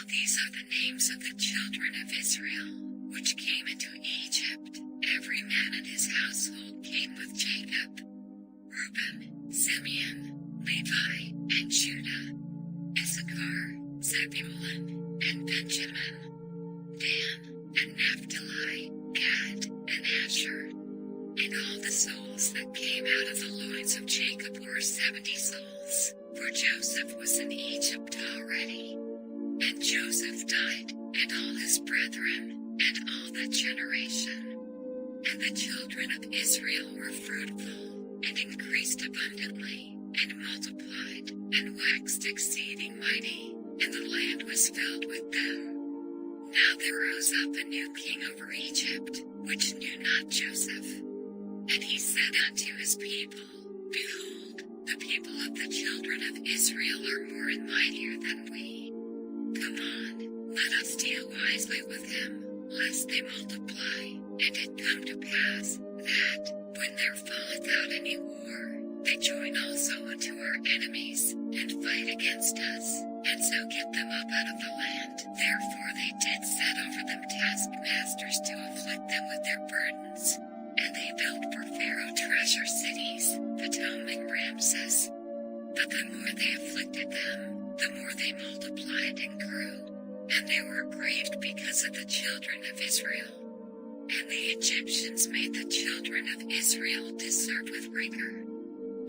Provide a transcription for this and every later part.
these are the names of the children of Israel, which came into Egypt. Every man in his household came with Jacob: Reuben, Simeon, Levi, and Judah; Issachar, Zebulun, and Benjamin; Dan, and Naphtali, Gad, and Asher. And all the souls that came out of the loins of Jacob were 70 souls, for Joseph was in Egypt already. And Joseph died, and all his brethren, and all that generation. And the children of Israel were fruitful, and increased abundantly, and multiplied, and waxed exceeding mighty, and the land was filled with them. Now there rose up a new king over Egypt, which knew not Joseph. And he said unto his people, Behold, the people of the children of Israel are more and mightier than we. Come on, let us deal wisely with them, lest they multiply. And it come to pass, that, when there falleth out any war, they join also unto our enemies, and fight against us, and so get them up out of the land. Therefore they did set over them taskmasters to afflict them with their burdens. And they built for Pharaoh treasure cities, Ptolemon Ramses. But the more they afflicted them, the more they multiplied and grew. And they were grieved because of the children of Israel. And the Egyptians made the children of Israel to serve with rigor.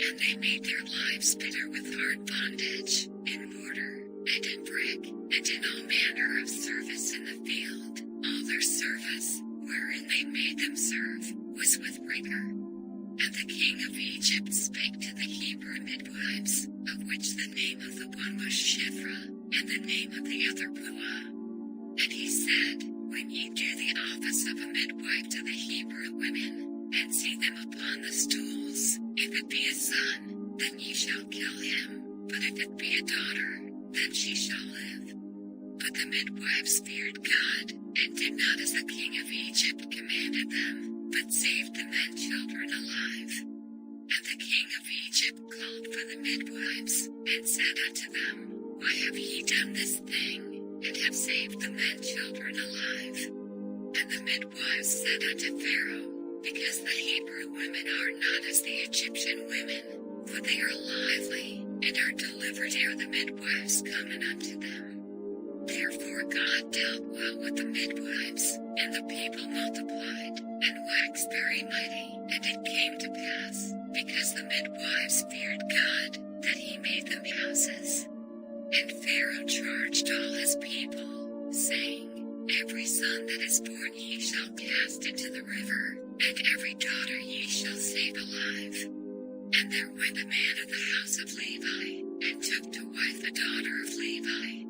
And they made their lives bitter with hard bondage, in mortar, and in brick, and in all manner of service in the field. All their service, wherein they made them serve, was with rigor. And the king of Egypt spake to the Hebrew midwives, of which the name of the one was Shiphrah, and the name of the other Puah. And he said, When ye do the office of a midwife to the Hebrew women, and see them upon the stools, if it be a son, then ye shall kill him, but if it be a daughter, then she shall live. But the midwives feared God, and did not as the king of Egypt commanded them, but saved the men children alive. And the king of Egypt called for the midwives, and said unto them, Why have ye done this thing, and have saved the men children alive? And the midwives said unto Pharaoh, Because the Hebrew women are not as the Egyptian women, for they are lively, and are delivered ere the midwives come in unto them. Therefore God dealt well with the midwives, and the people multiplied, and waxed very mighty. And it came to pass, because the midwives feared God, that he made them houses. And Pharaoh charged all his people, saying, Every son that is born ye shall cast into the river, and every daughter ye shall save alive. And there went a man of the house of Levi, and took to wife a daughter of Levi.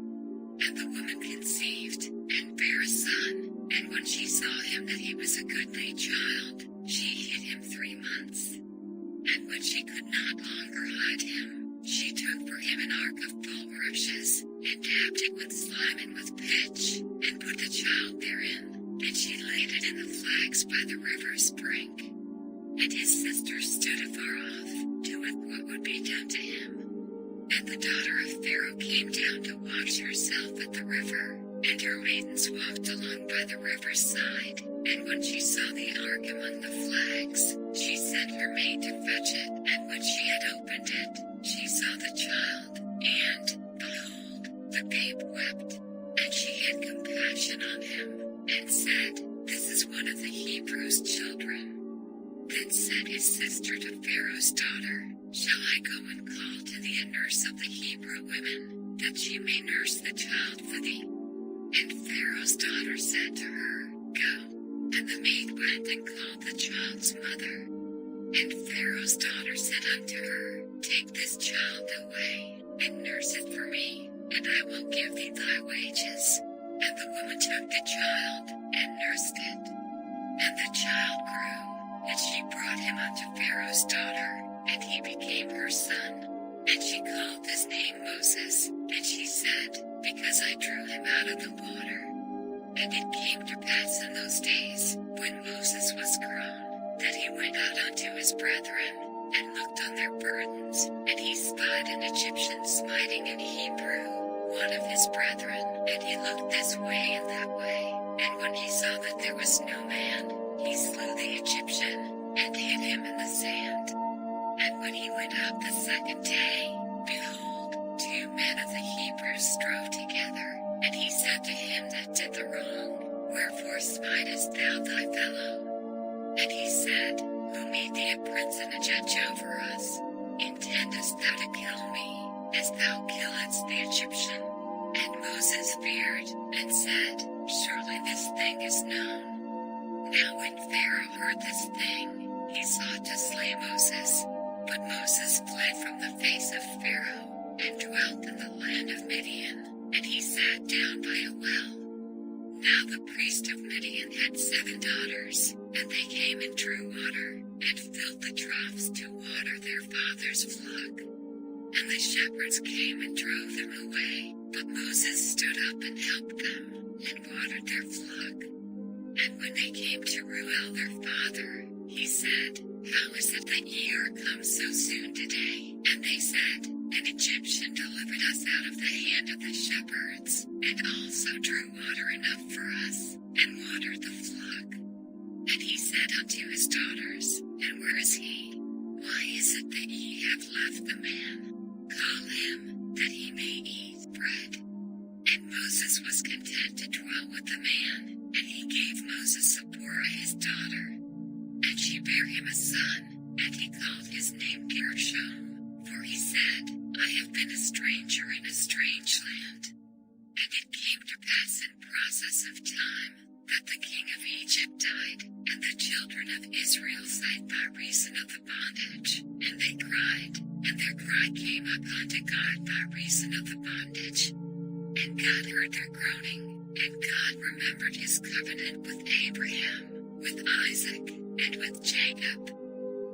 And the woman conceived, and bare a son, and when she saw him that he was a goodly child, she hid him 3 months. And when she could not longer hide him, she took for him an ark of bulrushes, and dabbed it with slime and with pitch, and put the child therein, and she laid it in the flags by the river's brink. And his sisters stood afar off, to wit what would be done to him. And the daughter of Pharaoh came down to wash herself at the river, and her maidens walked along by the river's side. And when she saw the ark among the flags, she sent her maid to fetch it. And when she had opened it, she saw the child, and, behold, the babe wept. And she had compassion on him, and said, This is one of the Hebrews' children. Then said his sister to Pharaoh's daughter, Shall I go and call to thee a nurse of the Hebrew women, that she may nurse the child for thee? And Pharaoh's daughter said to her, Go. And the maid went and called the child's mother. And Pharaoh's daughter said unto her, Take this child away, and nurse it for me, and I will give thee thy wages. And the woman took the child, and nursed it. And the child grew, and she brought him unto Pharaoh's daughter, and he became her son. And she called his name Moses, and she said, Because I drew him out of the water. And it came to pass in those days, when Moses was grown, that he went out unto his brethren, and looked on their burdens, and he spied an Egyptian smiting an Hebrew, one of his brethren, and he looked this way and that way, and when he saw that there was no man, he slew the Egyptian, and hid him in the sand. And when he went up the second day, behold, 2 men of the Hebrews strove together, and he said to him that did the wrong, Wherefore smitest thou thy fellow? And he said, Who made thee a prince and a judge over us? Intendest thou to kill me, as thou killedst the Egyptian? And Moses feared, and said, Surely this thing is known. Now when Pharaoh heard this thing, he sought to slay Moses. But Moses fled from the face of Pharaoh, and dwelt in the land of Midian, and he sat down by a well. Now the priest of Midian had 7 daughters, and they came and drew water, and filled the troughs to water their father's flock. And the shepherds came and drove them away, but Moses stood up and helped them, and watered their flock. And when they came to Reuel their father, he said, How is it that ye are come so soon today? And they said, An Egyptian delivered us out of the hand of the shepherds, and also drew water enough for us, and watered the flock. And he said unto his daughters, And where is he? Why is it that ye have left the man? Call him, that he may eat bread. And Moses was content to dwell with the man, and he gave Moses Zipporah his daughter. And she bare him a son, and he called his name Gershom, for he said, I have been a stranger in a strange land. And it came to pass in process of time, that the king of Egypt died, and the children of Israel sighed by reason of the bondage, and they cried, and their cry came up unto God by reason of the bondage. And God heard their groaning, and God remembered his covenant with Abraham, with Isaac, and with Jacob.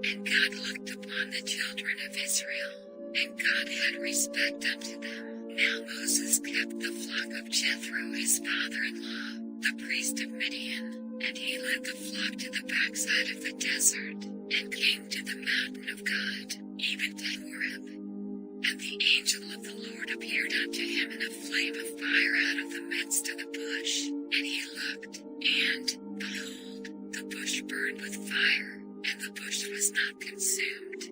And God looked upon the children of Israel, and God had respect unto them. Now Moses kept the flock of Jethro his father-in-law, the priest of Midian, and he led the flock to the backside of the desert, and came to the mountain of God, even to Horeb. And the angel of the Lord appeared unto him in a flame of fire out of the midst of the bush, and he looked, and, behold, the bush burned with fire, and the bush was not consumed.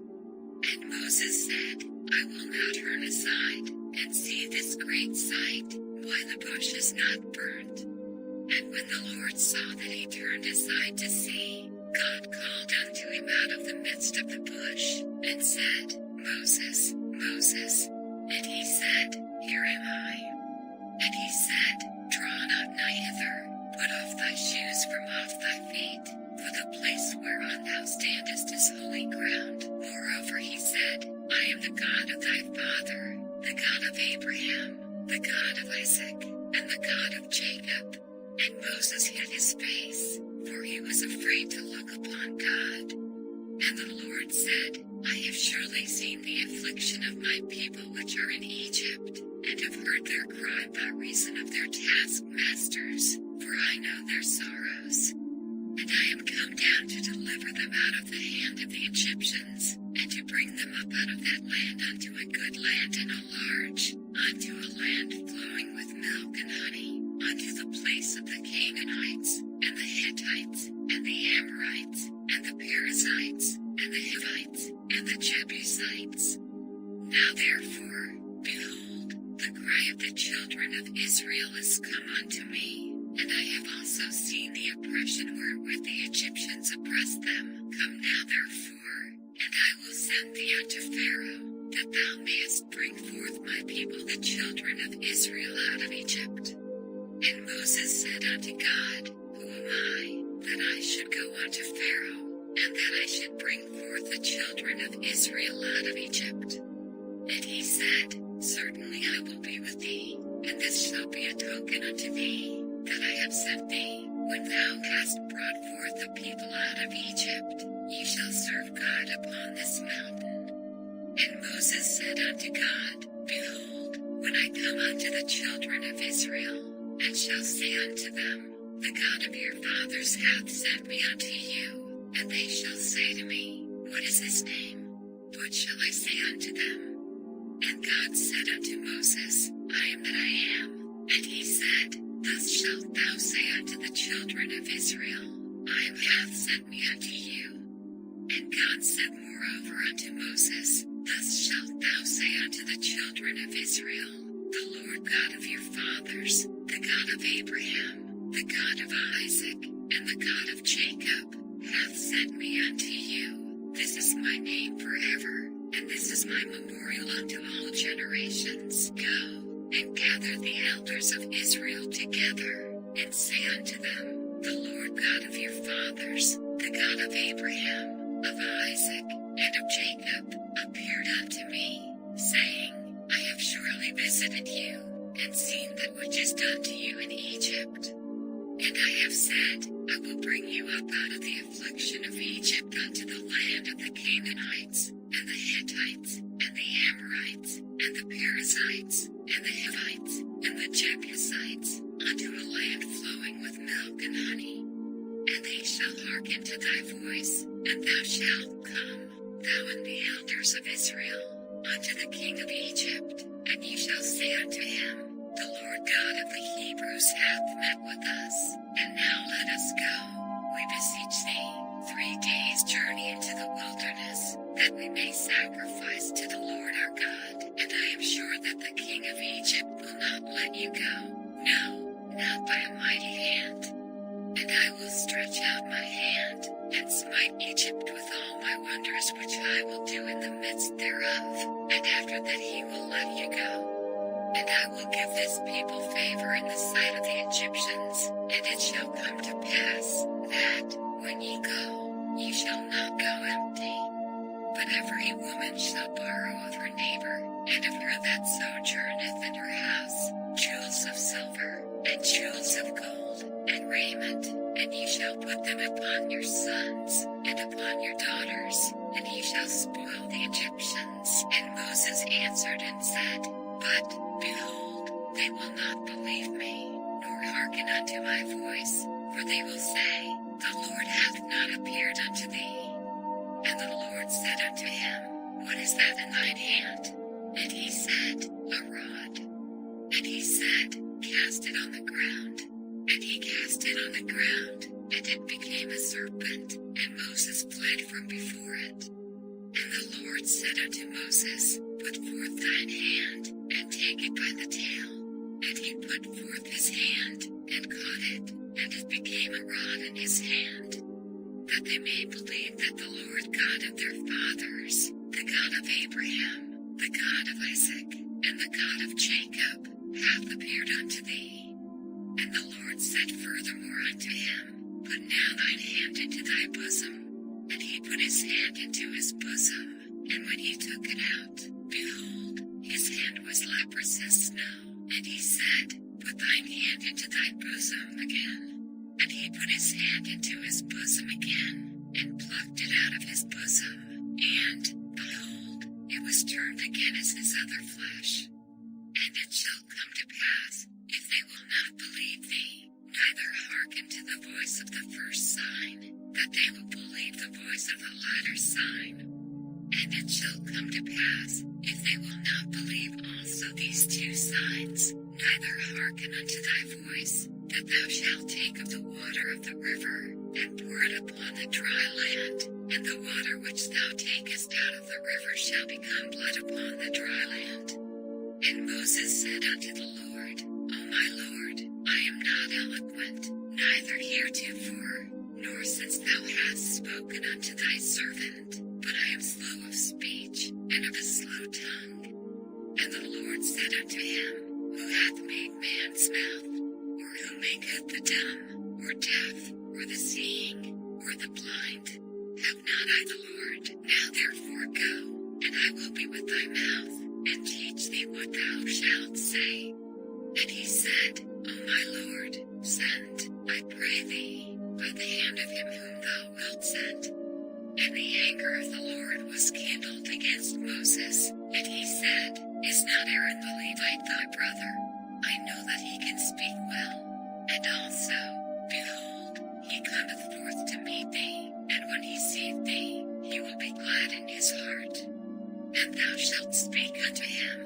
And Moses said, I will now turn aside, and see this great sight, why the bush is not burnt. And when the Lord saw that he turned aside to see, God called unto him out of the midst of the bush, and said, Moses, Moses. And he said, Here am I. And he said, Draw not nigh hither, put off thy shoes from off thy feet, for the place whereon thou standest is holy ground. Moreover he said, I am the God of thy father, the God of Abraham, the God of Isaac, and the God of Jacob. And Moses hid his face, for he was afraid to look upon God. And the Lord said, I have surely seen the affliction of my people which are in Egypt, and have heard their cry by reason of their taskmasters, for I know their sorrows. And I am come down to deliver them out of the hand of the Egyptians, and to bring them up out of that land unto a good land and a large, unto a land flowing with milk and honey, unto the place of the Canaanites, and the Hittites, and the Amorites, and the Perizzites, and the Hivites, and the Jebusites. Now therefore, behold, the cry of the children of Israel is come unto me, and I have also seen the oppression wherewith the Egyptians oppress them. Come now therefore, and I will send thee unto Pharaoh, that thou mayest bring forth my people the children of Israel out of Egypt. And Moses said unto God, Who am I, that I should go unto Pharaoh, and that I should bring forth the children of Israel out of Egypt? And he said, Certainly I will be with thee, and this shall be a token unto thee, that I have sent thee. When thou hast brought forth the people out of Egypt, ye shall serve God upon this mountain. And Moses said unto God, Behold, when I come unto the children of Israel, and shall say unto them, The God of your fathers hath sent me unto you, and they shall say to me, What is his name? What shall I say unto them? And God said unto Moses, I am that I am. And he said, Thus shalt thou say unto the children of Israel, I hath sent me unto you. And God said moreover unto Moses, Thus shalt thou say unto the children of Israel, The Lord God of your fathers, the God of Abraham, the God of Isaac, and the God of Jacob, hath sent me unto you. This is my name forever, and this is my memorial unto all generations. Go, and gather the elders of Israel together, and say unto them, The Lord God of your fathers, the God of Abraham, of Isaac, and of Jacob, appeared unto me, saying, I have surely visited you, and seen that which is done to you in Egypt. And I have said, I will bring you up out of the affliction of Egypt unto the land of the Canaanites, and the Hittites, and the Amorites, and the Perizzites, and the Hivites, and the Jebusites, unto a land flowing with milk and honey. And they shall hearken to thy voice, and thou shalt come, thou and the elders of Israel, unto the king of Egypt, and ye shall say unto him, The Lord God of the Hebrews hath met with us, and now let us go, we beseech thee, 3 days' journey into the wilderness, that we may sacrifice to the Lord our God. And I am sure that the king of Egypt will not let you go, no, not by a mighty hand. And I will stretch out my hand, and smite Egypt with all my wonders which I will do in the midst thereof, and after that he will let you go. And I will give this people favor in the sight of the Egyptians, and it shall come to pass, that, when ye go, ye shall not go empty. But every woman shall borrow of her neighbor, and of her that sojourneth in her house, jewels of silver, and jewels of gold, and raiment, and ye shall put them upon your sons, and upon your daughters, and ye shall spoil the Egyptians. And Moses answered and said, But, behold, they will not believe me, nor hearken unto my voice, for they will say, The Lord hath not appeared unto thee. And the Lord said unto him, What is that in thine hand? And he said, A rod. And he said, Cast it on the ground. And he cast it on the ground, and it became a serpent, and Moses fled from before it. And the Lord said unto Moses, Put forth thine hand, and take it by the tail. And he put forth his hand, and caught it, and it became a rod in his hand, that they may believe that the Lord God of their fathers, the God of Abraham, the God of Isaac, and the God of Jacob, hath appeared unto thee. And the Lord said furthermore unto him, Put now thine hand into thy bosom. And he put his hand into his bosom, and when he took it out, behold, his hand was leprous as snow. And he said, Put thine hand into thy bosom again. And he put his hand into his bosom again, and plucked it out of his bosom, and, behold, it was turned again as his other flesh. And it shall come to pass, if they will not believe thee, neither hearken to the voice of the first sign, that they will believe the voice of the latter sign. And it shall come to pass, if they will not believe also these 2 signs, neither hearken unto thy voice, that thou shalt take of the water of the river, and pour it upon the dry land, and the water which thou takest out of the river shall become blood upon the dry land. And Moses said unto the Lord, O my Lord, I am not eloquent, neither heretofore, nor since thou hast spoken unto thy servant, but I am slow of speech, and of a slow tongue. And the Lord said unto him, Who hath made man's mouth? Or who maketh the dumb, or deaf, or the seeing, or the blind? Have not I the Lord? Now therefore go, and I will be with thy mouth, and teach thee what thou shalt say. And he said, O my Lord, send, I pray thee, by the hand of him whom thou wilt send. And the anger of the Lord was kindled against Moses, and he said, Is not Aaron the Levite thy brother? I know that he can speak well, and also, behold, he cometh forth to meet thee, and when he seeth thee, he will be glad in his heart. And thou shalt speak unto him,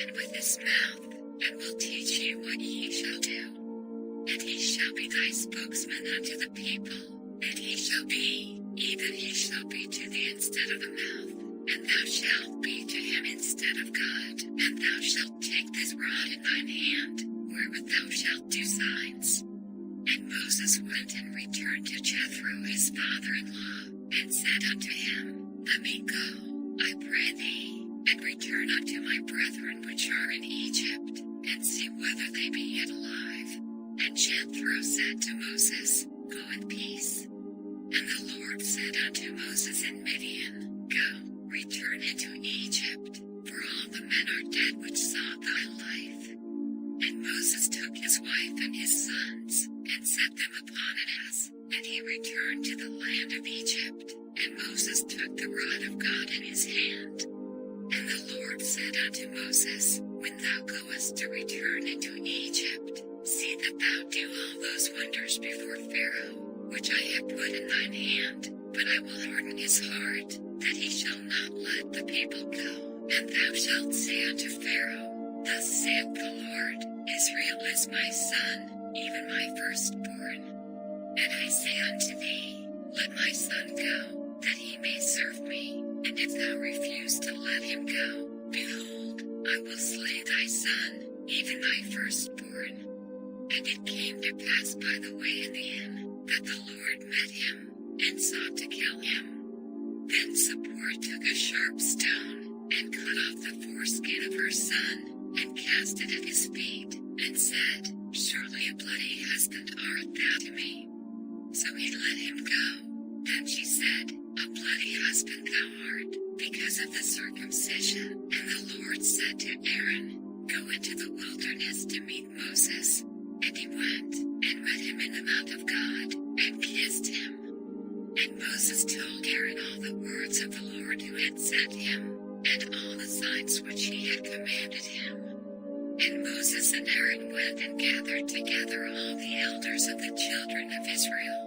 and with his mouth, and will teach you what ye shall do. And he shall be thy spokesman unto the people, and he shall be, even he shall be to thee instead of the mouth, and thou shalt be to him instead of God. And thou shalt take this rod in thine hand, wherewith thou shalt do signs. And Moses went and returned to Jethro his father-in-law, and said unto him, Let me go, I pray thee, and return unto my brethren which are in Egypt, and see whether they be yet alive. And Jethro said to Moses, Go in peace. And the Lord said unto Moses in Midian, Go, return into Egypt, for all the men are dead which sought thy life. And Moses took his wife and his sons, and set them upon an ass, and he returned to the land of Egypt. And Moses took the rod of God in his hand. And the Lord said unto Moses, When thou goest to return into Egypt, see that thou do all those wonders before Pharaoh, which I have put in thine hand, but I will harden his heart, that he shall not let the people go. And thou shalt say unto Pharaoh, Thus saith the Lord, Israel is my son, even my firstborn. And I say unto thee, Let my son go, that he may serve me. And if thou refuse to let him go, behold, I will slay thy son, even thy firstborn. And it came to pass by the way in the inn, that the Lord met him, and sought to kill him. Then Zipporah took a sharp stone, and cut off the foreskin of her son, and cast it at his feet, and said, Surely a bloody husband art thou to me. So he let him go. Then she said, A bloody husband thou art, because of the circumcision. And the Lord said to Aaron, Go into the wilderness to meet Moses. And he went, and met him in the mount of God, and kissed him. And Moses told Aaron all the words of the Lord who had sent him, and all the signs which he had commanded him. And Moses and Aaron went and gathered together all the elders of the children of Israel.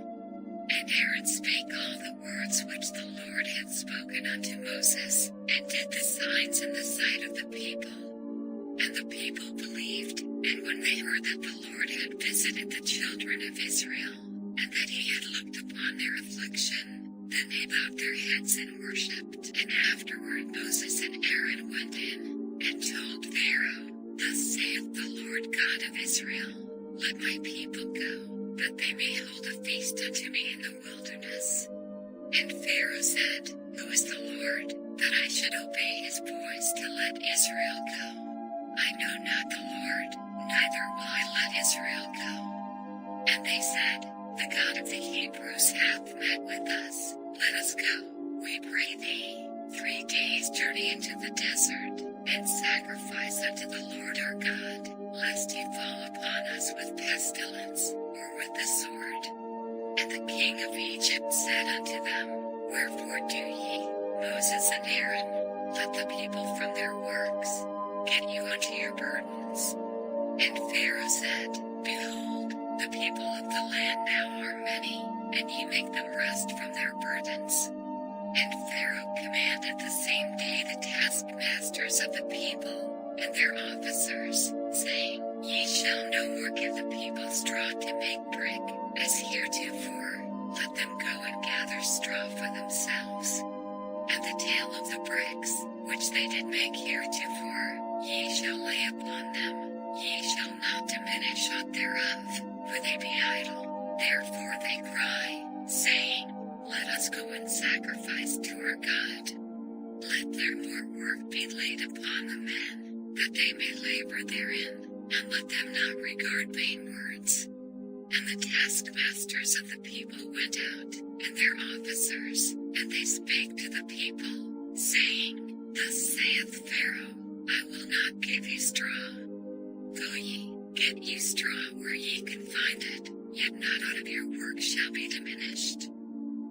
And Aaron spake all the words which the Lord had spoken unto Moses, and did the signs in the sight of the people. And the people believed, and when they heard that the Lord had visited the children of Israel, and that he had looked upon their affliction, then they bowed their heads and worshipped. And afterward Moses and Aaron went in, and told Pharaoh, Thus saith the Lord God of Israel, Let my people go, that they may hold a feast unto me in the wilderness. And Pharaoh said, Who is the Lord, that I should obey his voice to let Israel go? I know not the Lord, neither will I let Israel go. And they said, The God of the Hebrews hath met with us. Let us go, we pray thee, 3 days' journey into the desert, and sacrifice unto the Lord our God, lest he fall upon us with pestilence, or with the sword. And the king of Egypt said unto them, Wherefore do ye, Moses and Aaron, let the people from their works, get you unto your burdens? And Pharaoh said, Behold, the people of the land now are many, and ye make them rest from their burdens. And Pharaoh commanded the same day the taskmasters of the people, and their officers, saying, Ye shall no more give the people straw to make brick, as heretofore, let them go and gather straw for themselves. And the tale of the bricks, which they did make heretofore, ye shall lay upon them, ye shall not diminish aught thereof, for they be idle. Therefore they cry, saying, Let us go and sacrifice to our God. Let therefore work be laid upon the men, that they may labor therein, and let them not regard vain words. And the taskmasters of the people went out, and their officers, and they spake to the people, saying, Thus saith Pharaoh, I will not give you straw. Go ye, get you straw where ye can find it, yet not out of your work shall be diminished.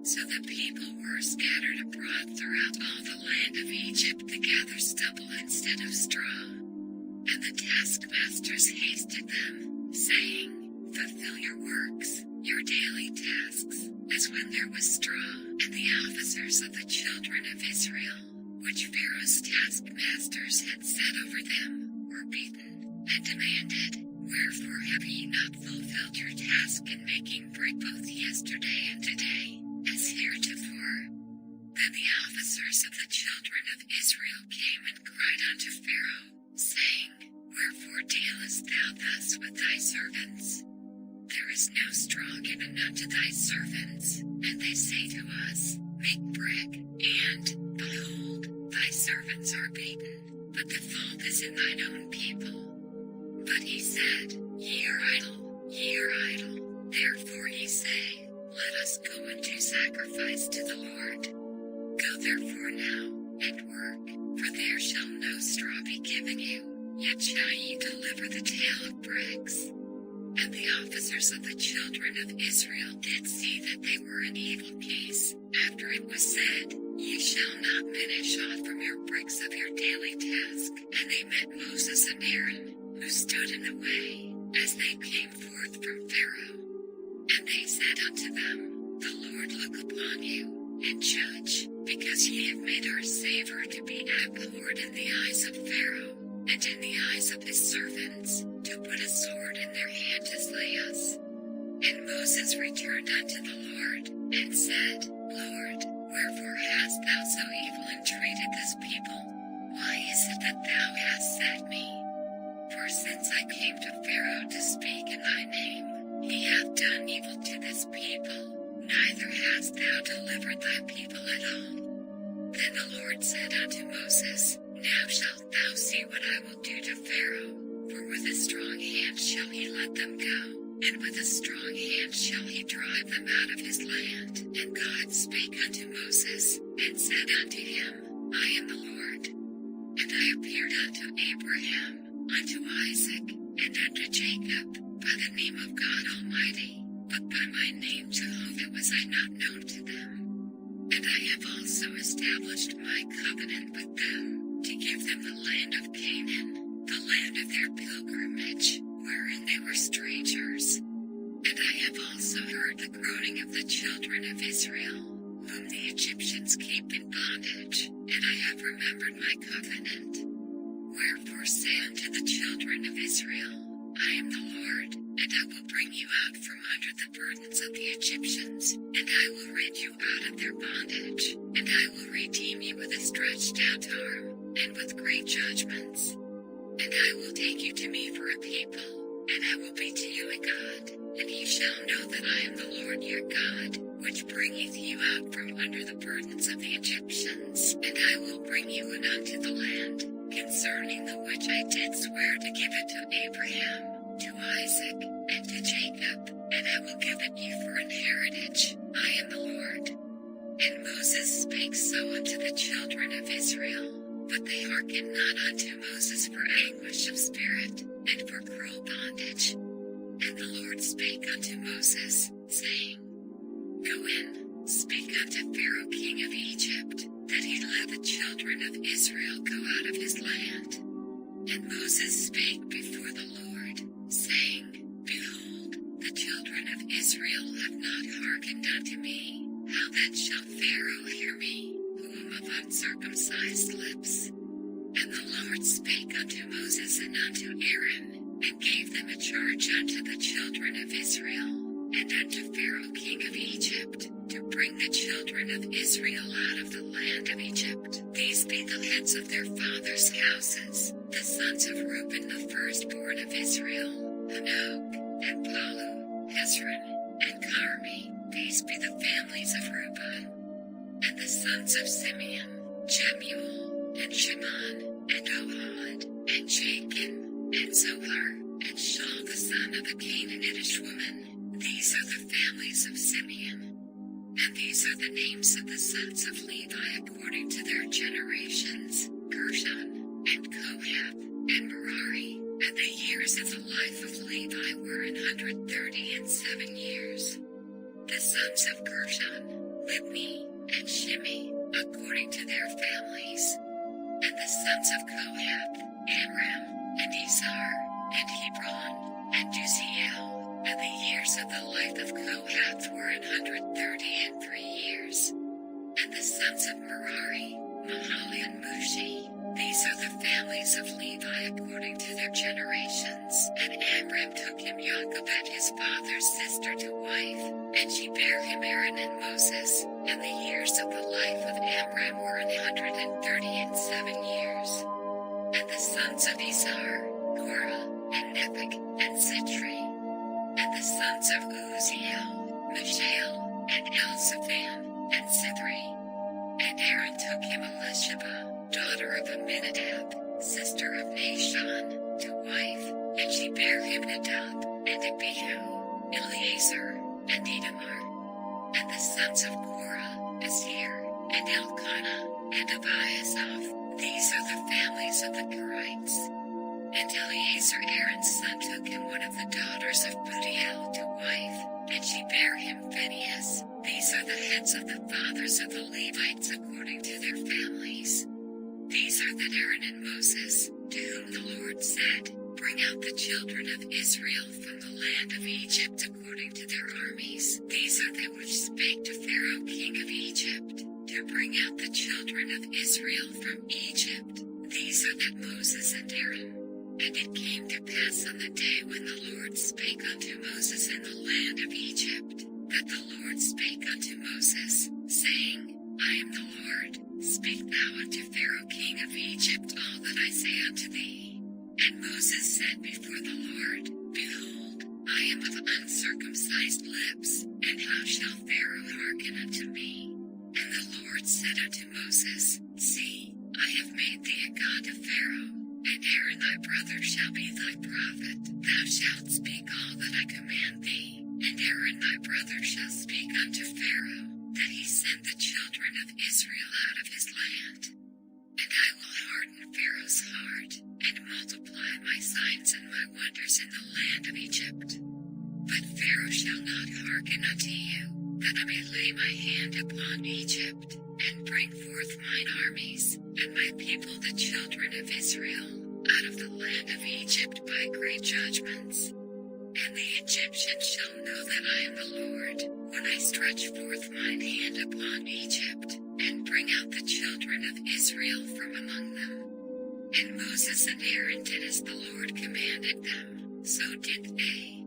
So the people were scattered abroad throughout all the land of Egypt to gather stubble instead of straw. And the taskmasters hasted them, saying, Fulfill your works, your daily tasks, as when there was straw. And the officers of the children of Israel, which Pharaoh's taskmasters had set over them, beaten, and demanded, "Wherefore have ye not fulfilled your task in making bread both yesterday and today, as heretofore?" Then the officers of the children of Israel came and cried unto Pharaoh, saying, "Wherefore dealest thou thus with thy servants? There is no straw given unto thy servants, and they say to us, Make brick, and, behold, thy servants are beaten, but the fault is in thine own people." But he said, Ye are idle, ye are idle. Therefore ye say, Let us go and do sacrifice to the Lord. Go therefore now, and work, for there shall no straw be given you, yet shall ye deliver the tale of bricks. And the officers of the children of Israel did see that they were in evil case, after it was said, Ye shall not finish off from your bricks of your daily task. And they met Moses and Aaron, who stood in the way, as they came forth from Pharaoh. And they said unto them, The Lord look upon you, and judge, because ye have made our Saviour to be abhorred in the eyes of Pharaoh, and in the eyes of his servants, to put a sword in their hand to slay us. And Moses returned unto the Lord, and said, Lord, wherefore hast thou so evil entreated this people? Why is it that thou hast said me? For since I came to Pharaoh to speak in thy name, he hath done evil to this people, neither hast thou delivered thy people at all. Then the Lord said unto Moses, Now shalt thou see what I will do to Pharaoh, for with a strong hand shall he let them go, and with a strong hand shall he drive them out of his land. And God spake unto Moses, and said unto him, I am the Lord. And I appeared unto Abraham, unto Isaac, and unto Jacob, by the name of God Almighty, but by my name Jehovah was I not known to them. And I have also established my covenant with them, to give them the land of Canaan, the land of their pilgrimage, wherein they were strangers. And I have also heard the groaning of the children of Israel, whom the Egyptians keep in bondage, and I have remembered my covenant. Wherefore say unto the children of Israel, I am the Lord, and I will bring you out from under the burdens of the Egyptians, and I will rid you out of their bondage, and I will redeem you with a stretched out arm, and with great judgments. And I will take you to me for a people, and I will be to you a God, and ye shall know that I am the Lord your God, which bringeth you out from under the burdens of the Egyptians. And I will bring you in unto the land, concerning the which I did swear to give it to Abraham, to Isaac, and to Jacob, and I will give it you for an heritage. I am the Lord. And Moses spake so unto the children of Israel, but they hearkened not unto Moses for anguish of spirit, and for cruel bondage. And the Lord spake unto Moses, saying, Go in, speak unto Pharaoh king of Egypt, that he let the children of Israel go out of his land. And Moses spake before the Lord, saying, Behold, the children of Israel have not hearkened unto me. How then shall Pharaoh hear me, who am of uncircumcised lips? And the Lord spake unto Moses and unto Aaron, and gave them a charge unto the children of Israel, and unto Pharaoh king of Egypt, to bring the children of Israel out of the land of Egypt. These be the heads of their fathers' houses, the sons of Reuben the firstborn of Israel, Hanok, and Palu, Hezron, and Carmi. These be the families of Reuben. And the sons of Simeon, Jemuel, and Shimon, and Ohad, and Jachin, and Zohar, and Shaul the son of a Canaanitish woman. These are the families of Simeon. And these are the names of the sons of Levi according to their generations, Gershon, and Kohath, and Merari. And the years of the life of Levi were 137 years. The sons of Gershon, Libni, and Shimi, according to their families. And the sons of Kohath, Amram, and Izhar, and Hebron, and Uziel. And the years of the life of Kohath were 133 years. And the sons of Merari, Mahali and Mushi, These are the families of Levi according to their generations. And Amram took him Jochebed his father's sister to wife, and she bare him Aaron and Moses. And the years of the life of Amram were 137 years. And the sons of Izhar, Korah, and Nepheg, and Zitri. And the sons of Uzziel, Mishael, and Elzaphan, and Zithri. And Aaron took him Elisheba, daughter of Amminadab, sister of Nashon, to wife, and she bare him Nadab, and Abihu, Eleazar, and Edomar. And the sons of Korah, Asir, and Elkanah, and Abiasaph. These are the families of the Korites. And Eleazar Aaron's son took him one of the daughters of Putiel to wife, and she bare him Phinehas. These are the heads of the fathers of the Levites according to their families. These are that Aaron and Moses, to whom the Lord said, Bring out the children of Israel from the land of Egypt according to their armies. These are they which spake to Pharaoh king of Egypt, to bring out the children of Israel from Egypt. These are that Moses and Aaron. And it came to pass on the day when the Lord spake unto Moses in the land of Egypt, that the Lord spake unto Moses, saying, I am the Lord, speak thou unto Pharaoh king of Egypt all that I say unto thee. And Moses said before the Lord, Behold, I am of uncircumcised lips, and how shall Pharaoh hearken unto me? And the Lord said unto Moses, See, I have made thee a god of Pharaoh, and Aaron thy brother shall be thy prophet. Thou shalt speak all that I command thee, and Aaron thy brother shall speak unto Pharaoh, that he send the children of Israel out of his land. And I will harden Pharaoh's heart, and multiply my signs and my wonders in the land of Egypt. But Pharaoh shall not hearken unto you, that I may lay my hand upon Egypt, and bring forth mine armies, and my people the children of Israel, out of the land of Egypt by great judgments. And the Egyptians shall know that I am the Lord, when I stretch forth mine hand upon Egypt, and bring out the children of Israel from among them. And Moses and Aaron did as the Lord commanded them, so did they.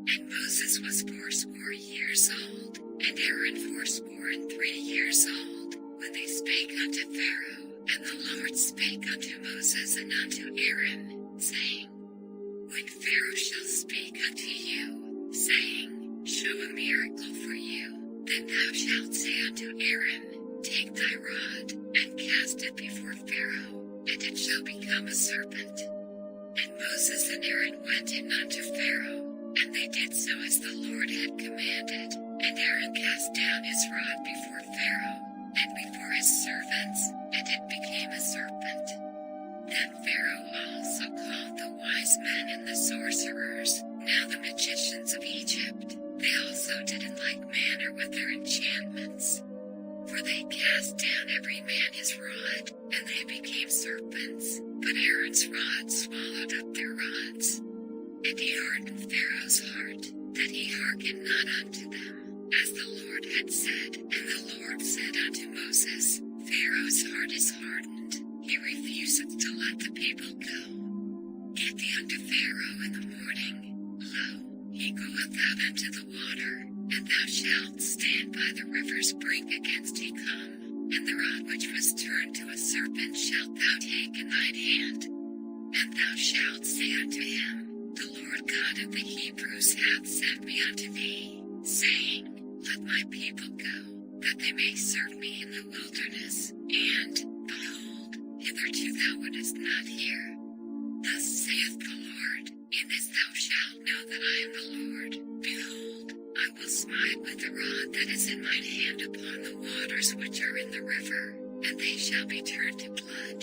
And Moses was 80 years old, and Aaron 83 years old, when they spake unto Pharaoh. And the Lord spake unto Moses and unto Aaron, saying, When Pharaoh shall speak unto you, saying, Show a miracle for you, then thou shalt say unto Aaron, Take thy rod, and cast it before Pharaoh, and it shall become a serpent. And Moses and Aaron went in unto Pharaoh, and they did so as the Lord had commanded. And Aaron cast down his rod before Pharaoh, and before his servants, and it became a serpent. Then Pharaoh also called the wise men and the sorcerers, now the magicians of Egypt. They also did in like manner with their enchantments. For they cast down every man his rod, and they became serpents. But Aaron's rod swallowed up their rods. And he hardened Pharaoh's heart, that he hearkened not unto them, as the Lord had said. And the Lord said unto Moses, Pharaoh's heart is hardened, he refuseth to let the people go. Get thee unto Pharaoh in the morning, lo, he goeth out unto the water, and thou shalt stand by the river's brink against he come, and the rod which was turned to a serpent shalt thou take in thine hand. And thou shalt say unto him, The Lord God of the Hebrews hath sent me unto thee, saying, Let my people go, that they may serve me in the wilderness. And, behold, hitherto thou wouldest not hear. Thus saith the Lord, In this thou shalt know that I am the Lord. Behold, I will smite with the rod that is in mine hand upon the waters which are in the river, and they shall be turned to blood.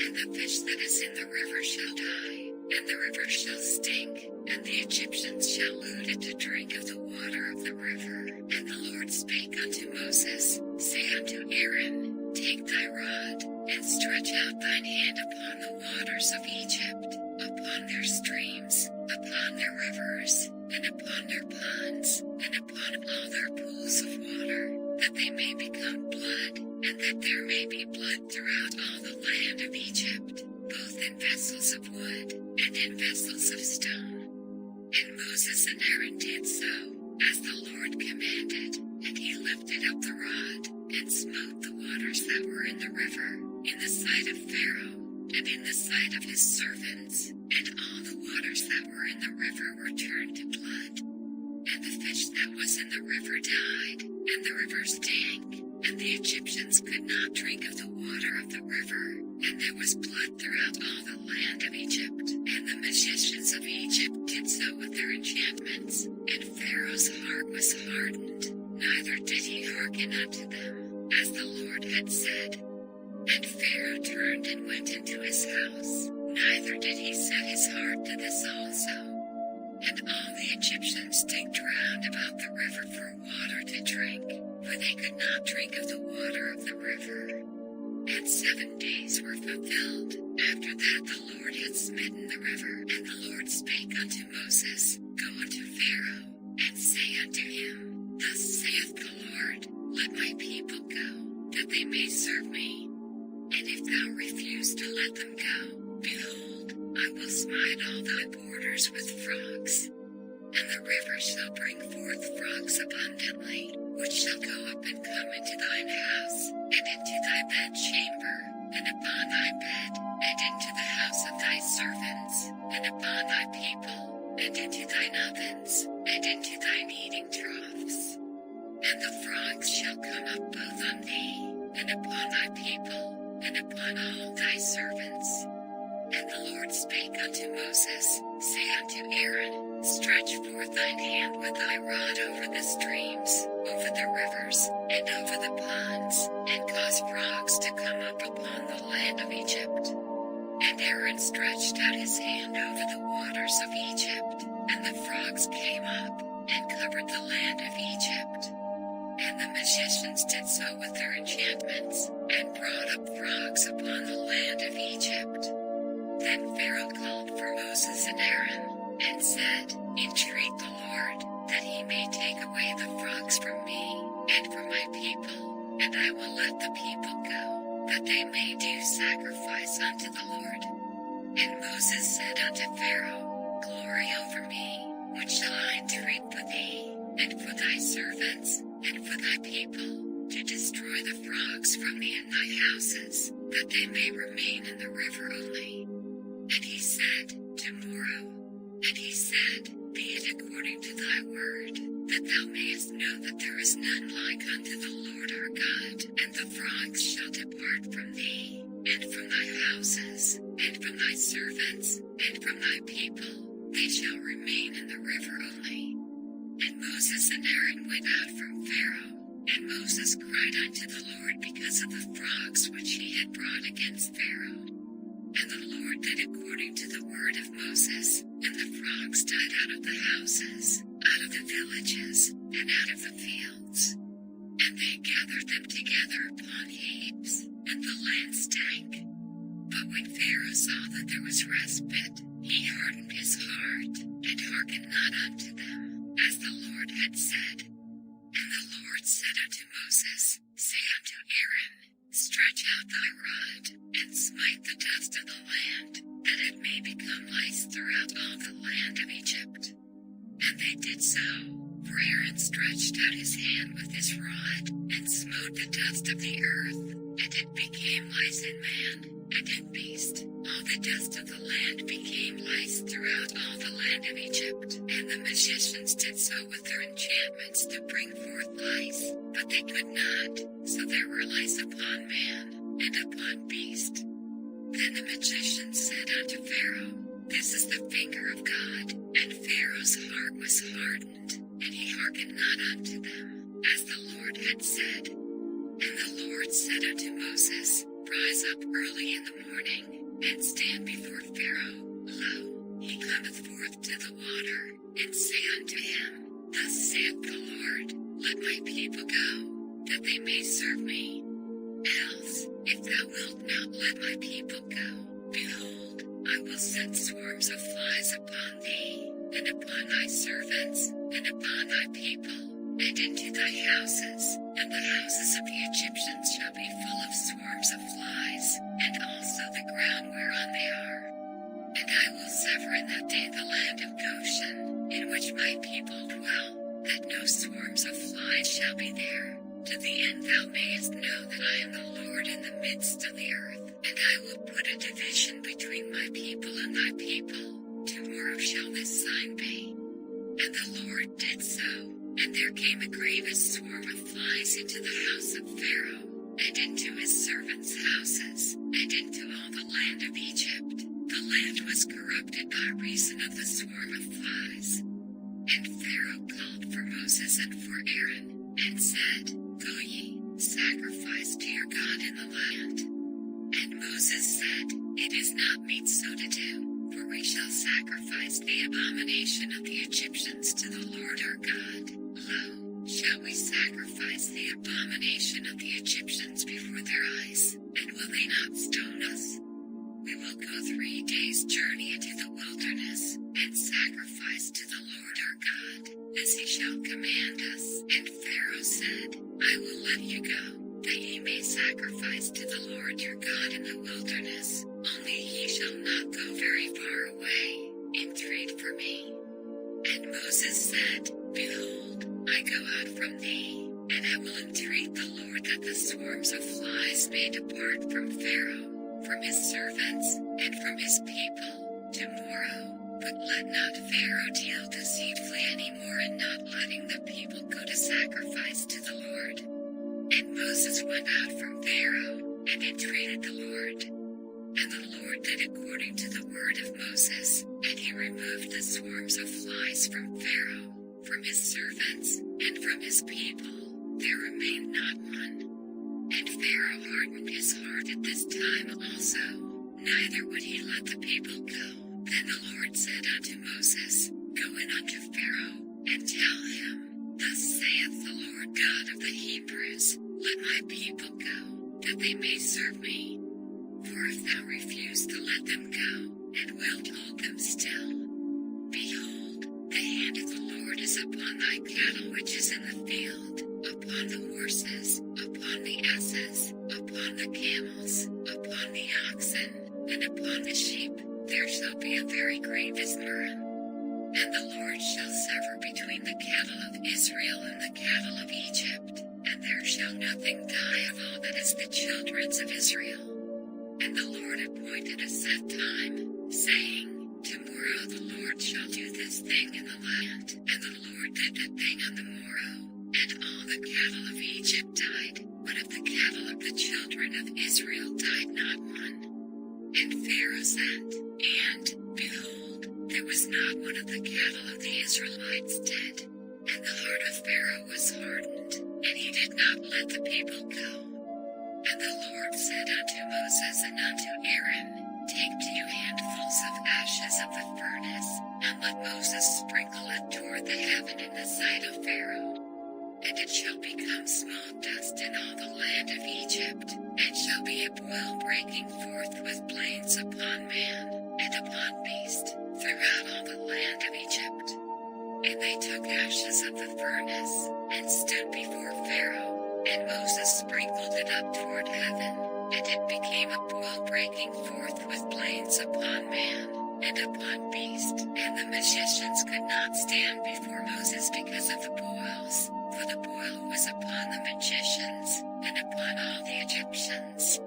And the fish that is in the river shall die, and the river shall stink, and the Egyptians shall lewd it to drink of the water of the river. And the Lord spake unto Moses, Say unto Aaron, Take thy rod, and stretch out thine hand upon the waters of Egypt, upon their streams, upon their rivers, and upon their ponds, and upon all their pools of water, that they may become blood, and that there may be blood throughout all the land of Egypt, both in vessels of wood, and in vessels of stone. And Moses and Aaron did so, as the Lord commanded, and he lifted up the rod, and smote the waters that were in the river, in the sight of Pharaoh, and in the sight of his servants, and all the waters that were in the river were turned to blood. And the fish that was in the river died, and the river stank, and the Egyptians could not drink of the water of the river, and there was blood throughout all the land of Egypt. And the magicians of Egypt did so with their enchantments, and Pharaoh's heart was hardened, neither did he hearken unto them, as the Lord had said. And Pharaoh turned and went into his house, neither did he set his heart to this also. And all the Egyptians digged round about the river for water to drink, for they could not drink of the water of the river. And 7 days were fulfilled. After that the Lord had smitten the river, and the Lord spake unto Moses, Go unto Pharaoh, and say unto him, Thus saith the Lord, Let my people go, that they may serve me. And if thou refuse to let them go, behold, I will smite all thy borders with frogs. And the river shall bring forth frogs abundantly, which shall go up and come into thine house, and into thy bedchamber, and upon thy bed, and into the house of thy servants, and upon thy people, and into thine ovens, and into thine eating troughs. And the frogs shall come up both on thee, and upon thy people, and upon all thy servants. And the Lord spake unto Moses, Say unto Aaron, Stretch forth thine hand with thy rod over the streams, over the rivers, and over the ponds, and cause frogs to come up upon the land of Egypt. And Aaron stretched out his hand over the waters of Egypt, and the frogs came up, and covered the land of Egypt. And the magicians did so with their enchantments, and brought up frogs upon the land of Egypt. Then Pharaoh called for Moses and Aaron, and said, Entreat the Lord, that he may take away the frogs from me, and from my people, and I will let the people go, that they may do sacrifice unto the Lord. And Moses said unto Pharaoh, Glory over me, what shall I entreat for thee, and for thy servants, and for thy people, to destroy the frogs from me in thy houses, that they may remain in the river only. And he said, Tomorrow. And he said, Be it according to thy word, that thou mayest know that there is none like unto the Lord our God, and the frogs shall depart from thee, and from thy houses, and from thy servants, and from thy people, they shall remain in the river only. And Moses and Aaron went out from Pharaoh, and Moses cried unto the Lord because of the frogs which he had brought against Pharaoh. And the Lord did according to the word of Moses, and the frogs died out of the houses, out of the villages, and out of the fields. And they gathered them together upon heaps, and the land stank. But when Pharaoh saw that there was respite, he hardened his heart, and hearkened not unto them, as the Lord had said. And the Lord said unto Moses, Say unto Aaron, Stretch out thy rod, and smite the dust of the land, that it may become lice throughout all the land of Egypt. And they did so, for Aaron stretched out his hand with his rod, and smote the dust of the earth, and it became lice in man, and in beast. All the dust of the land became lice throughout all the land of Egypt. And the magicians did so with their enchantments to bring forth lice, but they could not, so there were lice upon man, and upon beast. Then the magicians said unto Pharaoh, This is the finger of God. And Pharaoh's heart was hardened, and he hearkened not unto them, as the Lord had said. And the Lord said unto Moses, Rise up early in the morning, and stand before Pharaoh. Lo, he cometh forth to the water, and say unto him, Thus saith the Lord, Let my people go, that they may serve me. Else, if thou wilt not let my people go, behold, I will send swarms of flies upon thee, and upon thy servants, and upon thy people, and into thy houses, and the houses of the Egyptians shall be full of swarms of flies, and also the ground whereon they are. And I will sever in that day the land of Goshen, in which my people dwell, that no swarms of flies shall be there, to the end thou mayest know that I am the Lord in the midst of the earth. And I will put a division between my people and thy people. Tomorrow shall this sign be. And the Lord did so. And there came a grievous swarm of flies into the house of Pharaoh, and into his servants' houses, and into all the land of Egypt. The land was corrupted by reason of the swarm of flies. And Pharaoh called for Moses and for Aaron, and said, Go ye, sacrifice to your God in the land. And Moses said, It is not meet so to do, for we shall sacrifice the abomination of the Egyptians to the Lord our God. Lo, shall we sacrifice the abomination of the Egyptians before their eyes, and will they not stone us? We will go 3 days' journey into the wilderness, and sacrifice to the Lord our God, as he shall command us. And Pharaoh said, I will let you go, that ye may sacrifice to the Lord your God in the wilderness, only ye shall not go very far away. Entreat for me. And Moses said, Behold, I go out from thee, and I will entreat the Lord that the swarms of flies may depart from Pharaoh, from his servants, and from his people, tomorrow. But let not Pharaoh deal deceitfully any more in not letting the people go to sacrifice to the Lord. And Moses went out from Pharaoh, and entreated the Lord. And the Lord did according to the word of Moses, and he removed the swarms of flies from Pharaoh, from his servants, and from his people. There remained not one. And Pharaoh hardened his heart at this time also, neither would he let the people go. Then the Lord said unto Moses, Go in unto Pharaoh, and tell him, Thus saith the Lord God of the Hebrews, Let my people go, that they may serve me. For if thou refuse to let them go, and wilt hold them still, behold, the hand of the Lord is upon thy cattle which is in the field, upon the horses, upon the asses, upon the camels, upon the oxen, and upon the sheep. There shall be a very grievous ruin. And the Lord shall sever between the cattle of Israel and the cattle of Egypt, and there shall nothing die of all that is the children's of Israel. And the Lord appointed a set time, saying, Tomorrow the Lord shall do this thing in the land. And the Lord did that thing on the morrow, and all the cattle of Egypt died, but of the cattle of the children of Israel died not one. And Pharaoh said, And, behold, there was not one of the cattle of the Israelites dead. And the heart of Pharaoh was hardened, and he did not let the people go. And the Lord said unto Moses and unto Aaron, Take 2 handfuls of ashes of the furnace, and let Moses sprinkle it toward the heaven in the sight of Pharaoh. And it shall become small dust in all the land of Egypt, and shall be a boil breaking forth with plains upon man, and upon beast, throughout all the land of Egypt. And they took ashes of the furnace, and stood before Pharaoh, and Moses sprinkled it up toward heaven, and it became a boil breaking forth with plains upon man, and upon beast. And the magicians could not stand before Moses because of the boils, for the boil was upon the magicians, and upon all the Egyptians.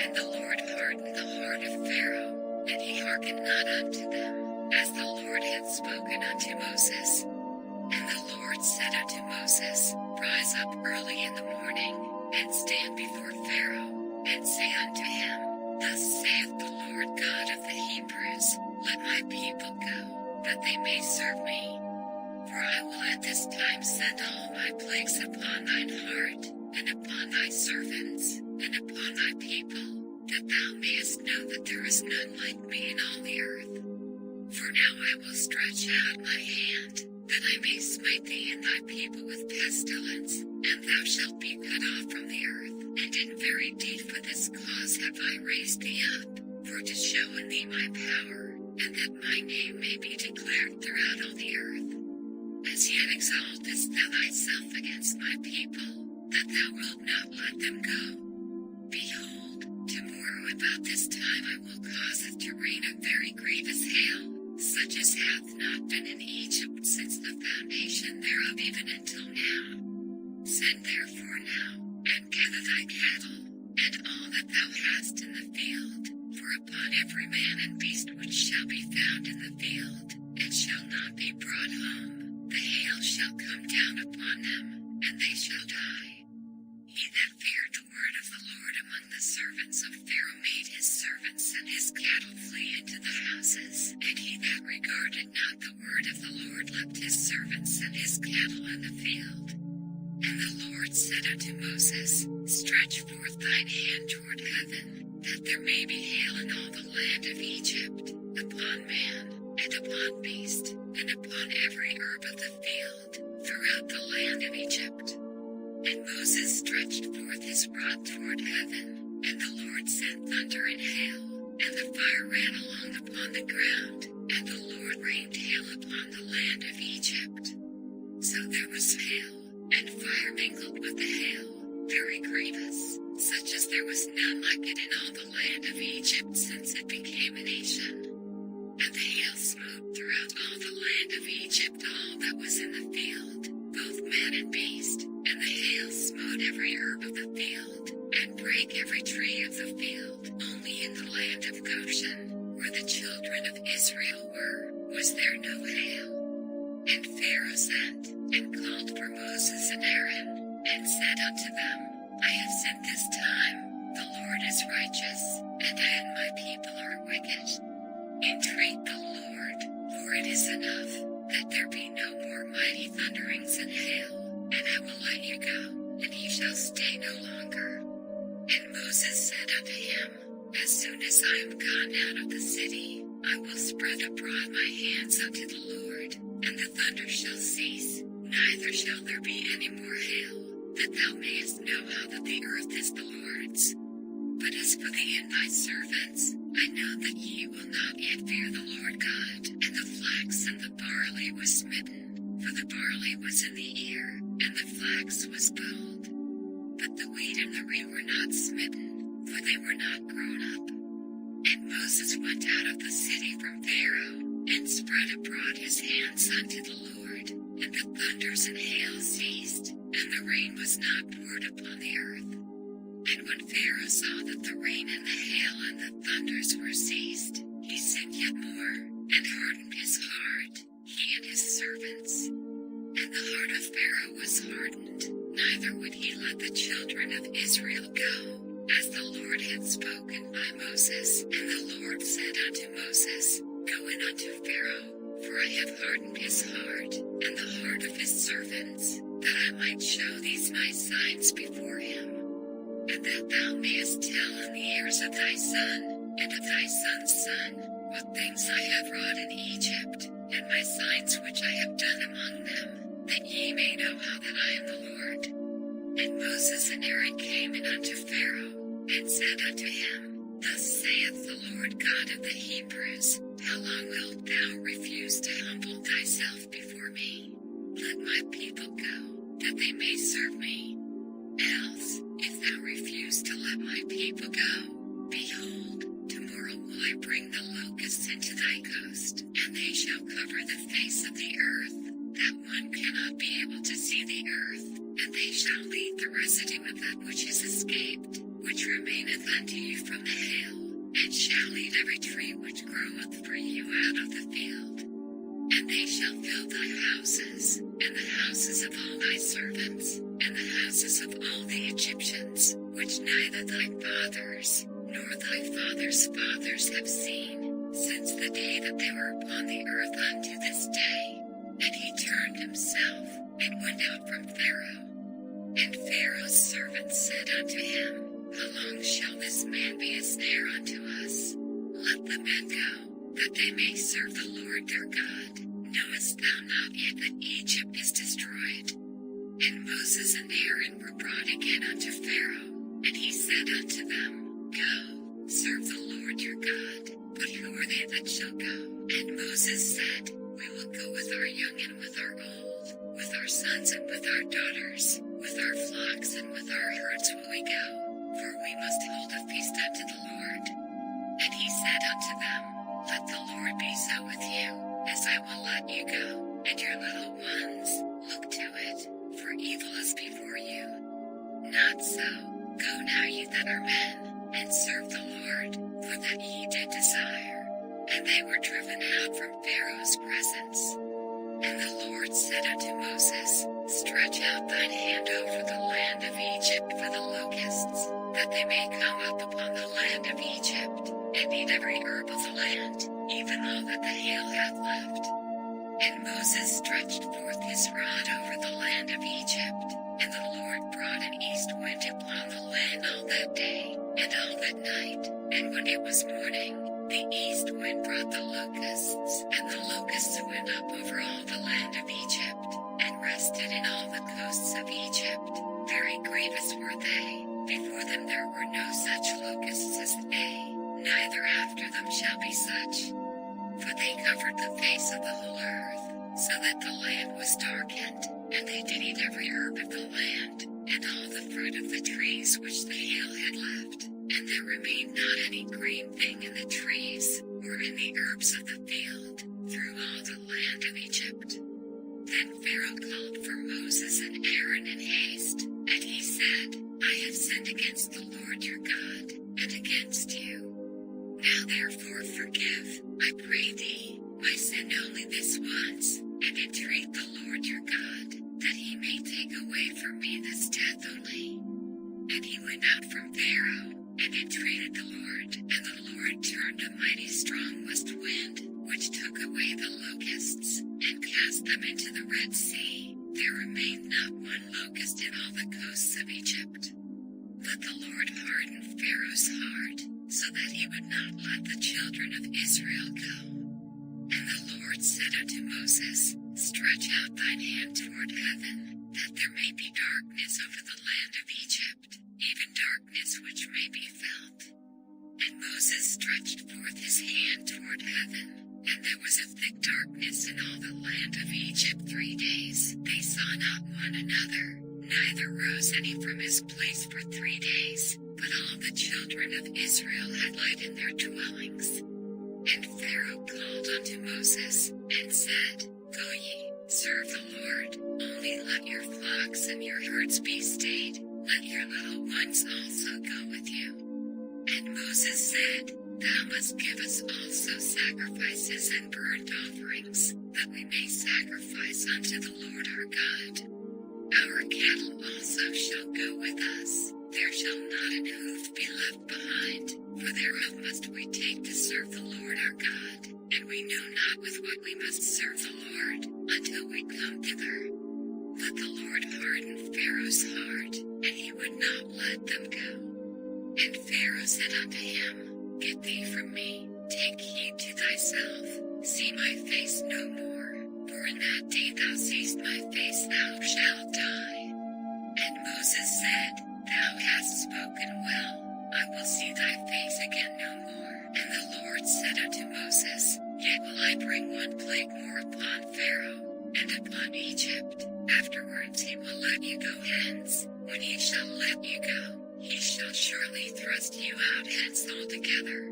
And the Lord hardened the heart of Pharaoh, and he hearkened not unto them, as the Lord had spoken unto Moses. And the Lord said unto Moses, Rise up early in the morning, and stand before Pharaoh, and say unto him, Thus saith the Lord God of the Hebrews, Let my people go, that they may serve me. For I will at this time send all my plagues upon thine heart, and upon thy servants, and upon thy people, that thou mayest know that there is none like me in all the earth. For now I will stretch out my hand, that I may smite thee and thy people with pestilence, and thou shalt be cut off from the earth. And in very deed for this cause have I raised thee up, for to show in thee my power, and that my name may be declared throughout all the earth. As yet exaltest thou thyself against my people, that thou wilt not let them go. Behold, tomorrow about this time I will cause it to rain a very grievous hail, such as hath not been in Egypt since the foundation thereof even until now. Send therefore now, and gather thy cattle, and all that thou hast in the field, for upon every man and beast which shall be found in the field, and shall not be brought home, the hail shall come down upon them, and they shall die. He that feared the word of the Lord among the servants of Pharaoh made his servants and his cattle flee into the houses, and he that regarded not the word of the Lord left his servants and his cattle in the field. And the Lord said unto Moses, Stretch forth thine hand toward heaven, that there may be hail in all the land of Egypt, upon man, and upon beast, and upon every herb of the field, throughout the land of Egypt. And Moses stretched forth his rod toward heaven, and the Lord sent thunder and hail, and the fire ran along upon the ground, and the Lord rained hail upon the land of Egypt. So there was hail, and fire mingled with the hail, very grievous, such as there was none like it in all the land of Egypt since it became a nation. And the hail smote throughout all the land of Egypt all that was in the field, both man and beast, and the hail smote every herb of the field, and brake every tree of the field. Only in the land of Goshen, where the children of Israel were, was there no hail. And Pharaoh sent, and called for Moses and Aaron, and said unto them, I have sent this time, the Lord is righteous, and I and my people are wicked. Entreat the Lord, for it is enough, that there be no more mighty thunderings and hail, and I will let you go, and ye shall stay no longer. And Moses said unto him, As soon as I am gone out of the city, I will spread abroad my hands unto the Lord, and the thunder shall cease, neither shall there be any more hail, that thou mayest know how that the earth is the Lord's. But as for thee and thy servants, I know that ye will not yet fear the Lord God. And the flax and the barley was smitten, for the barley was in the ear, and the flax was bold. But the wheat and the rue were not smitten, for they were not grown up. And Moses went out of the city from Pharaoh, and spread abroad his hands unto the Lord, and the thunders and hail ceased, and the rain was not poured upon the earth. And when Pharaoh saw that the rain and the hail and the thunders were ceased, he sinned yet more, and hardened his heart, he and his servants. And the heart of Pharaoh was hardened, neither would he let the children of Israel go, as the Lord had spoken by Moses. And the Lord said unto Moses, Go in unto Pharaoh, for I have hardened his heart, and the heart of his servants, that I might show these my signs before him, and that thou mayest tell in the ears of thy son, and of thy son's son, what things I have wrought in Egypt, and my signs which I have done among them, that ye may know how that I am the Lord. And Moses and Aaron came in unto Pharaoh, and said unto him, Thus saith the Lord God of the Hebrews, How long wilt thou refuse to humble thyself before me? Let my people go, that they may serve me. Else, if thou refuse to let my people go, behold, tomorrow will I bring the locusts into thy coast, and they shall cover the face of the earth, that one cannot be able to see the earth, and they shall leave the residue of that which is escaped, which remaineth unto you from the hail, and shall eat every tree which groweth for you out of the field. And they shall fill thy houses, and the houses of all thy servants, and the houses of all the Egyptians, which neither thy fathers, nor thy fathers' fathers have seen, since the day that they were upon the earth unto this day. And he turned himself, and went out from Pharaoh. And Pharaoh's servants said unto him, How long shall this man be a snare unto us? Let the men go, that they may serve the Lord their God. Knowest thou not yet that Egypt is destroyed? And Moses and Aaron were brought again unto Pharaoh, and he said unto them, Go, serve the Lord your God. But who are they that shall go? And Moses said, we will go with our young and with our old, with our sons and with our daughters, with our flocks and with our herds will we go, for we must hold a feast unto the Lord. And he said unto them, let the Lord be so with you, as I will let you go, and your little ones, look to it, for evil is before you. Not so, go now ye that are men, and serve the Lord, for that ye did desire. And they were driven out from Pharaoh's presence. And the Lord said unto Moses, stretch out thine hand over the land of Egypt for the locusts, that they may come up upon the land of Egypt, and eat every herb of the land, even all that the hail hath left. And Moses stretched forth his rod over the land of Egypt, and the Lord brought an east wind upon the land all that day, and all that night, and when it was morning, the east wind brought the locusts, and the locusts went up over all the land of Egypt, and rested in all the coasts of Egypt. Very grievous were they. Before them there were no such locusts as they, neither after them shall be such. For they covered the face of the whole earth, so that the land was darkened, and they did eat every herb of the land, and all the fruit of the trees which the hail had left. And there remained not any green thing in the trees, or in the herbs of the field, through all the land of Egypt. Then Pharaoh called for Moses and Aaron in haste, and he said, I have sinned against the Lord your God, and against you. Now therefore forgive, I pray thee, my sin only this once, and entreat the Lord your God, that he may take away from me this death only. And he went out from Pharaoh, and entreated the Lord, and the Lord turned a mighty strong west wind, which took away the locusts, and cast them into the Red Sea. There remained not one locust in all the coasts of Egypt. But the Lord hardened Pharaoh's heart, so that he would not let the children of Israel go. And the Lord said unto Moses, stretch out thine hand toward heaven, that there may be darkness over the land of Egypt, even darkness which may be felt. And Moses stretched forth his hand toward heaven, and there was a thick darkness in all the land of Egypt 3 days. They saw not one another, neither rose any from his place for 3 days, but all the children of Israel had light in their dwellings. And Pharaoh called unto Moses, and said, go ye, serve the Lord, only let your flocks and your herds be stayed. Let your little ones also go with you. And Moses said, thou must give us also sacrifices and burnt offerings, that we may sacrifice unto the Lord our God. Our cattle also shall go with us. There shall not an hoof be left behind, for thereof must we take to serve the Lord our God. And we know not with what we must serve the Lord, until we come thither. But the Lord hardened Pharaoh's heart, and he would not let them go. And Pharaoh said unto him, get thee from me, take heed to thyself, see my face no more, for in that day thou seest my face thou shalt die. And Moses said, thou hast spoken well, I will see thy face again no more. And the Lord said unto Moses, yet will I bring one plague more upon Pharaoh, and upon Egypt. Afterwards he will let you go hence. When he shall let you go, he shall surely thrust you out hence altogether.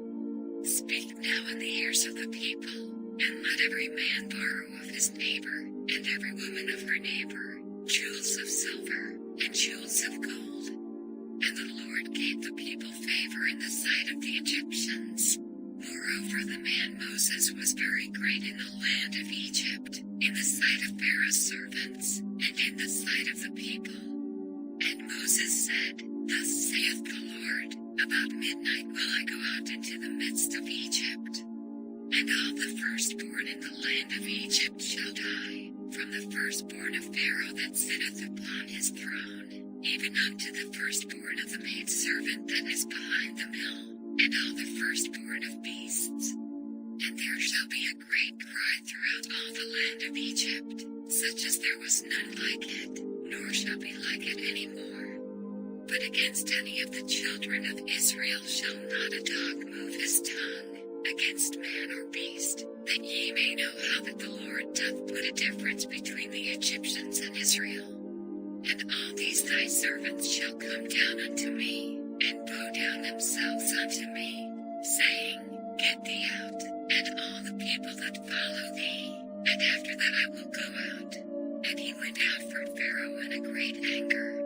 Speak now in the ears of the people, and let every man borrow of his neighbor, and every woman of her neighbor, jewels of silver, and jewels of gold. And the Lord gave the people favor in the sight of the Egyptians. Moreover, the man Moses was very great in the land of Egypt, in the sight of Pharaoh's servants, and in the sight of the people. And Moses said, thus saith the Lord, about midnight will I go out into the midst of Egypt. And all the firstborn in the land of Egypt shall die, from the firstborn of Pharaoh that sitteth upon his throne, even unto the firstborn of the maidservant that is behind the mill, and all the firstborn of beasts. And there shall be a great cry throughout all the land of Egypt, such as there was none like it, nor shall be like it any more. But against any of the children of Israel shall not a dog move his tongue, against man or beast, that ye may know how that the Lord doth put a difference between the Egyptians and Israel. And all these thy servants shall come down unto me, and bow down themselves unto me, saying, Get thee out, and all the people that follow thee, and after that I will go out. And he went out from Pharaoh in a great anger.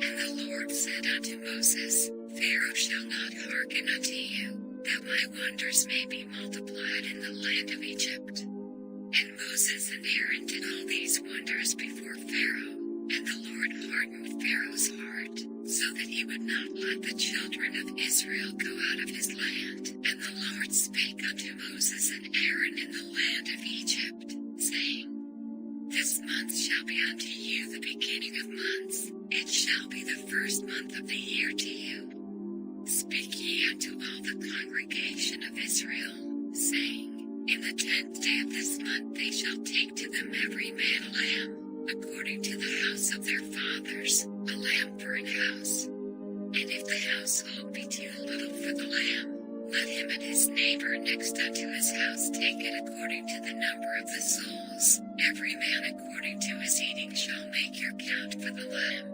And the Lord said unto Moses, Pharaoh shall not hearken unto you, that my wonders may be multiplied in the land of Egypt. And Moses and Aaron did all these wonders before Pharaoh, and the Lord hardened Pharaoh's heart, so that he would not let the children of Israel go out of his land. And the Lord spake unto Moses and Aaron in the land of Egypt, saying, This month shall be unto you the beginning of months, it shall be the first month of the year to you. Speak ye unto all the congregation of Israel, saying, In the 10th day of this month they shall take to them every man a lamb, according to the house of their fathers, a lamb for an house. And if the household be too little for the lamb, let him and his neighbor next unto his house take it according to the number of the souls. Every man according to his eating shall make your count for the lamb.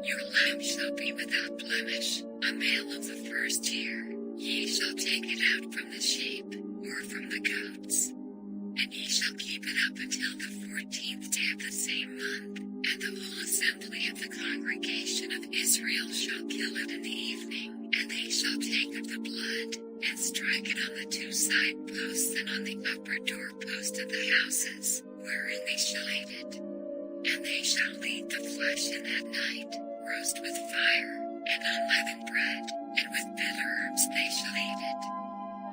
Your lamb shall be without blemish, a male of the first year. Ye shall take it out from the sheep, or from the goats. And ye shall keep it up until the 14th day of the same month. And the whole assembly of the congregation of Israel shall kill it in the evening. And they shall take of the blood, and strike it on the 2 side posts and on the upper doorpost of the houses, wherein they shall eat it. And they shall eat the flesh in that night, roast with fire, and unleavened bread, and with bitter herbs they shall eat it.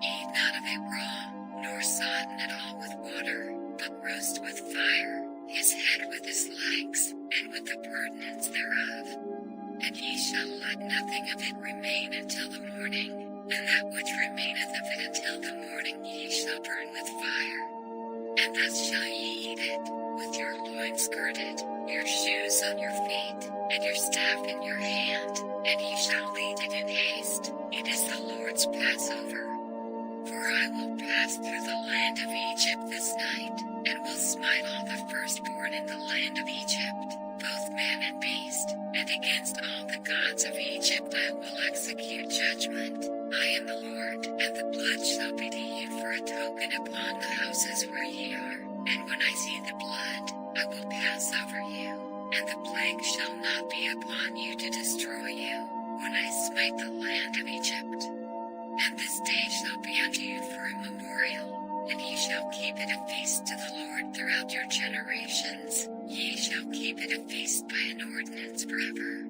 Eat not of it raw, nor sodden at all with water, but roast with fire, his head with his legs, and with the purtenance thereof. And ye shall let nothing of it remain until the morning, and that which remaineth of it until the morning ye shall burn with fire. And thus shall ye eat it, with your loins girded, your shoes on your feet, and your staff in your hand, and ye shall eat it in haste. It is the Lord's Passover. For I will pass through the land of Egypt this night, and will smite all the firstborn in the land of Egypt, both man and beast, and against all the gods of Egypt I will execute judgment. I am the Lord, and the blood shall be to you for a token upon the houses where ye are. And when I see the blood, I will pass over you, and the plague shall not be upon you to destroy you, when I smite the land of Egypt. And this day shall be unto you for a memorial, and ye shall keep it a feast to the Lord throughout your generations. Ye shall keep it a feast by an ordinance forever.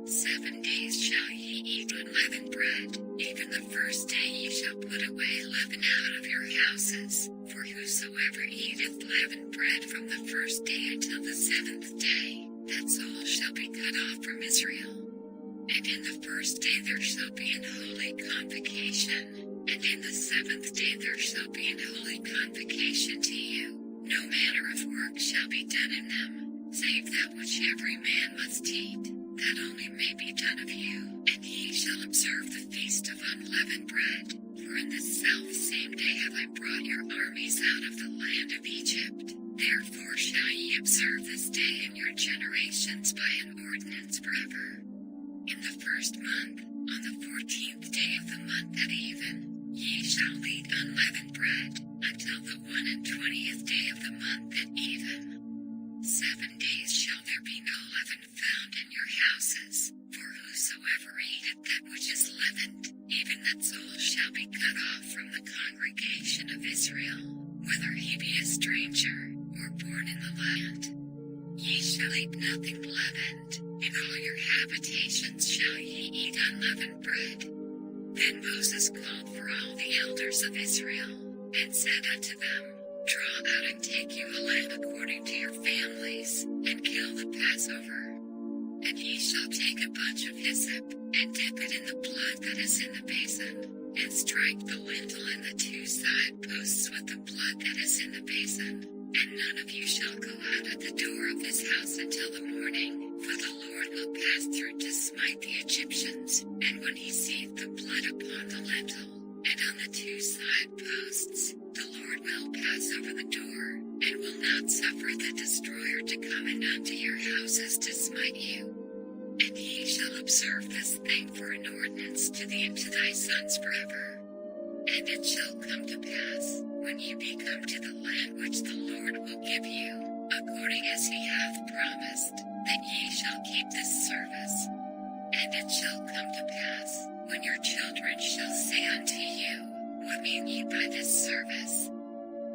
7 days shall ye eat unleavened bread. Even the first day ye shall put away leaven out of your houses. For whosoever eateth leavened bread from the first day until the 7th day, that soul shall be cut off from Israel. And in the first day there shall be an holy convocation, and in the 7th day there shall be an holy convocation to you. No manner of work shall be done in them, save that which every man must eat, that only may be done of you. And ye shall observe the feast of unleavened bread, for in this self same day have I brought your armies out of the land of Egypt. Therefore shall ye observe this day in your generations by an ordinance forever. In the first month, on the 14th day of the month at even, ye shall eat unleavened bread, until the 21st day of the month at even. 7 days shall there be no leaven found in your houses, for whosoever eateth that which is leavened, even that soul shall be cut off from the congregation of Israel, whether he be a stranger, or born in the land. Ye shall eat nothing leavened. In all your habitations shall ye eat unleavened bread. Then Moses called for all the elders of Israel, and said unto them, Draw out and take you a lamb according to your families, and kill the Passover. And ye shall take a bunch of hyssop, and dip it in the blood that is in the basin, and strike the lintel and the 2 side posts with the blood that is in the basin. And none of you shall go out at the door of this house until the morning, For the Lord will pass through to smite the Egyptians, and when he seeth the blood upon the lintel, and on the two side posts, the Lord will pass over the door, and will not suffer the destroyer to come in unto your houses to smite you. And ye shall observe this thing for an ordinance to thee and to thy sons forever. And it shall come to pass, when ye be come to the land which the Lord will give you, according as he hath promised, that ye shall keep this service. And it shall come to pass, when your children shall say unto you, What mean ye by this service?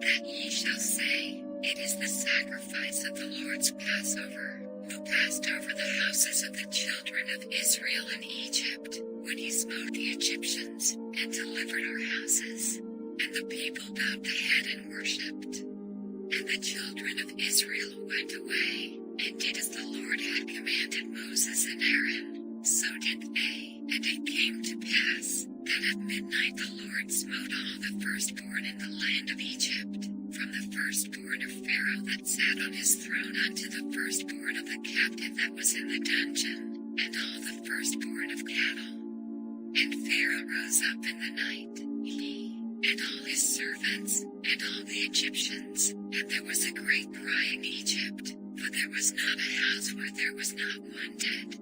That ye shall say, It is the sacrifice of the Lord's Passover, who passed over the houses of the children of Israel in Egypt, when he smote the Egyptians, and delivered our houses. And the people bowed the head and worshipped. And the children of Israel went away, and did as the Lord had commanded Moses and Aaron, so did they. And it came to pass, that at midnight the Lord smote all the firstborn in the land of Egypt, from the firstborn of Pharaoh that sat on his throne unto the firstborn of the captive that was in the dungeon, and all the firstborn of cattle. And Pharaoh rose up in the night, he, and all his servants, and all the Egyptians, and there was a great cry in Egypt, for there was not a house where there was not one dead.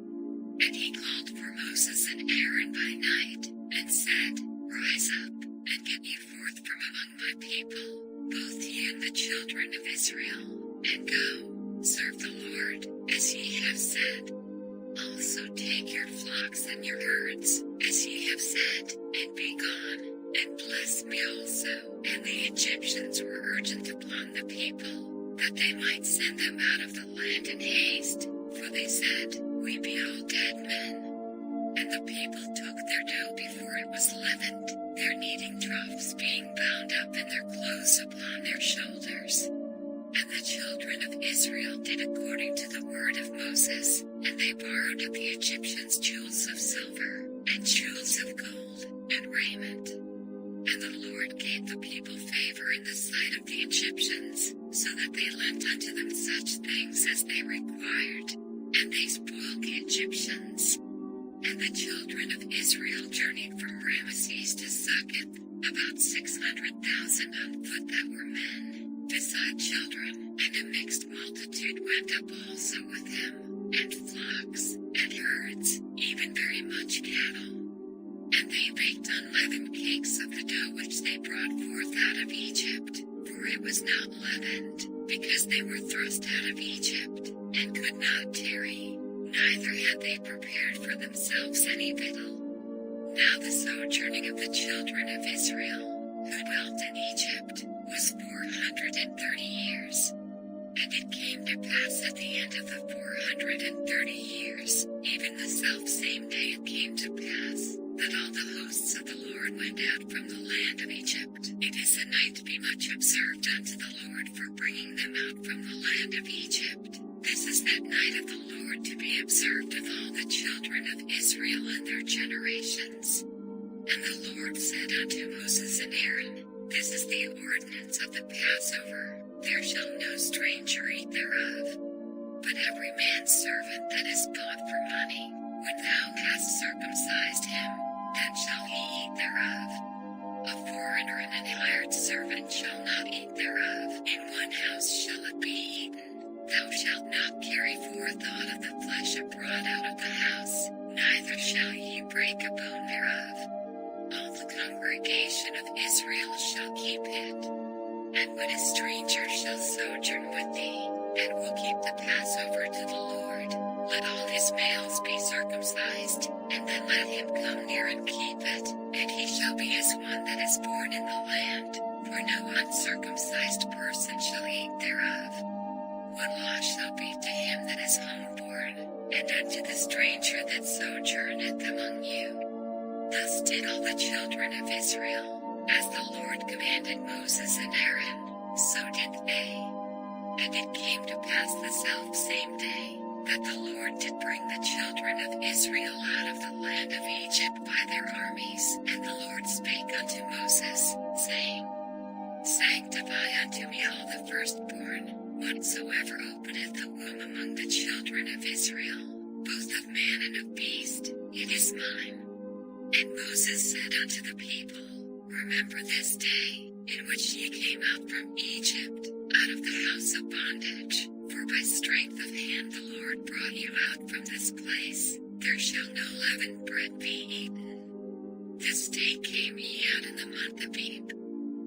And he called for Moses and Aaron by night, and said, Rise up, and get ye forth from among my people, both ye and the children of Israel, and go, serve the Lord, as ye have said. Also take your flocks and your herds, as ye have said, and be gone, and bless me also. And the Egyptians were urgent upon the people, that they might send them out of the land in haste, for they said, We be all dead men. And the people took their dough before it was leavened, their kneading troughs being bound up and their clothes upon their shoulders. And the children of Israel did according to the word of Moses, and they borrowed of the Egyptians jewels of silver, and jewels of gold, and raiment. And the Lord gave the people favor in the sight of the Egyptians, so that they lent unto them such things as they required, and they spoiled the Egyptians. And the children of Israel journeyed from Ramesses to Succoth, about 600,000 on foot that were men, beside children, and a mixed multitude went up also with him, and flocks, and herds, even very much cattle. And they baked unleavened cakes of the dough which they brought forth out of Egypt, for it was not leavened, because they were thrust out of Egypt, and could not tarry, neither had they prepared for themselves any victual. Now the sojourning of the children of Israel, who dwelt in Egypt, was 430 years. And it came to pass at the end of the 430 years, even the selfsame day it came to pass, that all the hosts of the Lord went out from the land of Egypt. It is a night to be much observed unto the Lord for bringing them out from the land of Egypt. This is that night of the Lord to be observed of all the children of Israel and their generations. And the Lord said unto Moses and Aaron, This is the ordinance of the Passover. There shall no stranger eat thereof. But every man's servant that is bought for money, when thou hast circumcised him, then shall he eat thereof. A foreigner and an hired servant shall not eat thereof. In one house shall it be eaten. Thou shalt not carry forth aught of the flesh abroad out of the house, neither shall ye break a bone thereof. All the congregation of Israel shall keep it. And when a stranger shall sojourn with thee, and will keep the Passover to the Lord, let all his males be circumcised, and then let him come near and keep it, and he shall be as one that is born in the land, for no uncircumcised person shall eat thereof. What law shall be to him that is homeborn, and unto the stranger that sojourneth among you? Thus did all the children of Israel, as the Lord commanded Moses and Aaron, so did they. And it came to pass the selfsame day, that the Lord did bring the children of Israel out of the land of Egypt by their armies. And the Lord spake unto Moses, saying, Sanctify unto me all the firstborn, Whatsoever openeth the womb among the children of Israel, both of man and of beast, it is mine. And Moses said unto the people, Remember this day, in which ye came out from Egypt, out of the house of bondage, for by strength of hand the Lord brought you out from this place. There shall no leavened bread be eaten. This day came ye out in the month of Abib.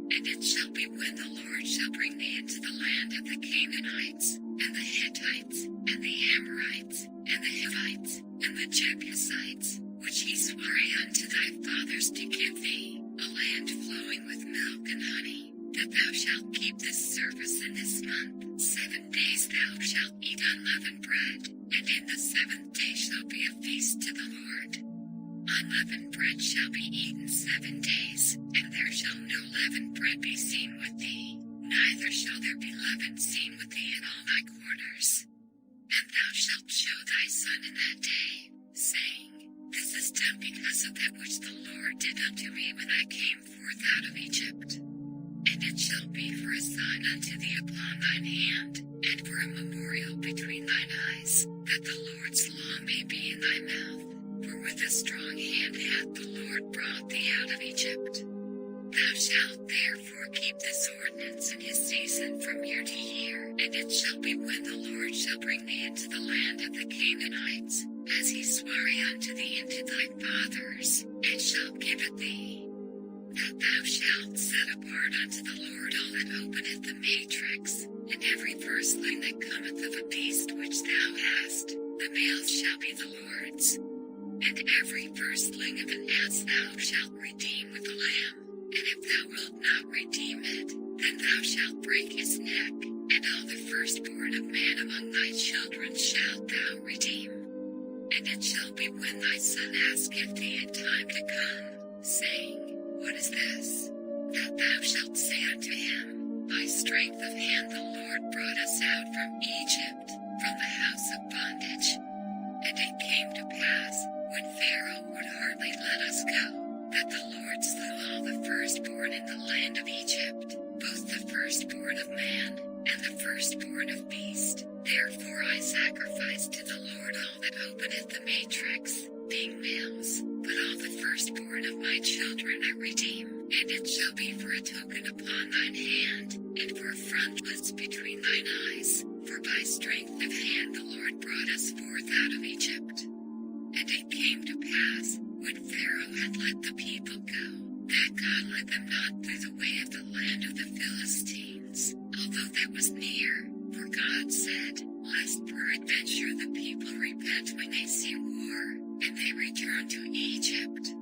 And it shall be when the Lord shall bring thee into the land of the Canaanites, and the Hittites, and the Amorites, and the Hivites, and the Jebusites, which he sware unto thy fathers to give thee, a land flowing with milk and honey, that thou shalt keep this service in this month. 7 days thou shalt eat unleavened bread, and in the 7th day shall be a feast to the Lord. Unleavened bread shall be eaten 7 days, and there shall no leavened bread be seen with thee, neither shall there be leaven seen with thee in all thy quarters. And thou shalt show thy son in that day, saying, This is done because of that which the Lord did unto me when I came forth out of Egypt. And it shall be for a sign unto thee upon thine hand, and for a memorial between thine eyes, that the Lord's law may be in thy mouth. For with a strong hand hath the Lord brought thee out of Egypt. Thou shalt therefore keep this ordinance in his season from year to year, and it shall be when the Lord shall bring thee into the land of the Canaanites, as he sware unto thee and to thy fathers, and shall give it thee, that thou shalt set apart unto the Lord all that openeth the matrix, and every firstling that cometh of a beast which thou hast, the males shall be the Lord's. And every firstling of an ass thou shalt redeem with a lamb, and if thou wilt not redeem it, then thou shalt break his neck, and all the firstborn of man among thy children shalt thou redeem. And it shall be when thy son asketh thee in time to come, saying, What is this? That thou shalt say unto him, By strength of hand the Lord brought us out from Egypt, from the house of bondage. And it came to pass, when Pharaoh would hardly let us go, that the Lord slew all the firstborn in the land of Egypt, both the firstborn of man, and the firstborn of beast. Therefore I sacrifice to the Lord all that openeth the matrix, being males, but all the firstborn of my children I redeem. And it shall be for a token upon thine hand, and for a frontlets between thine eyes, for by strength of hand the Lord brought us forth out of Egypt. And it came to pass, when Pharaoh had let the people go, that God led them not through the way of the land of the Philistines, although that was near. For God said, Lest peradventure the people repent when they see war, and they return to Egypt.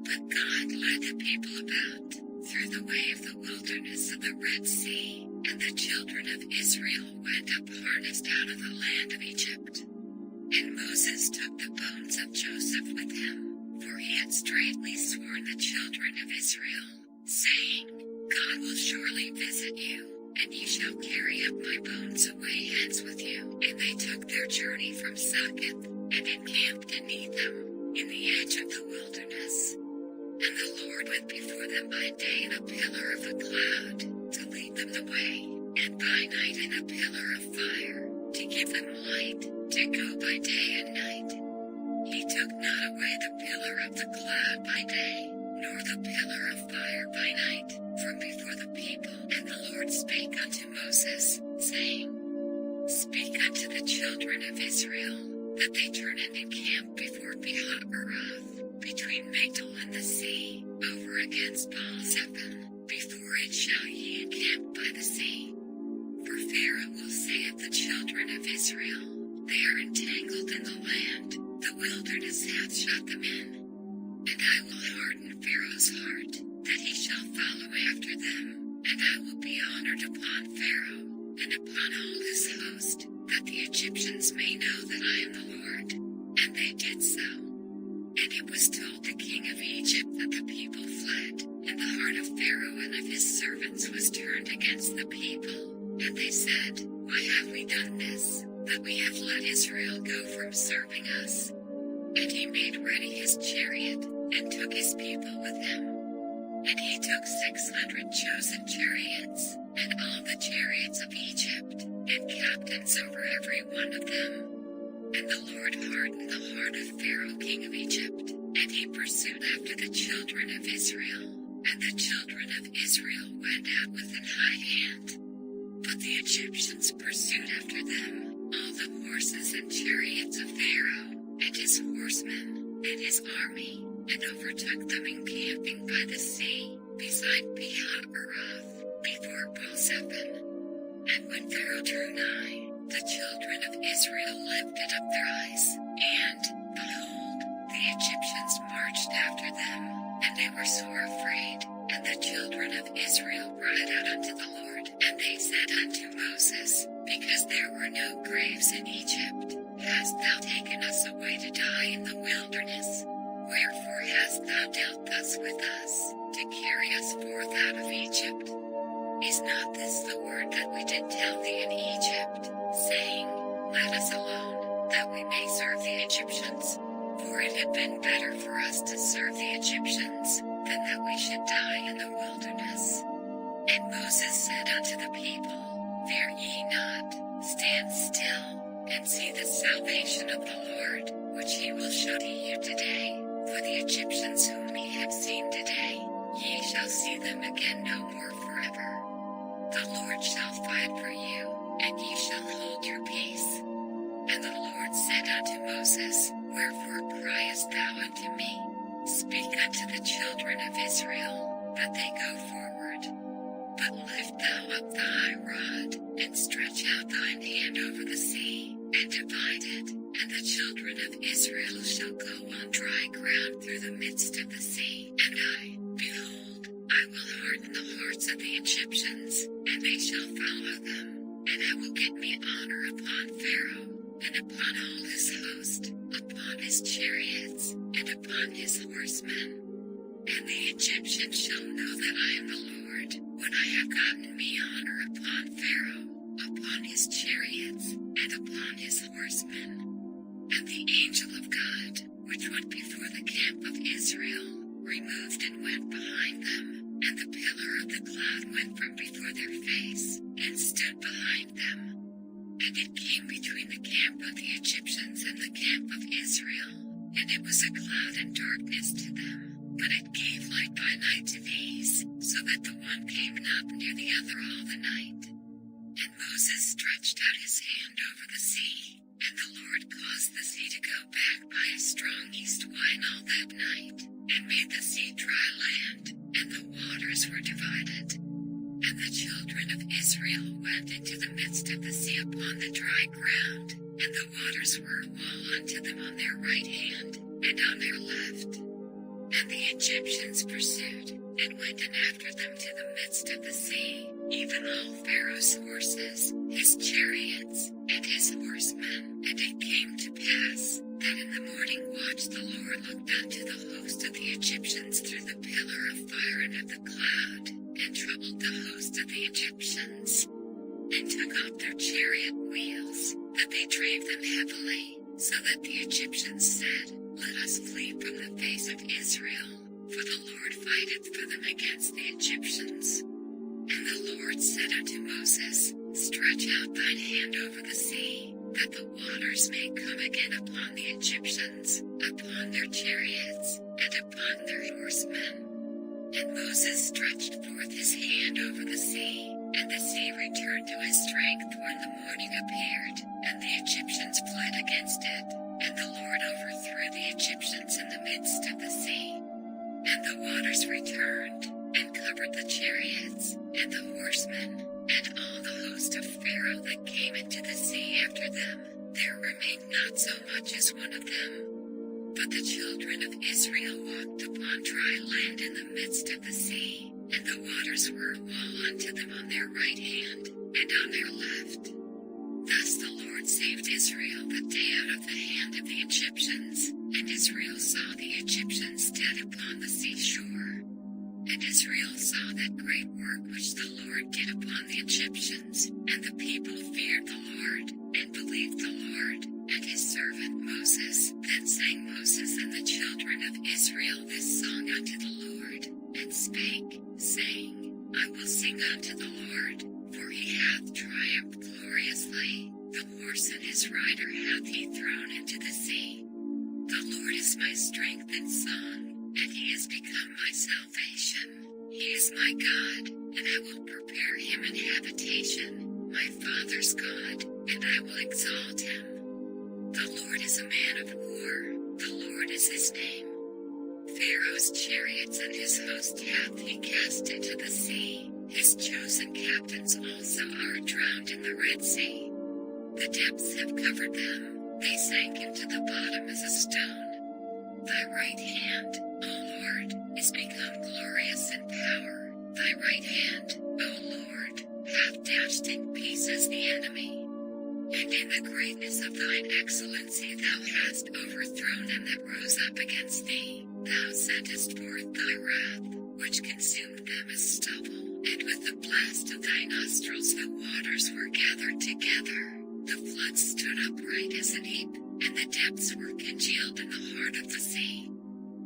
But God led the people about, through the way of the wilderness of the Red Sea, and the children of Israel went up harnessed out of the land of Egypt. And Moses took the bones of Joseph with him, for he had straitly sworn the children of Israel, saying, God will surely visit you, and ye shall carry up my bones away hence with you. And they took their journey from Succoth, and encamped in Etham, in the edge of the wilderness. And the Lord went before them by day in a pillar of a cloud, to lead them the way, and by night in a pillar of fire, to give them light, to go by day and night. He took not away the pillar of the cloud by day, nor the pillar of fire by night, from before the people. And the Lord spake unto Moses, saying, Speak unto the children of Israel, that they turn and encamp before Pihahiroth, between Migdol and the sea, over against Baal-zephon. Before it shall ye encamp by the sea. For Pharaoh will say of the children of Israel, They are entangled in the land, the wilderness hath shut them in. And I will harden Pharaoh's heart, that he shall follow after them, and I will be honored upon Pharaoh, and upon all his host, that the Egyptians may know that I am the Lord. And they did so. And it was told the king of Egypt that the people fled, and the heart of Pharaoh and of his servants was turned against the people. And they said, Why have we done this, that we have let Israel go from serving us? And he made ready his chariot, and took his people with him. And he took 600 chosen chariots, and all the chariots of Egypt, and captains over every one of them. And the Lord hardened the heart of Pharaoh king of Egypt, and he pursued after the children of Israel, and the children of Israel went out with an high hand. But the Egyptians pursued after them, all the horses and chariots of Pharaoh, and his horsemen, and his army, and overtook them encamping by the sea, beside Pi-hahiroth, before Baal-zephon. And when Pharaoh drew nigh, the children of Israel lifted up their eyes, and, behold, the Egyptians marched after them, and they were sore afraid. And the children of Israel cried out unto the Lord, and they said unto Moses, because there were no graves in Egypt, hast thou taken us away to die in the wilderness? Wherefore hast thou dealt thus with us, to carry us forth out of Egypt? Is not this the word that we did tell thee in Egypt, saying, let us alone, that we may serve the Egyptians? For it had been better for us to serve the Egyptians, than that we should die in the wilderness. And Moses said unto the people, fear ye not, stand still, and see the salvation of the Lord, which he will show to you today. For the Egyptians whom ye have seen today, ye shall see them again no more forever. The Lord shall fight for you, and ye shall hold your peace. And the Lord said unto Moses, wherefore criest thou unto me? Speak unto the children of Israel, that they go forward. But lift thou up thy rod, and stretch out thine hand over the sea, and divide it, and the children of Israel shall go on dry ground through the midst of the sea. And behold, I will harden the hearts of the Egyptians, and they shall follow them. And I will get me honor upon Pharaoh, and upon all his host, upon his chariots, and upon his horsemen. And the Egyptians shall know that I am the Lord, when I have gotten me honor upon Pharaoh, upon his chariots, and upon his horsemen. And the angel of God, which went before the camp of Israel, removed and went behind them, and the pillar of the cloud went from before their face, and stood behind them. And it came between the camp of the Egyptians and the camp of Israel, and it was a cloud and darkness to them, but it gave light by night to these, so that the one came not near the other all the night. And Moses stretched out his hand over the sea, and the Lord caused the sea to go back by a strong east wind all that night, and made the sea dry land, and the waters were divided. And the children of Israel went into the midst of the sea upon the dry ground, and the waters were a wall unto them on their right hand, and on their left. And the Egyptians pursued, and went in after them to the midst of the sea, even all Pharaoh's horses, his chariots, and his horsemen. And it came to pass, that in the morning watch the Lord looked unto the host of the Egyptians through the pillar of fire and of the cloud, and troubled the host of the Egyptians, and took off their chariot wheels, that they drave them heavily, so that the Egyptians said, let us flee from the face of Israel, for the Lord fighteth for them against the Egyptians. And the Lord said unto Moses, stretch out thine hand over the sea, that the waters may come again upon the Egyptians, upon their chariots, and upon their horsemen. And Moses stretched forth his hand over the sea, and the sea returned to his strength when the morning appeared, and the Egyptians fled against it, and the Lord overthrew the Egyptians in the midst of the sea. And the waters returned, and covered the chariots, and the horsemen, and all the host of Pharaoh that came into the sea after them. There remained not so much as one of them. But the children of Israel walked upon dry land in the midst of the sea, and the waters were a wall unto them on their right hand, and on their left. Thus the Lord saved Israel that day out of the hand of the Egyptians, and Israel saw the Egyptians dead upon the seashore. And Israel saw that great work which the Lord did upon the Egyptians, and the people feared the Lord, and believed the Lord, and his servant Moses. Then sang Moses and the children of Israel this song unto the Lord, and spake, saying, I will sing unto the Lord, for he hath triumphed gloriously. gloriously. The horse and his rider hath he thrown into the sea. The Lord is my strength and song, and he has become my salvation. He is my God, and I will prepare him an habitation, my father's God, and I will exalt him. The Lord is a man of war, the Lord is his name. Pharaoh's chariots and his host hath he cast into the sea. His chosen captains also are drowned in the Red Sea. The depths have covered them, they sank into the bottom as a stone. Thy right hand, O Lord, is become glorious in power. Thy right hand, O Lord, hath dashed in pieces the enemy. And in the greatness of thine excellency thou hast overthrown them that rose up against thee. Thou sentest forth thy wrath, which consumed them as stubble. And with the blast of thy nostrils the waters were gathered together. The floods stood upright as an heap, and the depths were congealed in the heart of the sea.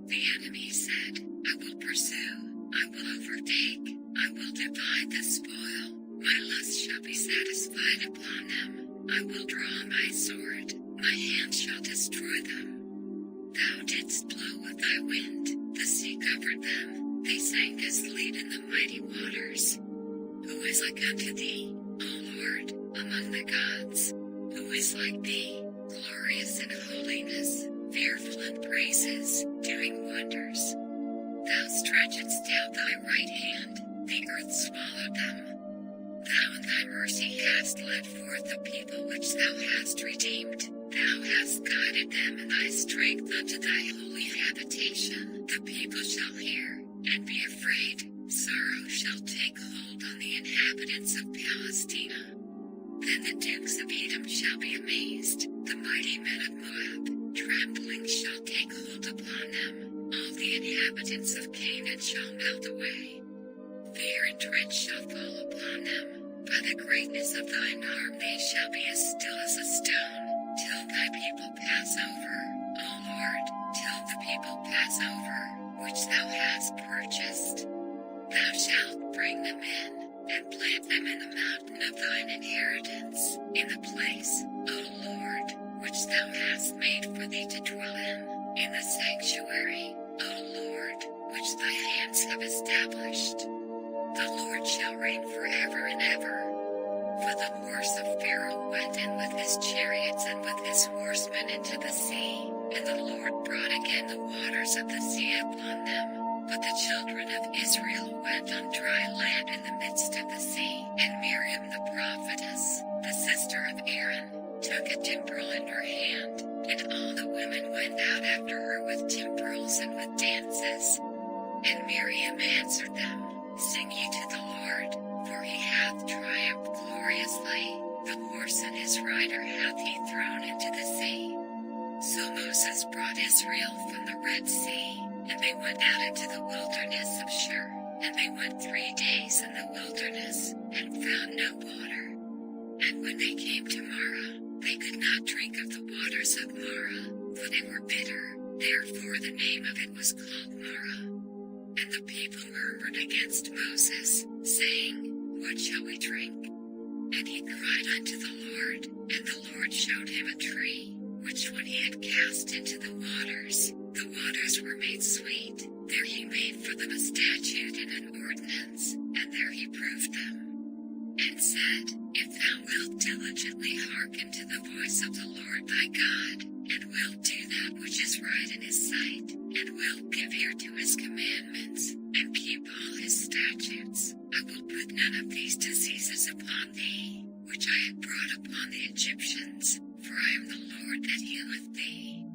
The enemy said, I will pursue, I will overtake, I will divide the spoil. My lust shall be satisfied upon them. I will draw my sword, my hand shall destroy them. Thou didst blow with thy wind, the sea covered them, they sank as lead in the mighty waters. Who is like unto thee, O Lord, among the gods? Who is like thee, glorious in holiness, fearful in praises, doing wonders? Thou stretchedst out thy right hand, the earth swallowed them. Thou in thy mercy hast led forth the people which thou hast redeemed. Thou hast guided them in thy strength unto thy holy habitation. The people shall hear, and be afraid. Sorrow shall take hold on the inhabitants of Palestina. Then the dukes of Edom shall be amazed. The mighty men of Moab, trembling shall take hold upon them. All the inhabitants of Canaan shall melt away. Fear and dread shall fall upon them. By the greatness of thine arm they shall be as still as a stone, till thy people pass over, O Lord, till the people pass over, which thou hast purchased. Thou shalt bring them in, and plant them in the mountain of thine inheritance, in the place, O Lord, which thou hast made for thee to dwell in the sanctuary, O Lord, which thy hands have established. The Lord shall reign forever and ever. For the horse of Pharaoh went in with his chariots and with his horsemen into the sea, and the Lord brought again the waters of the sea upon them. But the children of Israel went on dry land in the midst of the sea, and Miriam the prophetess, the sister of Aaron, took a timbrel in her hand, and all the women went out after her with timbrels and with dances. And Miriam answered them, Sing ye to the Lord, for he hath triumphed gloriously. The horse and his rider hath he thrown into the sea. So Moses brought Israel from the Red Sea, and they went out into the wilderness of Shur. And they went 3 days in the wilderness, and found no water. And when they came to Marah, they could not drink of the waters of Marah, for they were bitter. Therefore the name of it was called Marah. And the people murmured against Moses, saying, What shall we drink? And he cried unto the Lord, and the Lord showed him a tree, which when he had cast into the waters were made sweet. There he made for them a statute and an ordinance, and there he proved them. And said, If thou wilt diligently hearken to the voice of the Lord thy God, and wilt do that which is right in his sight, and wilt give ear to his commandments, and keep all his statutes, I will put none of these diseases upon thee, which I had brought upon the Egyptians, for I am the Lord that healeth thee.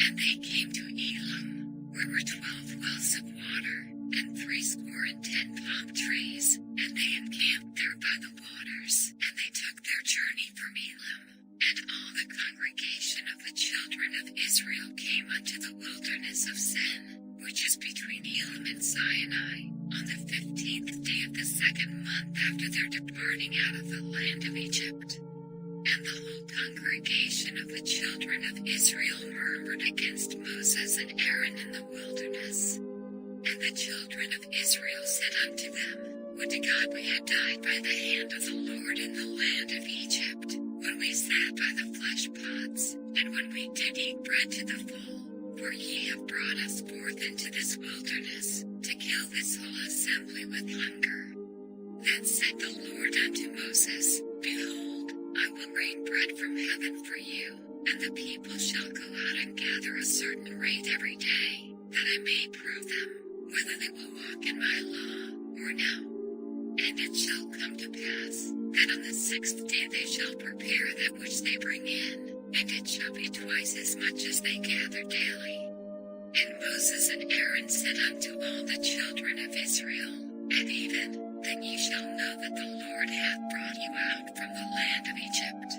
And they came to Elim, where were 12 wells of water, and 70 palm trees, and they encamped there by the waters, and they took their journey from Elim. And all the congregation of the children of Israel came unto the wilderness of Sin, which is between Elim and Sinai, on the 15th day of the 2nd month after their departing out of the land of Egypt. And the whole congregation of the children of Israel murmured against Moses and Aaron in the wilderness. And the children of Israel said unto them, Would to God we had died by the hand of the Lord in the land of Egypt, by the flesh pots, and when we did eat bread to the full. For ye have brought us forth into this wilderness, to kill this whole assembly with hunger. Then said the Lord unto Moses, Behold, I will rain bread from heaven for you, and the people shall go out and gather a certain rate every day, that I may prove them, whether they will walk in my law, or no. And it shall come to pass, that on the 6th day they shall prepare that which they bring in, and it shall be twice as much as they gather daily. And Moses and Aaron said unto all the children of Israel, And even, then ye shall know that the Lord hath brought you out from the land of Egypt.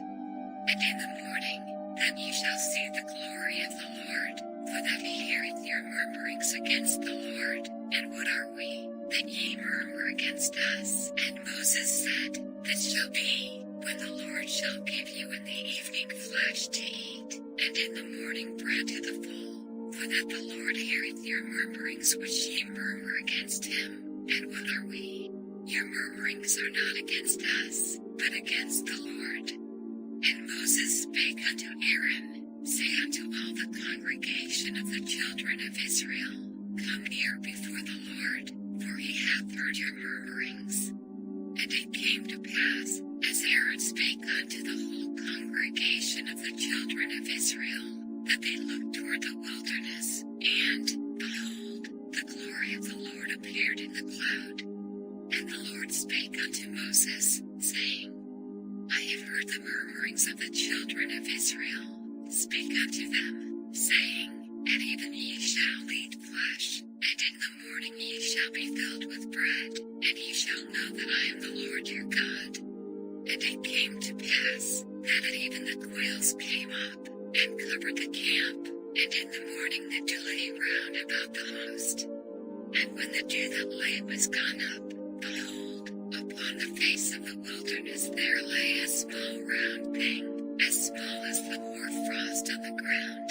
And in the morning, then ye shall see the glory of the Lord, for that he heareth your murmurings against the Lord. And what are we, that ye murmur against us? And Moses said, This shall be, when the Lord shall give you in the evening flesh to eat, and in the morning bread to the full, for that the Lord heareth your murmurings which ye murmur against him. And what are we? Your murmurings are not against us, but against the Lord. And Moses spake unto Aaron, Say unto all the congregation of the children of Israel, Come near before the Lord, for he hath heard your murmurings. And it came to pass, as Aaron spake unto the whole congregation of the children of Israel, that they looked toward the wilderness, and, behold, the glory of the Lord appeared in the cloud. And the Lord spake unto Moses, saying, I have heard the murmurings of the children of Israel. Speak unto them, saying, And even ye shall eat flesh, and in the morning ye shall be filled with bread, and ye shall know that I am the Lord your God. And it came to pass, that at even the quails came up, and covered the camp, and in the morning the dew lay round about the host. And when the dew that lay was gone up, behold, upon the face of the wilderness there lay a small round thing, as small as the hoarfrost on the ground.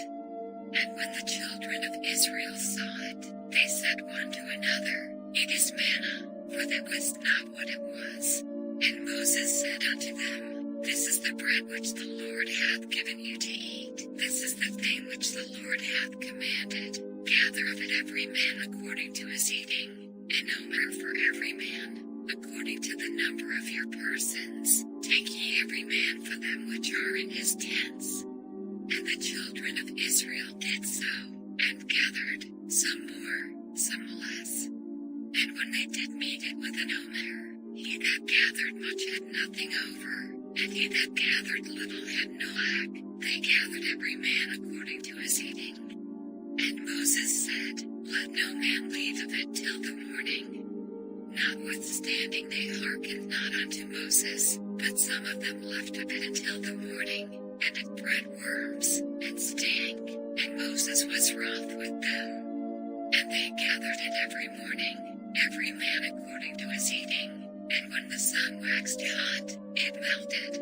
And when the children of Israel saw it, they said one to another, It is manna, for they wist not what it was. And Moses said unto them, This is the bread which the Lord hath given you to eat. This is the thing which the Lord hath commanded. Gather of it every man according to his eating, an omer for every man, according to the number of your persons. Take ye every man for them which are in his tents. And the children of Israel did so, and gathered, some more, some less. And when they did meet it with an omer, he that gathered much had nothing over, and he that gathered little had no lack. They gathered every man according to his eating. And Moses said, Let no man leave of it till the morning. Notwithstanding they hearkened not unto Moses, but some of them left of it until the morning, and it bred worms, and stank, and Moses was wroth with them. And they gathered it every morning, every man according to his eating, and when the sun waxed hot, it melted.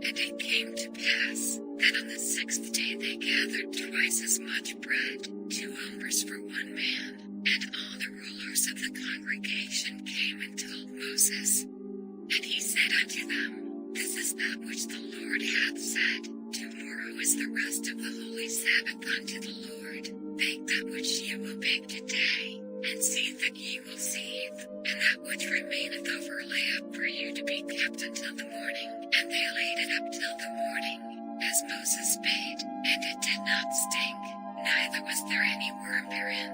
And it came to pass, that on the 6th day they gathered twice as much bread, 2 omers for one man. And all the rulers of the congregation came and told Moses. And he said unto them, This is that which the Lord hath said, Tomorrow is the rest of the holy Sabbath unto the Lord. Bake that which ye will bake today, and see that ye will seethe, and that which remaineth over lay up for you to be kept until the morning. And they laid it up till the morning, as Moses bade, and it did not stink, neither was there any worm therein.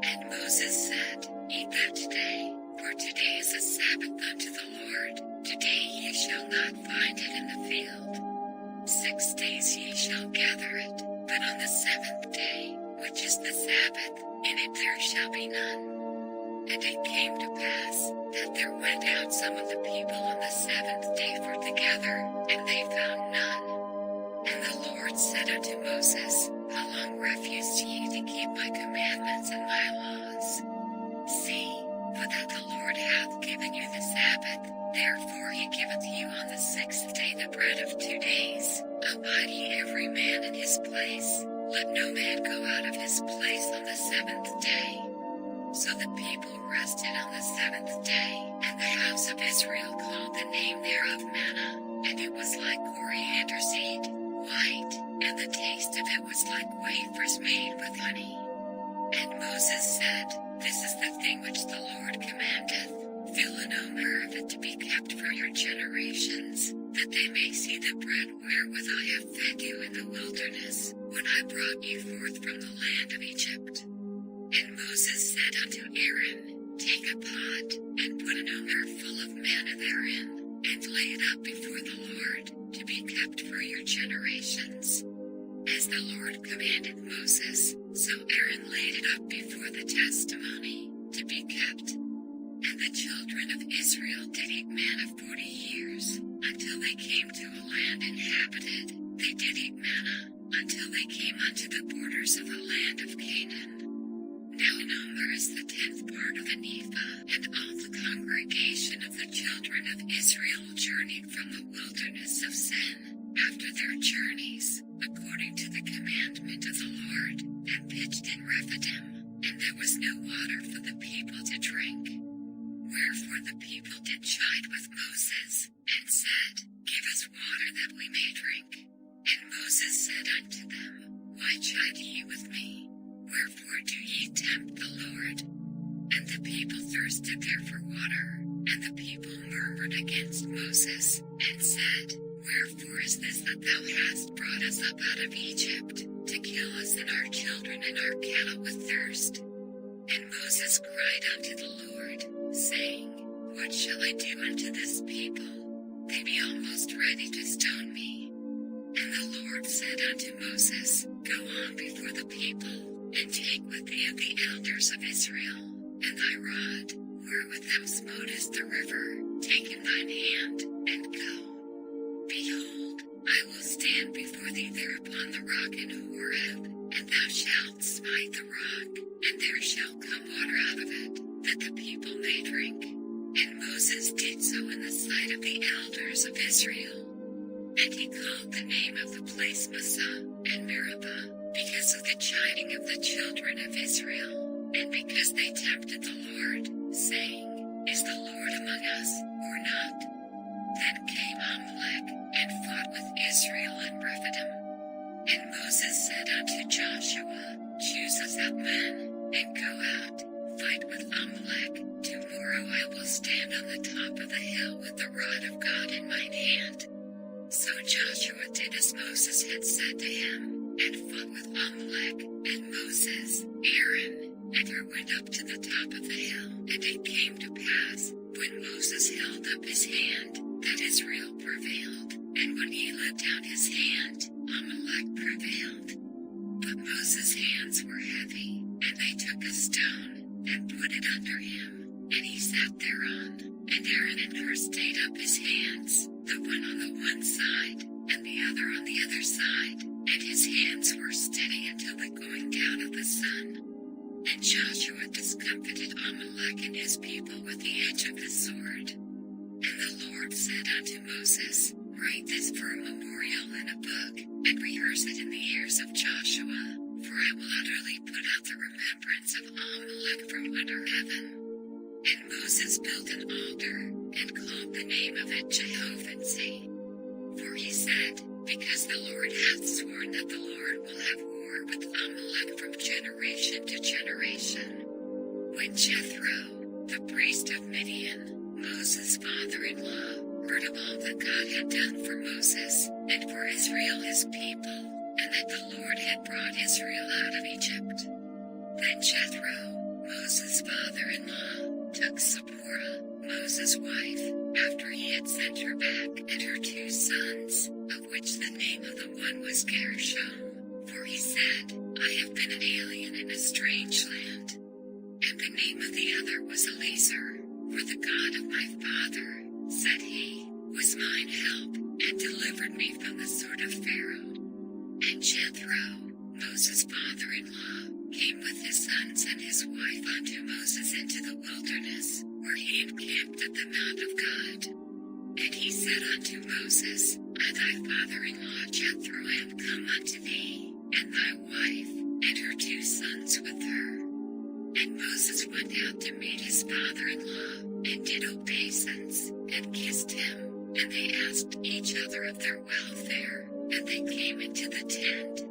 And Moses said, Eat that today, for today is a Sabbath unto the Lord. Today ye shall not find it in the field. 6 days ye shall gather it, but on the 7th day, which is the Sabbath, in it there shall be none. And it came to pass, that there went out some of the people on the 7th day for to gather, and they found none. And the Lord said unto Moses, How long refused ye to keep my commandments and my laws? See, for that the Lord hath given you the Sabbath, therefore he giveth you on the 6th day the bread of 2 days. Abide ye every man in his place. Let no man go out of his place on the 7th day. So the people rested on the 7th day, and the house of Israel called the name thereof manna. and it was like coriander seed, white, and the taste of it was like wafers made with honey. And Moses said, This is the thing which the Lord commandeth. Fill an omer of it to be kept for your generations, that they may see the bread wherewith I have fed you in the wilderness, when I brought you forth from the land of Egypt. And Moses said unto Aaron, Take a pot, and put an omer full of manna therein, and lay it up before the Lord, to be kept for your generations. As the Lord commanded Moses, so Aaron laid it up before the testimony, to be kept. And the children of Israel did eat manna 40 years, until they came to a land inhabited. They did eat manna, until they came unto the borders of the land of Canaan. Now an omer is the 10th part of an ephah, and all the congregation of the children of Israel journeyed from the wilderness of Sin, after their journeys, according to the commandment of the Lord, and pitched in Rephidim, and there was no water for the people to drink. Wherefore the people did chide with Moses, and said, Give us water that we may drink. And Moses said unto them, Why chide ye with me? Wherefore do ye tempt the Lord? And the people thirsted there for water, and the people murmured against Moses, and said, Wherefore is this that thou hast brought us up out of Egypt, to kill us and our children and our cattle with thirst? And Moses cried unto the Lord, saying, What shall I do unto this people? They be almost ready to stone me. And the Lord said unto Moses, Go on before the people, and take with thee of the elders of Israel, and thy rod, wherewith thou smotest the river, take in thine hand, and go. Behold, I will stand before thee there upon the rock in Horeb, and thou shalt smite the rock, and there shall come water out of it, that the people may drink. And Moses did so in the sight of the elders of Israel. And he called the name of the place Massah and Meribah, because of the chiding of the children of Israel, and because they tempted the Lord, saying, Is the Lord among us, or not? Then came Amalek, and fought with Israel in Rephidim. And Moses said unto Joshua, Choose us out men, and go out, fight with Amalek. Tomorrow I will stand on the top of the hill with the rod of God in mine hand. So Joshua did as Moses had said to him, and fought with Amalek, and Moses, Aaron, and Hur went up to the top of the hill. And it came to pass, when Moses held up his hand, that Israel prevailed, and when he let down his hand, Amalek prevailed. But Moses' hands were heavy, and they took a stone, and put it under him, and he sat thereon. And Aaron and Hur stayed up his hands, the one on the one side, and the other on the other side, and his hands were steady until the going down of the sun. And Joshua discomfited Amalek and his people with the edge of the sword. And the Lord said unto Moses, Write this for a memorial in a book, and rehearse it in the ears of Joshua, for I will utterly put out the remembrance of Amalek from under heaven. And Moses built an altar, and called the name of it Jehovah-Nissi. For he said, Because the Lord hath sworn that the Lord will have war with Amalek from generation to generation. When Jethro, the priest of Midian, Moses' father-in-law, heard of all that God had done for Moses, and for Israel his people, and that the Lord had brought Israel out of Egypt. Then Jethro, Moses' father-in-law, took Zipporah, Moses' wife, after he had sent her back, and her 2 sons, of which the name of the one was Gershom, for he said, I have been an alien in a strange land. And the name of the other was Eliezer, for the God of my father, said he, was mine help, and delivered me from the sword of Pharaoh. And Jethro, Moses' father-in-law, came with his sons and his wife unto Moses into the wilderness, where he encamped at the mount of God. And he said unto Moses, And thy father-in-law Jethro am come unto thee, and thy wife, and her 2 sons with her. And Moses went out to meet his father-in-law, and did obeisance, and kissed him. and they asked each other of their welfare, and they came into the tent.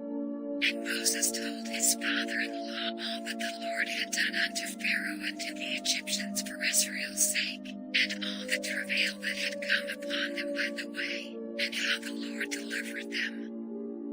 And Moses told his father-in-law all that the Lord had done unto Pharaoh and to the Egyptians for Israel's sake, and all the travail that had come upon them by the way, and how the Lord delivered them.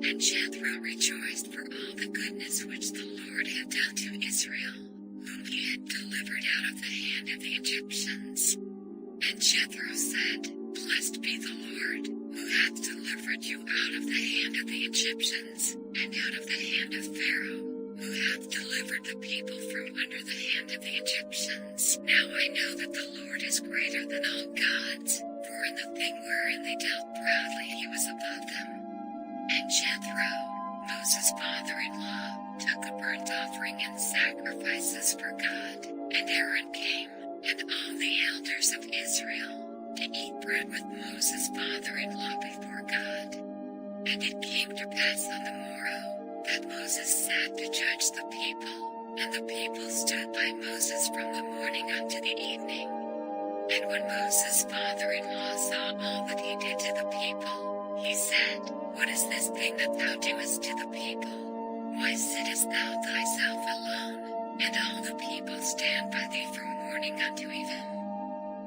And Jethro rejoiced for all the goodness which the Lord had done to Israel, whom he had delivered out of the hand of the Egyptians. And Jethro said, Blessed be the Lord, who hath delivered you out of the hand of the Egyptians, and out of the hand of Pharaoh, who hath delivered the people from under the hand of the Egyptians. Now I know that the Lord is greater than all gods, for in the thing wherein they dealt proudly he was above them. And Jethro, Moses' father-in-law, took a burnt offering and sacrifices for God, and Aaron came, and all the elders of Israel, to eat bread with Moses' father-in-law before God. And it came to pass on the morrow, that Moses sat to judge the people, and the people stood by Moses from the morning unto the evening. And when Moses' father-in-law saw all that he did to the people, he said, What is this thing that thou doest to the people? Why sittest thou thyself alone, and all the people stand by thee from morning unto even?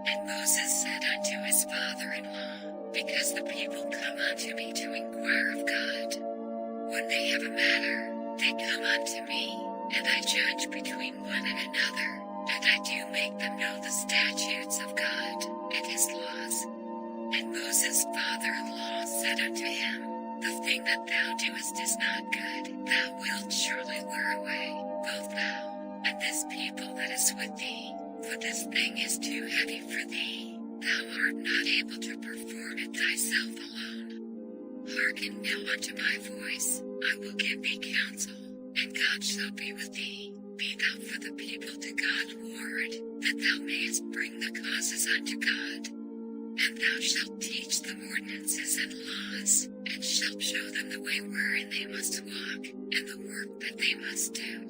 And Moses said unto his father-in-law, Because the people come unto me to inquire of God. When they have a matter, they come unto me, and I judge between one and another, and I do make them know the statutes of God, and his laws. And Moses' father-in-law said unto him, The thing that thou doest is not good. Thou wilt surely wear away, both thou, and this people that is with thee, for this thing is too heavy for thee. Thou art not able to perform it thyself alone. Hearken now unto my voice, I will give thee counsel, and God shall be with thee. Be thou for the people to God ward, that thou mayest bring the causes unto God. And thou shalt teach them ordinances and laws, and shalt show them the way wherein they must walk, and the work that they must do.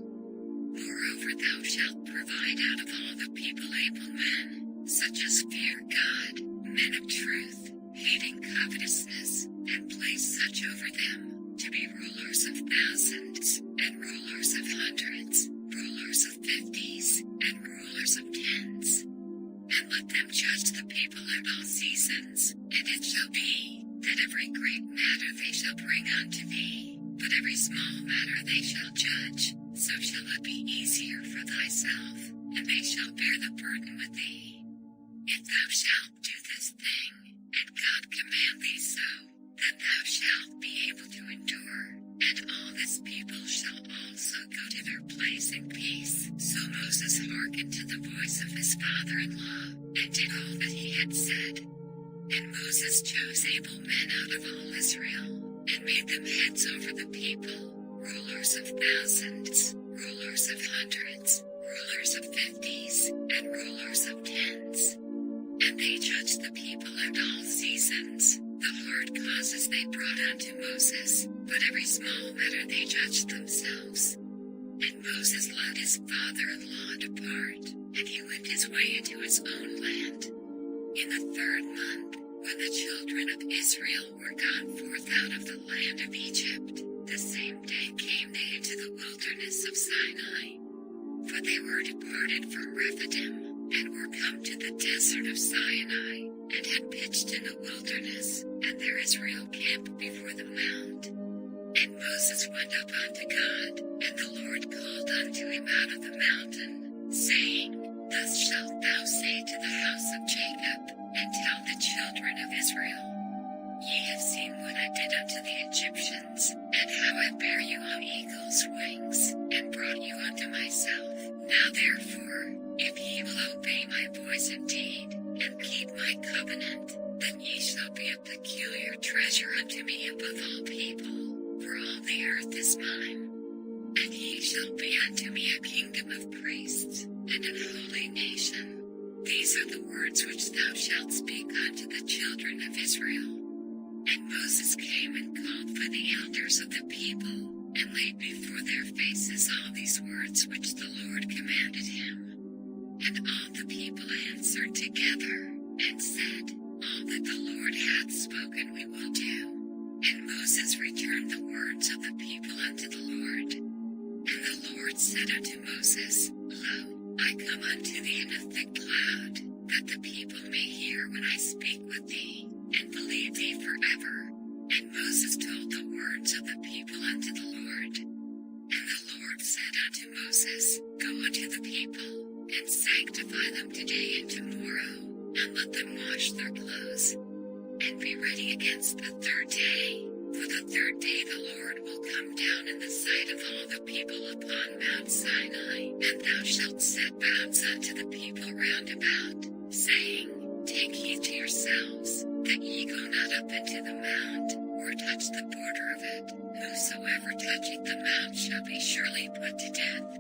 Moreover thou shalt provide out of all the people able men, such as fear God, men of truth, hating covetousness, and place such over them, to be rulers of thousands, and rulers of hundreds, rulers of fifties, and rulers of tens. And let them judge the people at all seasons, and it shall be, that every great matter they shall bring unto thee, but every small matter they shall judge, so shall it be easier for thyself, and they shall bear the burden with thee. If thou shalt do this thing, and God command thee so, then thou shalt be able to endure, and all this people shall also go to their place in peace. So Moses hearkened to the voice of his father-in-law, and did all that he had said. And Moses chose able men out of all Israel, and made them heads over the people, rulers of thousands, rulers of hundreds, rulers of fifties, and rulers of tens. And they judged the people at all seasons. The hard causes they brought unto Moses, but every small matter they judged themselves. And Moses let his father-in-law depart, and he went his way into his own land. In the 3rd month, when the children of Israel were gone forth out of the land of Egypt, the same day came they into the wilderness of Sinai. For they were departed from Rephidim, and were come to the desert of Sinai, and had pitched in the wilderness, and there Israel camped before the mount. And Moses went up unto God, and the Lord called unto him out of the mountain, saying, Thus shalt thou say to the house of Jacob, and tell the children of Israel, Ye have seen what I did unto the Egyptians, and how I bare you on eagle's wings, and brought you unto myself. Now therefore, if ye will obey my voice indeed, and keep my covenant, then ye shall be a peculiar treasure unto me above all people, for all the earth is mine. And ye shall be unto me a kingdom of priests, and an holy nation. These are the words which thou shalt speak unto the children of Israel. And Moses came and called for the elders of the people, and laid before their faces all these words which the Lord commanded him. And all the people answered together, and said, All that the Lord hath spoken we will do. And Moses returned the words of the people unto the Lord. And the Lord said unto Moses, Lo, I come unto thee in a thick cloud, that the people may hear when I speak with thee, and believe thee forever. And Moses told the words of the people unto the Lord. And the Lord said unto Moses, Go unto the people, and sanctify them today and tomorrow, and let them wash their clothes, and be ready against the third day. For the third day the Lord will come down in the sight of all the people upon Mount Sinai, and thou shalt set bounds unto the people round about, saying, Take heed to yourselves, that ye go not up into the mount, or touch the border of it. Whosoever toucheth the mount shall be surely put to death.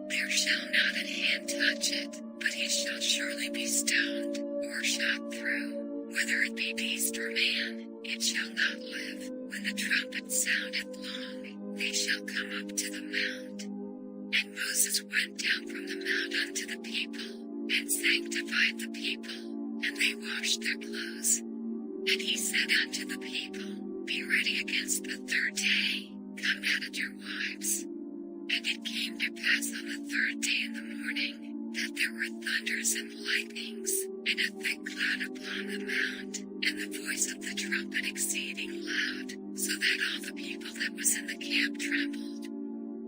There shall not an hand touch it, but he shall surely be stoned, or shot through. Whether it be beast or man, it shall not live. When the trumpet soundeth long, they shall come up to the mount. And Moses went down from the mount unto the people, and sanctified the people, and they washed their clothes. And he said unto the people, Be ready against the third day, come out of your wives. And it came to pass on the third day in the morning, that there were thunders and lightnings, and a thick cloud upon the mount, and the voice of the trumpet exceeding loud, so that all the people that was in the camp trembled.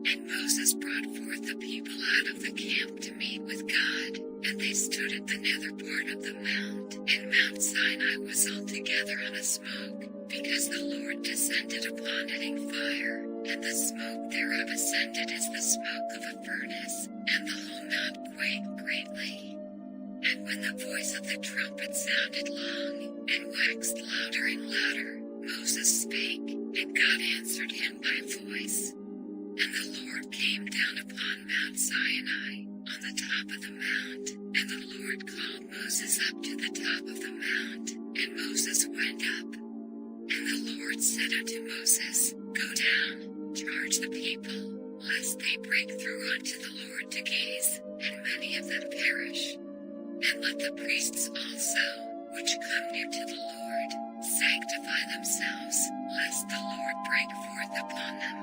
And Moses brought forth the people out of the camp to meet with God, and they stood at the nether part of the mount, and Mount Sinai was altogether on a smoke, because the Lord descended upon it in fire, and the smoke thereof ascended as the smoke of a furnace, and the whole mount quaked greatly. And when the voice of the trumpet sounded long, and waxed louder and louder, Moses spake, and God answered him by voice. And the Lord came down upon Mount Sinai, on the top of the mount, and the Lord called Moses up to the top of the mount, and Moses went up. And the Lord said unto Moses, Go down, charge the people, lest they break through unto the Lord to gaze, and many of them perish. And let the priests also, which come near to the Lord, sanctify themselves, lest the Lord break forth upon them.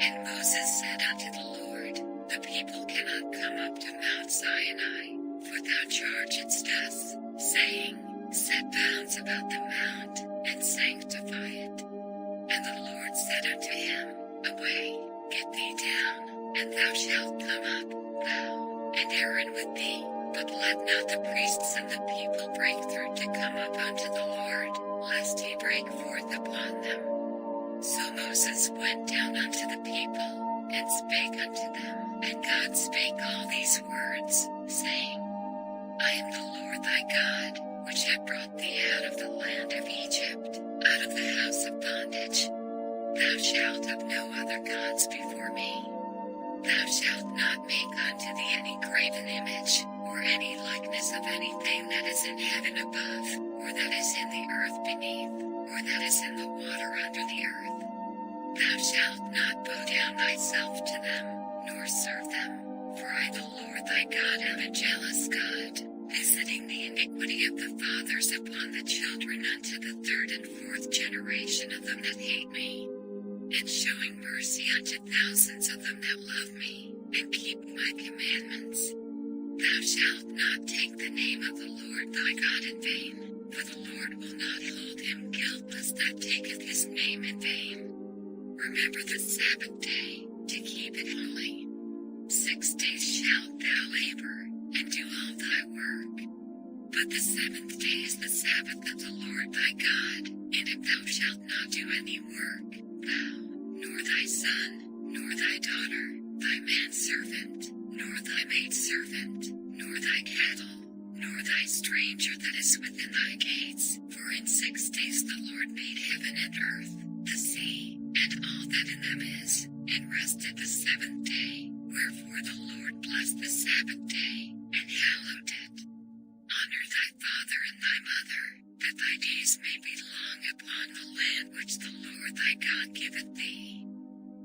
And Moses said unto the Lord, The people cannot come up to Mount Sinai, for thou chargedst us, saying, Set bounds about the mount, and sanctify it. And the Lord said unto him, Away, get thee down, and thou shalt come up, thou, and Aaron with thee. But let not the priests and the people break through to come up unto the Lord, lest he break forth upon them. So Moses went down unto the people, and spake unto them. And God spake all these words, saying, I am the Lord thy God, which have brought thee out of the land of Egypt, out of the house of bondage. Thou shalt have no other gods before me. Thou shalt not make unto thee any graven image, or any likeness of anything that is in heaven above, or that is in the earth beneath, or that is in the water under the earth. Thou shalt not bow down thyself to them, nor serve them. For I, the Lord thy God, am a jealous God, visiting the iniquity of the fathers upon the children unto the third and fourth generation of them that hate me, and showing mercy unto thousands of them that love me, and keep my commandments. Thou shalt not take the name of the Lord thy God in vain, for the Lord will not hold him guiltless that taketh his name in vain. Remember the Sabbath day, to keep it holy. 6 days shalt thou labor, and do all thy work. But the seventh day is the Sabbath of the Lord thy God, in it thou shalt not do any work, thou, nor thy son, nor thy daughter, thy manservant, nor thy maidservant, nor thy cattle, nor thy stranger that is within thy gates. For in 6 days the Lord made heaven and earth, the sea, and all that in them is, and rested the seventh day. Wherefore the Lord blessed the Sabbath day, and hallowed it. Honor thy father and thy mother, that thy days may be long upon the land which the Lord thy God giveth thee.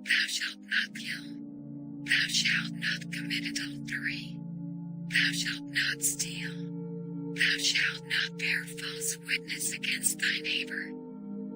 Thou shalt not kill. Thou shalt not commit adultery. Thou shalt not steal. Thou shalt not bear false witness against thy neighbor.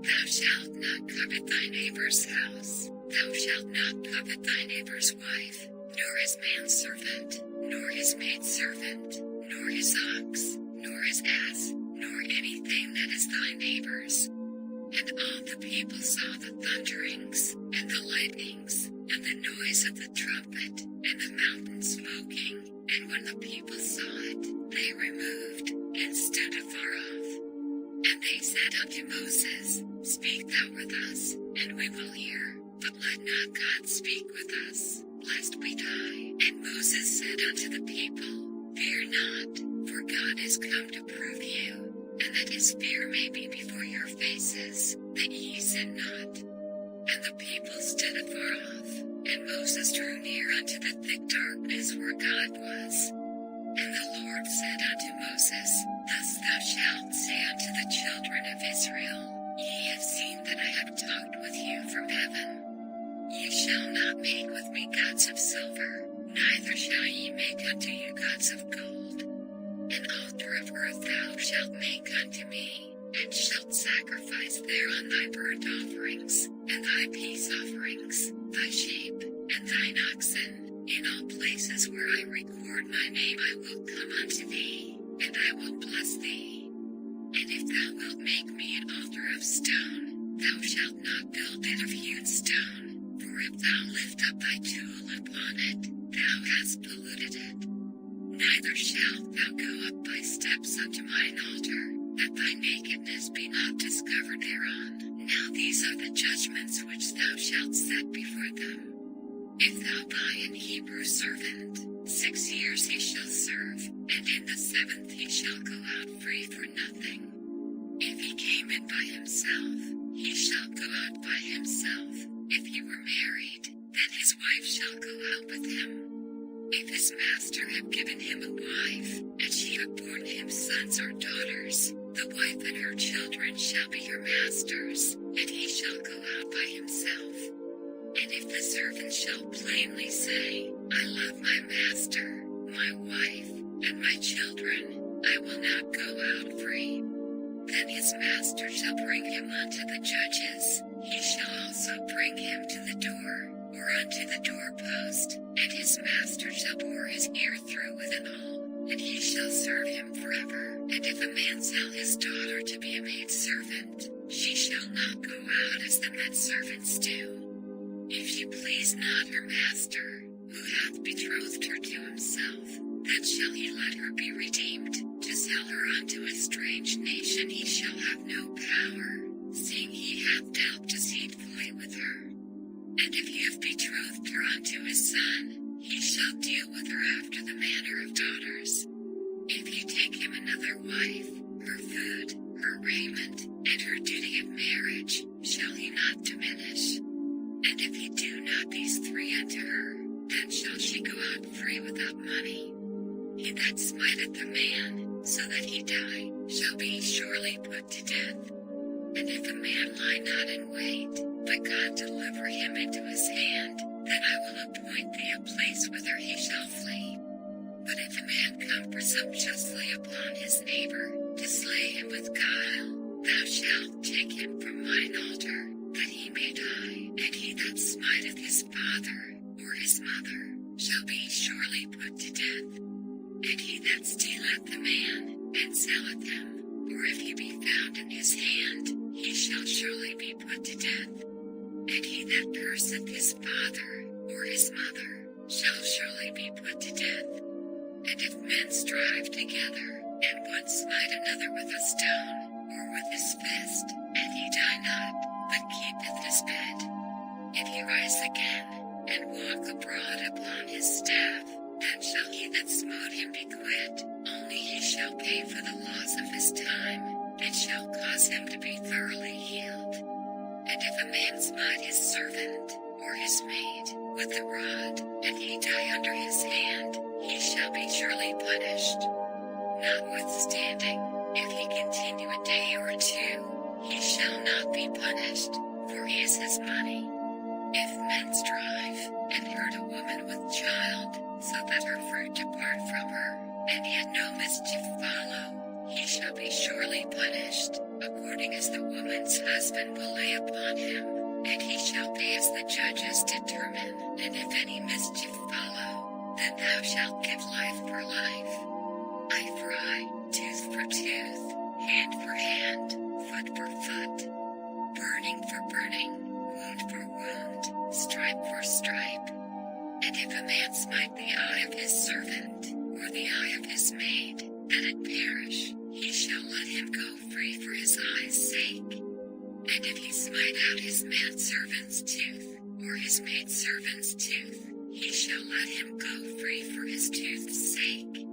Thou shalt not covet thy neighbor's house. Thou shalt not covet thy neighbor's wife, nor his manservant, nor his maidservant, nor his ox, nor his ass, nor anything that is thy neighbor's. And all the people saw the thunderings, and the lightnings, and the noise of the trumpet, and the mountain smoking. And when the people saw it, they removed, and stood afar off. And they said unto Moses, Speak thou with us, and we will hear, but let not God speak with us, lest we die. And Moses said unto the people, Fear not, for God is come to prove you, and that his fear may be before your faces, that ye sin not. And the people stood afar off, and Moses drew near unto the thick darkness where God was. And the Lord said unto Moses, Thus thou shalt say unto the children of Israel, Ye have seen that I have talked with you from heaven. Ye shall not make with me gods of silver, neither shall ye make unto you gods of gold. An altar of earth thou shalt make unto me, and shalt sacrifice thereon thy burnt offerings, and thy peace offerings, thy sheep, and thine oxen. In all places where I record my name I will come unto thee, and I will bless thee. And if thou wilt make me an altar of stone, thou shalt not build it of hewn stone, for if thou lift up thy tool upon it, thou hast polluted it. Neither shalt thou go up by steps unto mine altar, that thy nakedness be not discovered thereon. Now these are the judgments which thou shalt set before them. If thou buy an Hebrew servant, 6 years he shall serve, and in the 7th he shall go out free for nothing. If he came in by himself, he shall go out by himself. If he were married, then his wife shall go out with him. If his master have given him a wife, and she have borne him sons or daughters, the wife and her children shall be your master's, and he shall go out by himself. And if the servant shall plainly say, I love my master, my wife, and my children, I will not go out free, then his master shall bring him unto the judges. He shall also bring him to the door, or unto the doorpost, and his master shall bore his ear through with an awl, and he shall serve him forever. And if a man sell his daughter to be a maidservant, she shall not go out as the menservants do. If she please not her master, who hath betrothed her to himself, then shall he let her be redeemed. To sell her unto a strange nation he shall have no power, seeing he hath dealt deceitfully with her. And if he have betrothed her unto his son, he shall deal with her after the manner of daughters. If he take him another wife, her food, her raiment, and her duty of marriage, shall he not diminish? And if he do not these 3 unto her, then shall she go out free without money. He that smiteth the man, so that he die, shall be surely put to death. And if a man lie not in wait, but God deliver him into his hand, then I will appoint thee a place whither he shall flee. But if a man come presumptuously upon his neighbor, to slay him with guile, thou shalt take him from mine altar, that he may die. And he that smiteth his father, or his mother, shall be surely put to death. And he that stealeth the man, and selleth him, or if he be found in his hand, he shall surely be put to death. And he that curseth his father, or his mother, shall surely be put to death. And if men strive together, and one smite another with a stone, or with his fist, and he die not, but keepeth his bed, if he rise again, and walk abroad upon his staff, then shall he that smote him be quit, only he shall pay for the loss of his time, and shall cause him to be thoroughly healed. And if a man smite his servant, or his maid, with a rod, and he die under his hand, he shall be surely punished. Notwithstanding, if he continue a day or 2, he shall not be punished, for he is his money. If men strive, and hurt a woman with child, so that her fruit depart from her, and yet no mischief follow, he shall be surely punished, according as the woman's husband will lay upon him, and he shall pay as the judges determine. And if any mischief follow, then thou shalt give life for life, eye for eye, tooth for tooth, hand for hand, foot for foot, burning for burning, wound for wound, stripe for stripe. And if a man smite the eye of his servant, or the eye of his maid, that it perish, he shall let him go free for his eye's sake. And if he smite out his manservant's tooth, or his maidservant's tooth, he shall let him go free for his tooth's sake.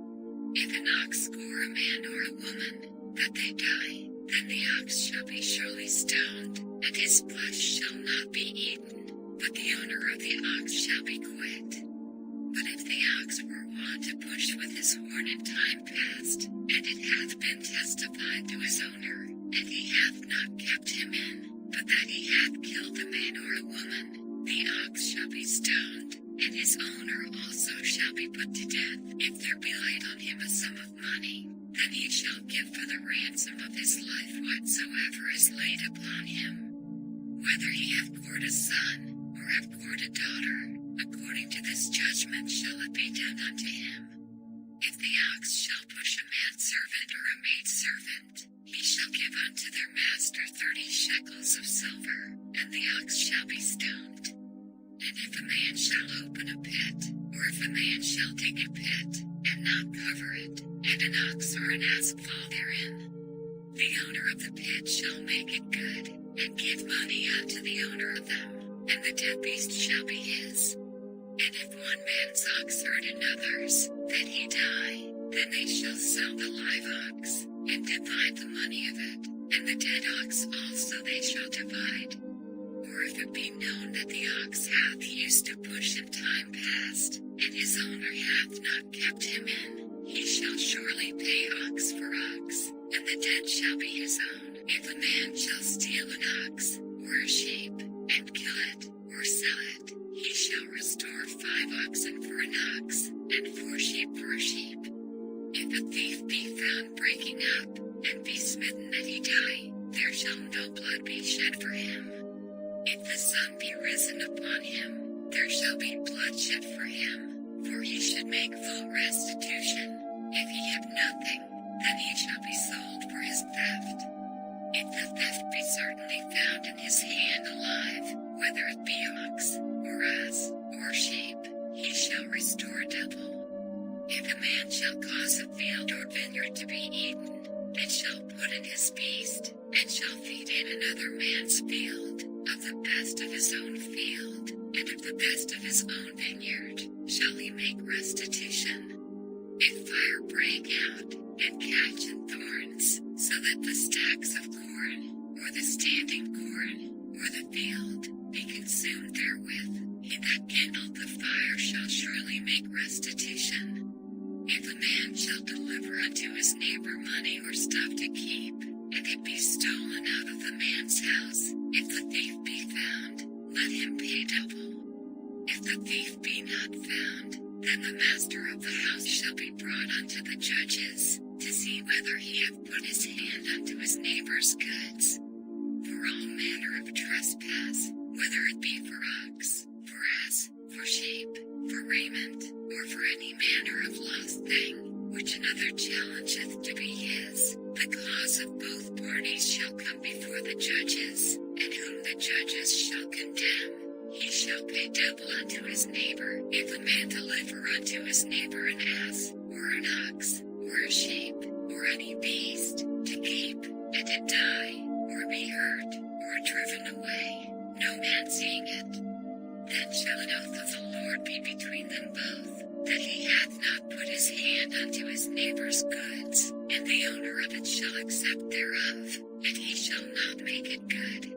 If an ox gore a man or a woman, that they die, then the ox shall be surely stoned, and his flesh shall not be eaten, but the owner of the ox shall be quit. But if the ox were wont to push with his horn in time past, and it hath been testified to his owner, and he hath not kept him in, but that he hath killed a man or a woman, the ox shall be stoned, and his owner also shall be put to death. If there be laid on him a sum of money, then he shall give for the ransom of his life whatsoever is laid upon him. Whether he have gored a son, or have gored a daughter, according to this judgment shall it be done unto him. If the ox shall push a manservant or a maidservant, he shall give unto their master 30 shekels of silver, and the ox shall be stoned. And if a man shall open a pit, or if a man shall dig a pit, and not cover it, and an ox or an ass fall therein, the owner of the pit shall make it good, and give money unto the owner of them, and the dead beast shall be his. And if one man's ox hurt another's, that he die, then they shall sell the live ox, and divide the money of it, and the dead ox also they shall divide. Or if it be known that the ox hath used to push in time past, and his owner hath not kept him in, he shall surely pay ox for ox, and the dead shall be his own. If a man shall steal an ox, or a sheep, and kill it, or sell it, he shall restore 5 oxen for an ox, and 4 sheep for a sheep. If a thief be found breaking up, and be smitten that he die, there shall no blood be shed for him. If the sun be risen upon him, there shall be blood shed for him, for he should make full restitution. If he have nothing, then he shall be sold for his theft. If the theft be certainly found in his hand alive, whether it be ox, or ass, or sheep, he shall restore double. If a man shall cause a field or vineyard to be eaten, and shall put in his beast, and shall feed in another man's field, of the best of his own field, and of the best of his own vineyard, shall he make restitution. If fire break out, and catch in thorns, so that the stacks of corn, or the standing corn, or the field, be consumed therewith, he that kindled the fire shall surely make restitution. If a man shall deliver unto his neighbor money or stuff to keep, and it be stolen out of the man's house, if the thief be found, let him pay double. If the thief be not found, then the master of the house shall be brought unto the judges, to see whether he have put his hand unto his neighbor's goods. For all manner of trespass, whether it be for ox, for ass, for sheep, for raiment, or for any manner of lost thing, which another challengeth to be his, the cause of both parties shall come before the judges, and whom the judges shall condemn, he shall pay double unto his neighbor. If a man deliver unto his neighbor an ass, or an ox, or a sheep, or any beast, to keep, and it die, or be hurt, or driven away, no man seeing it, then shall an oath of the Lord be between them both, that he hath not put his hand unto his neighbor's goods, and the owner of it shall accept thereof, and he shall not make it good.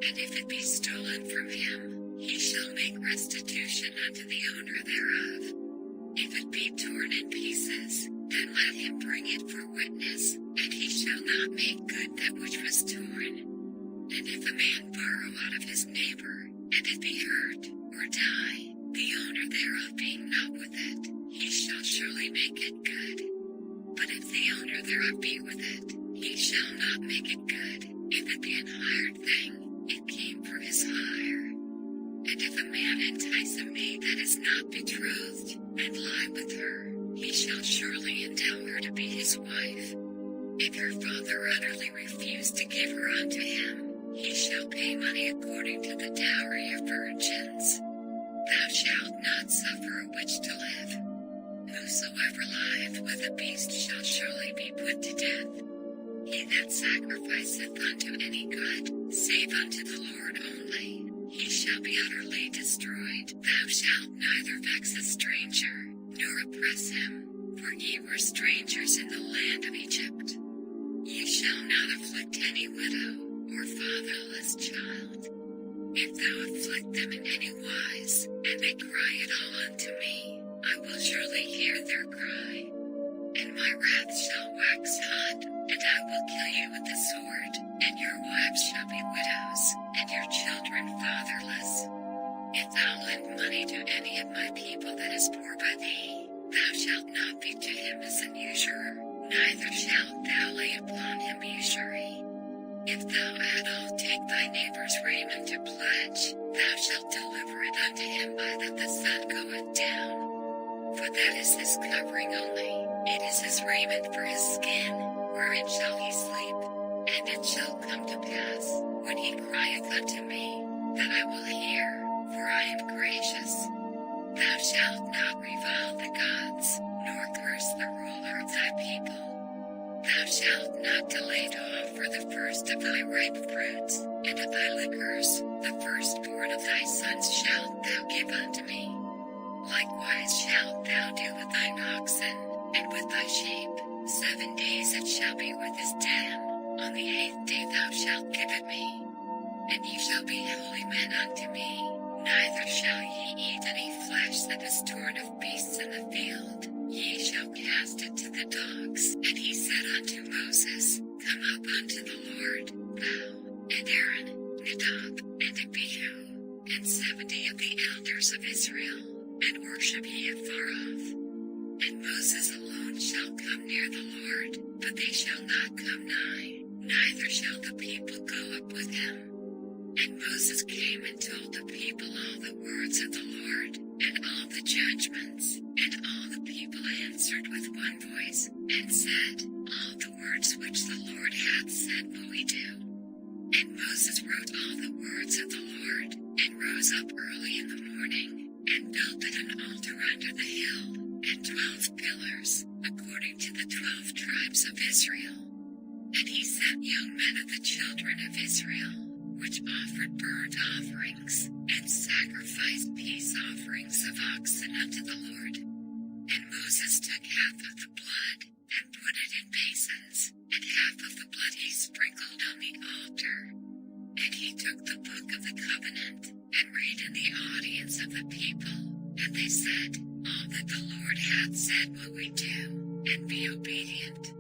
And if it be stolen from him, he shall make restitution unto the owner thereof. If it be torn in pieces, then let him bring it for witness, and he shall not make good that which was torn. And if a man borrow out of his neighbor, and it be hurt, or die, the owner thereof being not with it, he shall surely make it good. But if the owner thereof be with it, he shall not make it good. If it be an hired thing, it came for his hire. And if a man entice a maid that is not betrothed, and lie with her, he shall surely endow her to be his wife. If her father utterly refuse to give her unto him, he shall pay money according to the dowry of virgins. Thou shalt not suffer a witch to live. Whosoever lieth with a beast shall surely be put to death. He that sacrificeth unto any god, save unto the Lord only, he shall be utterly destroyed. Thou shalt neither vex a stranger, nor oppress him, for ye were strangers in the land of Egypt. Ye shall not afflict any widow, or fatherless child. If thou afflict them in any wise, and they cry at all unto me, I will surely hear their cry. And my wrath shall wax hot, and I will kill you with the sword, and your wives shall be widows, and your children fatherless. If thou lend money to any of my people that is poor by thee, thou shalt not be to him as an usurer, neither shalt thou lay upon him usury. If thou at all take thy neighbor's raiment to pledge, thou shalt deliver it unto him by that the sun goeth down. For that is his covering only, it is his raiment for his skin, wherein shall he sleep. And it shall come to pass, when he crieth unto me, that I will hear, for I am gracious. Thou shalt not revile the gods, nor curse the ruler of thy people. Thou shalt not delay to offer the first of thy ripe fruits, and of thy liquors, the firstborn of thy sons shalt thou give unto me. Likewise shalt thou do with thine oxen, and with thy sheep. 7 days it shall be with his dam. On the 8th day thou shalt give it me. And ye shall be holy men unto me. Neither shall ye eat any flesh that is torn of beasts in the field. Ye shall cast it to the dogs. And he said unto Moses, Come up unto the Lord, thou, and Aaron, Nadab, and Abihu, and 70 of the elders of Israel, and worship ye afar off. And Moses alone shall come near the Lord, but they shall not come nigh, neither shall the people go up with him. And Moses came and told the people all the words of the Lord, and all the judgments, and all the people answered with one voice, and said, All the words which the Lord hath said will we do. And Moses wrote all the words of the Lord, and rose up early in the morning, and builded an altar under the hill, and 12 pillars, according to the 12 tribes of Israel. And he set young men of the children of Israel, which offered burnt offerings, and sacrificed peace offerings of oxen unto the Lord. And Moses took half of the blood, and put it in basins, and half of the blood he sprinkled on the altar. And he took the book of the covenant, and read in the audience of the people, and they said, All that the Lord hath said will we do, and be obedient.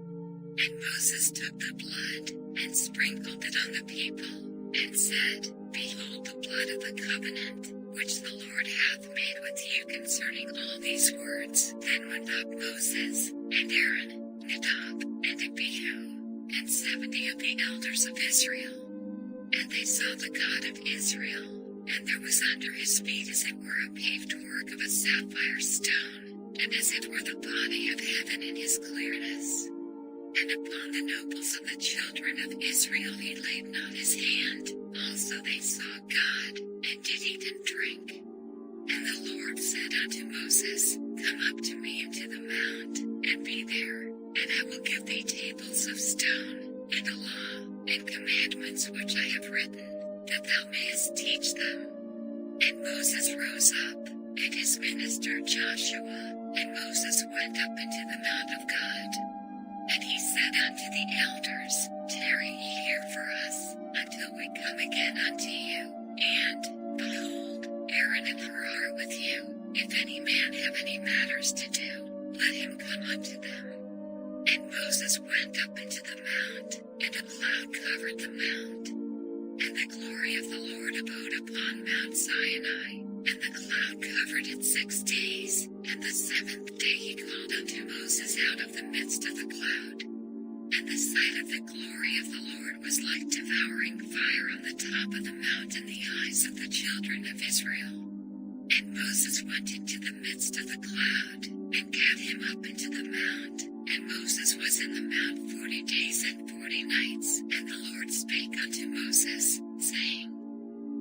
And Moses took the blood, and sprinkled it on the people, and said, Behold the blood of the covenant, which the Lord hath made with you concerning all these words. Then went up Moses, and Aaron, Nadab, and Abihu, and 70 of the elders of Israel. And they saw the God of Israel, and there was under his feet as it were a paved work of a sapphire stone, and as it were the body of heaven in his clearness. And upon the nobles of the children of Israel he laid not his hand. Also they saw God, and did eat and drink. And the Lord said unto Moses, Come up to me into the mount, and be there, and I will give thee tables of stone, and a law, and commandments which I have written, that thou mayest teach them. And Moses rose up, and his minister Joshua, and Moses went up into the mount of God. And he said unto the elders, Tarry ye here for us, until we come again unto you. And, behold, Aaron and Hur are with you. If any man have any matters to do, let him come unto them. And Moses went up into the mount, and a cloud covered the mount. And the glory of the Lord abode upon Mount Sinai, and the cloud covered it 6 days, and the 7th day he called unto Moses out of the midst of the cloud. And the sight of the glory of the Lord was like devouring fire on the top of the mount in the eyes of the children of Israel. And Moses went into the midst of the cloud, and gat him up into the mount. And Moses was in the mount 40 days and 40 nights. And the Lord spake unto Moses, saying,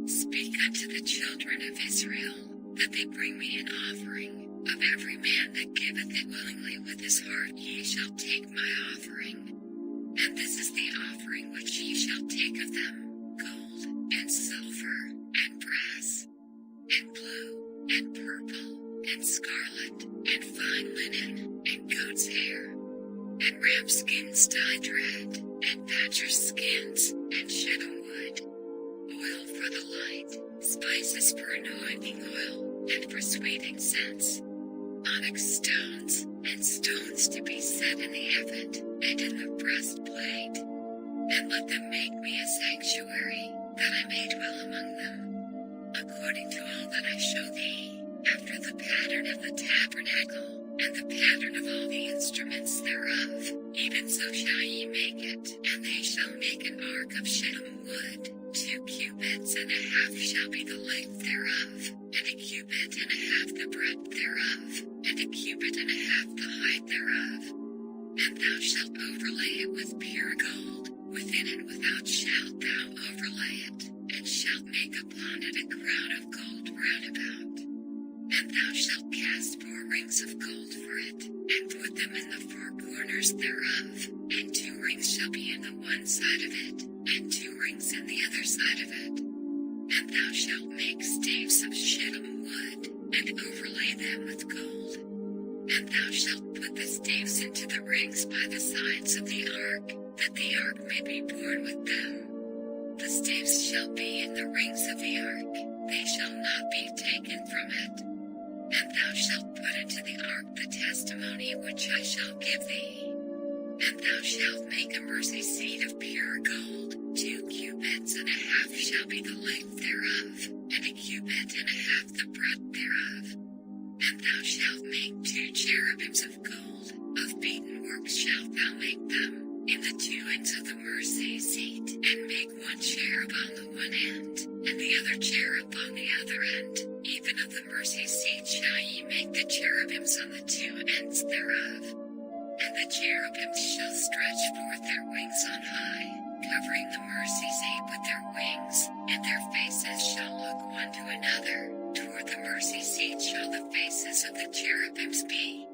Speak unto the children of Israel, that they bring me an offering. Of every man that giveth it willingly with his heart ye shall take my offering. And this is the offering which ye shall take of them, gold, and silver, and brass, and blue, and purple, and scarlet, and fine linen, and goat's hair, and ram skins dyed red, and badger skins, and shittim wood, oil for the light, spices for anointing oil, and for sweet incense, onyx stones, and stones to be set in the ephod, and in the breastplate. And let them make me a sanctuary, that I may dwell among them, according to all that I show thee, after the pattern of the tabernacle, and the pattern of all the instruments thereof. Even so shall ye make it. And they shall make an ark of shittim wood. 2 cubits and a half shall be the length thereof, and a cubit and a half the breadth thereof, and a cubit and a half the height thereof. And thou shalt overlay it with pure gold, within and without shalt thou overlay it, and shalt make upon it a crown of gold round about. And thou shalt cast 4 rings of gold for it, and put them in the 4 corners thereof, and 2 rings shall be in the one side of it, and 2 rings in the other side of it. And thou shalt make staves of shittim wood, and overlay them with gold. And thou shalt put the staves into the rings by the sides of the ark, that the ark may be borne with them. The staves shall be in the rings of the ark, they shall not be taken from it. And thou shalt put into the ark the testimony which I shall give thee. And thou shalt make a mercy seat of pure gold, 2 cubits and a half shall be the length thereof, and a cubit and a half the breadth thereof. And thou shalt make 2 cherubims of gold, of beaten work shalt thou make them, in the 2 ends of the mercy seat, and make 1 cherub on the one end, and the other cherub on the other end. Even of the mercy seat shall ye make the cherubims on the 2 ends thereof. And the cherubims shall stretch forth their wings on high, covering the mercy seat with their wings, and their faces shall look one to another. Toward the mercy seat shall the faces of the cherubims be.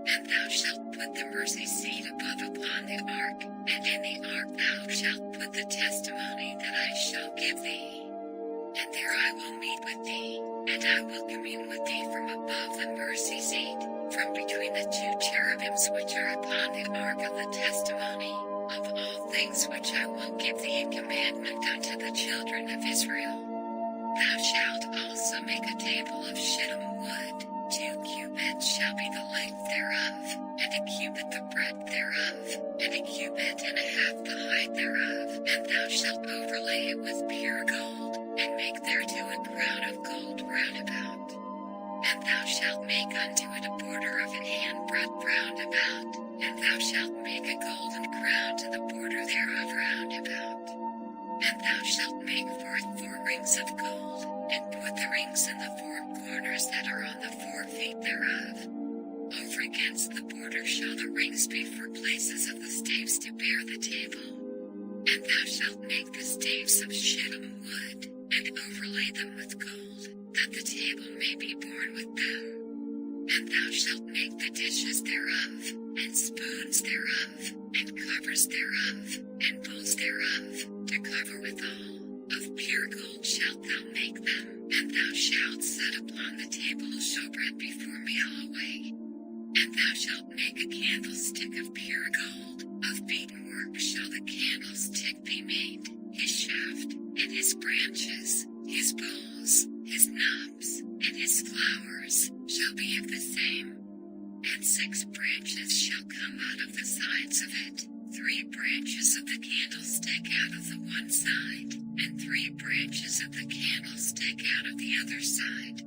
And thou shalt put the mercy seat above upon the ark, and in the ark thou shalt put the testimony that I shall give thee. And there I will meet with thee, and I will commune with thee from above the mercy seat, from between the 2 cherubims which are upon the ark of the testimony, of all things which I will give thee in commandment unto the children of Israel. Thou shalt also make a table of shittim wood, 2 cubits shall be the length thereof, and a cubit the breadth thereof, and a cubit and a half the height thereof. And thou shalt overlay it with pure gold, and make thereto a crown of gold round about. And thou shalt make unto it a border of an handbreadth round about, and thou shalt make a golden crown to the border thereof round about. And thou shalt make forth 4 rings of gold, and put the rings in the 4 corners that are on the 4 feet thereof. Over against the border shall the rings be for places of the staves to bear the table. And thou shalt make the staves of shittim wood, and overlay them with gold, that the table may be borne with them. And thou shalt make the dishes thereof, and spoons thereof, and covers thereof, and bowls thereof, to cover withal. Of pure gold shalt thou make them, and thou shalt set upon the table showbread before me alway. And thou shalt make a candlestick of pure gold, of beaten work shall the candlestick be made, his shaft, and his branches, his bowls, his knobs, and his flowers, shall be of the same. And 6 branches shall come out of the sides of it, 3 branches of the candlestick out of the one side, and 3 branches of the candlestick out of the other side.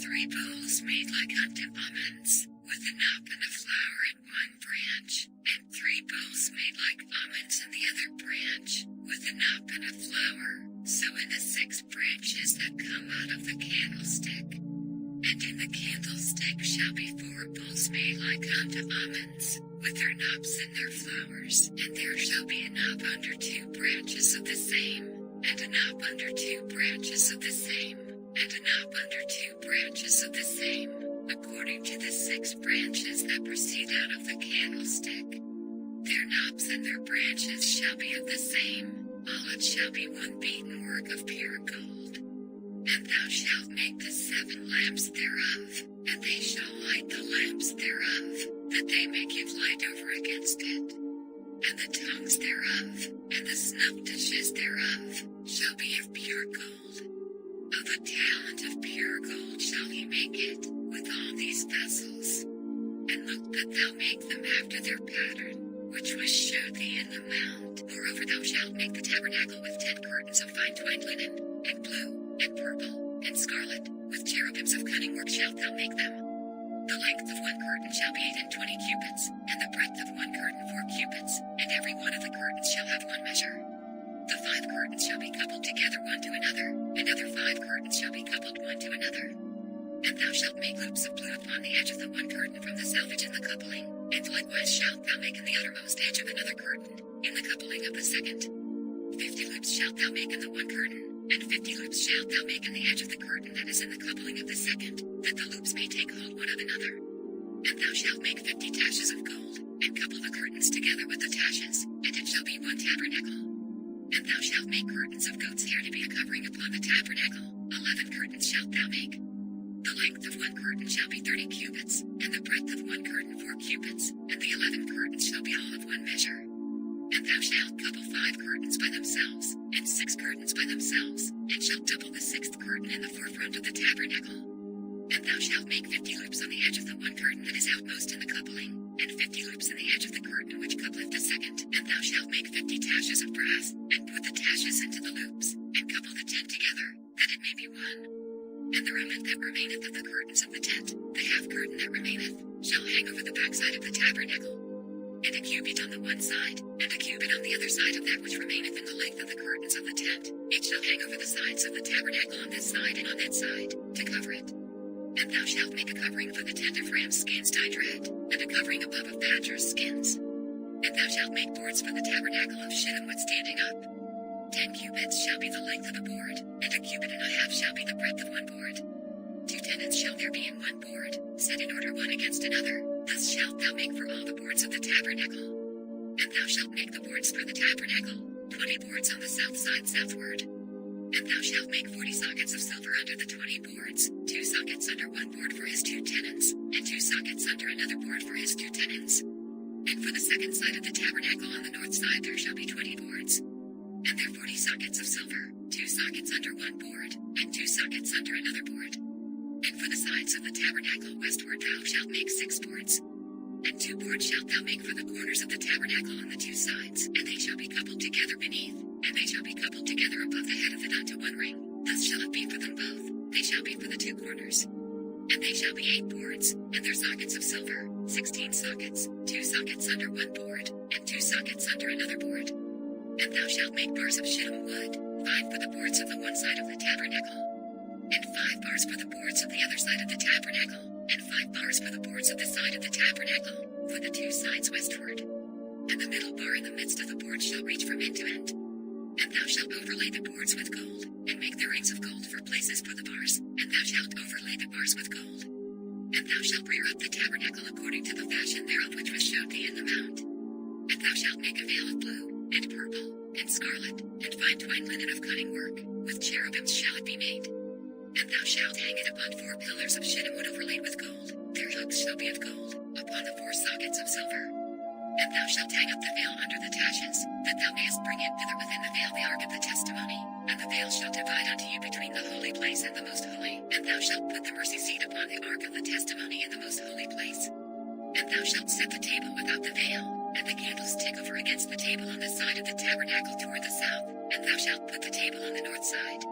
3 bowls made like unto almonds, with a knop and a flower in one branch, and 3 bowls made like almonds in the other branch, with a knop and a flower, so in the 6 branches that come out of the candlestick. And in the candlestick shall be 4 bowls made like unto almonds, with their knops and their flowers, and there shall be a knop under 2 branches of the same, and a knop under 2 branches of the same, and a knop under 2 branches of the same, according to the 6 branches that proceed out of the candlestick. Their knops and their branches shall be of the same, all it shall be one beaten work of pure gold. And thou shalt make the 7 lamps thereof, and they shall light the lamps thereof, that they may give light over against it. And the tongues thereof, and the snuff dishes thereof, shall be of pure gold. Of a talent of pure gold shall he make it, with all these vessels. And look that thou make them after their pattern, which was showed thee in the mount. Moreover thou shalt make the tabernacle with 10 curtains of fine twined linen, and blue, and purple, and scarlet, with cherubims of cunning work shalt thou make them. The length of one curtain shall be 8 and 20 cubits, and the breadth of one curtain 4 cubits, and every one of the curtains shall have one measure. The 5 curtains shall be coupled together one to another, and other 5 curtains shall be coupled one to another. And thou shalt make loops of blue upon the edge of the one curtain from the selvage in the coupling, and likewise shalt thou make in the uttermost edge of another curtain, in the coupling of the second. 50 loops shalt thou make in the one curtain, and 50 loops shalt thou make in the edge of the curtain that is in the coupling of the second, that the loops may take hold one of another. And thou shalt make 50 taches of gold, and couple the curtains together with the taches, and it shall be one tabernacle. And thou shalt make curtains of goat's hair to be a covering upon the tabernacle. 11 curtains shalt thou make. The length of one curtain shall be 30 cubits, and the breadth of one curtain 4 cubits, and the 11 curtains shall be all of one measure. And thou shalt couple 5 curtains by themselves, and 6 curtains by themselves, and shalt double the 6th curtain in the forefront of the tabernacle. And thou shalt make 50 loops on the edge of the one curtain that is outmost in the coupling, and 50 loops in the edge of the curtain which coupleth the second. And thou shalt make 50 taches of brass, and put the taches into the loops, and couple the tent together, that it may be one. And the remnant that remaineth of the curtains of the tent, the half curtain that remaineth, shall hang over the backside of the tabernacle. And a cubit on the one side, and a cubit on the other side of that which remaineth in the length of the curtains of the tent, it shall hang over the sides of the tabernacle on this side and on that side, to cover it. And thou shalt make a covering for the tent of ram's skins dyed red, and a covering above of badger's skins. And thou shalt make boards for the tabernacle of shittim wood standing up. 10 cubits shall be the length of the board, and a cubit and a half shall be the breadth of one board. 2 tenons shall there be in one board, set in order one against another. Thus shalt thou make for all the boards of the tabernacle. And thou shalt make the boards for the tabernacle, 20 boards on the south side southward. And thou shalt make 40 sockets of silver under the 20 boards, 2 sockets under one board for his 2 tenons, and 2 sockets under another board for his 2 tenons. And for the second side of the tabernacle on the north side there shall be 20 boards. And there 40 sockets of silver, 2 sockets under one board, and 2 sockets under another board. And for the sides of the tabernacle westward thou shalt make 6 boards. And 2 boards shalt thou make for the corners of the tabernacle on the 2 sides, and they shall be coupled together beneath, and they shall be coupled together above the head of it unto one ring. Thus shall it be for them both. They shall be for the 2 corners. And they shall be 8 boards, and their sockets of silver, 16 sockets, 2 sockets under one board, and 2 sockets under another board. And thou shalt make bars of shittim wood, 5 for the boards of the one side of the tabernacle, and 5 bars for the boards of the other side of the tabernacle, and 5 bars for the boards of the side of the tabernacle, for the 2 sides westward. And the middle bar in the midst of the boards shall reach from end to end. And thou shalt overlay the boards with gold, and make the rings of gold for places for the bars, and thou shalt overlay the bars with gold. And thou shalt rear up the tabernacle according to the fashion thereof which was showed thee in the mount. And thou shalt make a veil of blue, and purple, and scarlet, and fine twined linen of cunning work, with cherubims shall it be made. And thou shalt hang it upon 4 pillars of shittim wood overlaid with gold, their hooks shall be of gold, upon the 4 sockets of silver. And thou shalt hang up the veil under the taches, that thou mayest bring in thither within the veil the ark of the testimony. And the veil shall divide unto you between the holy place and the most holy. And thou shalt put the mercy seat upon the ark of the testimony in the most holy place. And thou shalt set the table without the veil, and the candlestick over against the table on the side of the tabernacle toward the south. And thou shalt put the table on the north side.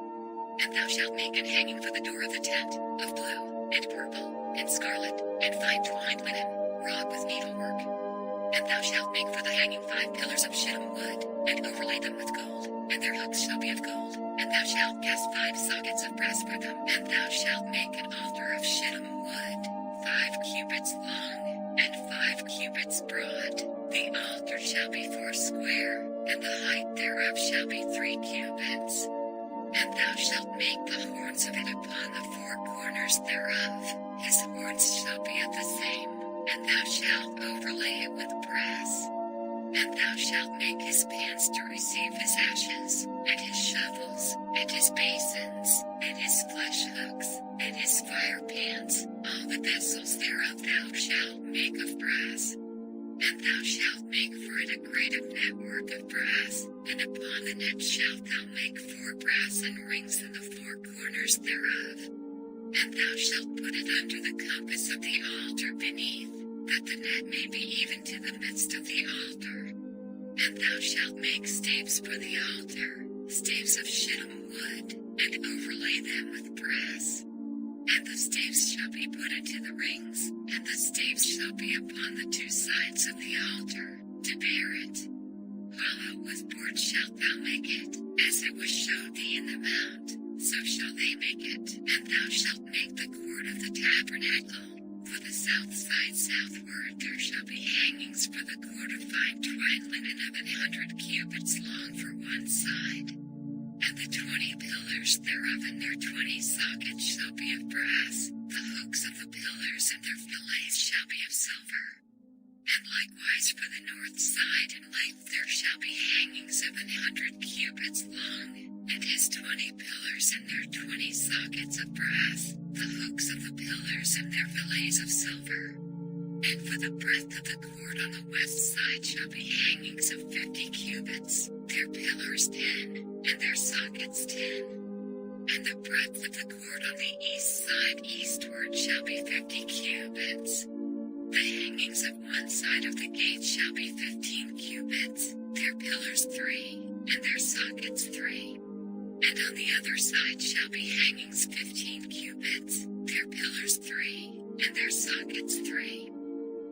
And thou shalt make an hanging for the door of the tent, of blue, and purple, and scarlet, and fine twined linen, wrought with needlework. And thou shalt make for the hanging 5 pillars of shittim wood, and overlay them with gold, and their hooks shall be of gold. And thou shalt cast 5 sockets of brass for them. And thou shalt make an altar of shittim wood, 5 cubits long, and 5 cubits broad. The altar shall be 4 square, and the height thereof shall be 3 cubits. And thou shalt make the horns of it upon the 4 corners thereof. His horns shall be of the same, and thou shalt overlay it with brass. And thou shalt make his pans to receive his ashes, and his shovels, and his basins, and his flesh hooks, and his fire pans. All the vessels thereof thou shalt make of brass. And thou shalt make for it a grate of network of brass, and upon the net shalt thou make 4 brassen rings in the 4 corners thereof. And thou shalt put it under the compass of the altar beneath, that the net may be even to the midst of the altar. And thou shalt make staves for the altar, staves of shittim wood, and overlay them with brass. And the staves shall be put into the rings, and the staves shall be upon the 2 sides of the altar, to bear it. Hollow with boards shalt thou make it, as it was showed thee in the mount, so shall they make it. And thou shalt make the cord of the tabernacle. For the south side southward there shall be hangings for the cord of fine twined linen of 100 cubits long for 1 side. And the 20 pillars thereof and their 20 sockets shall be of brass. The hooks of the pillars and their fillets shall be of silver. And likewise for the north side in length there shall be hangings of 100 cubits long, and his 20 pillars and their 20 sockets of brass, the hooks of the pillars and their fillets of silver. And for the breadth of the cord on the west side shall be hangings of 50 cubits, their pillars 10, and their sockets 10. And the breadth of the cord on the east side eastward shall be 50 cubits. The hangings of one side of the gate shall be 15 cubits, their pillars 3, and their sockets 3. And on the other side shall be hangings 15 cubits, their pillars 3, and their sockets 3.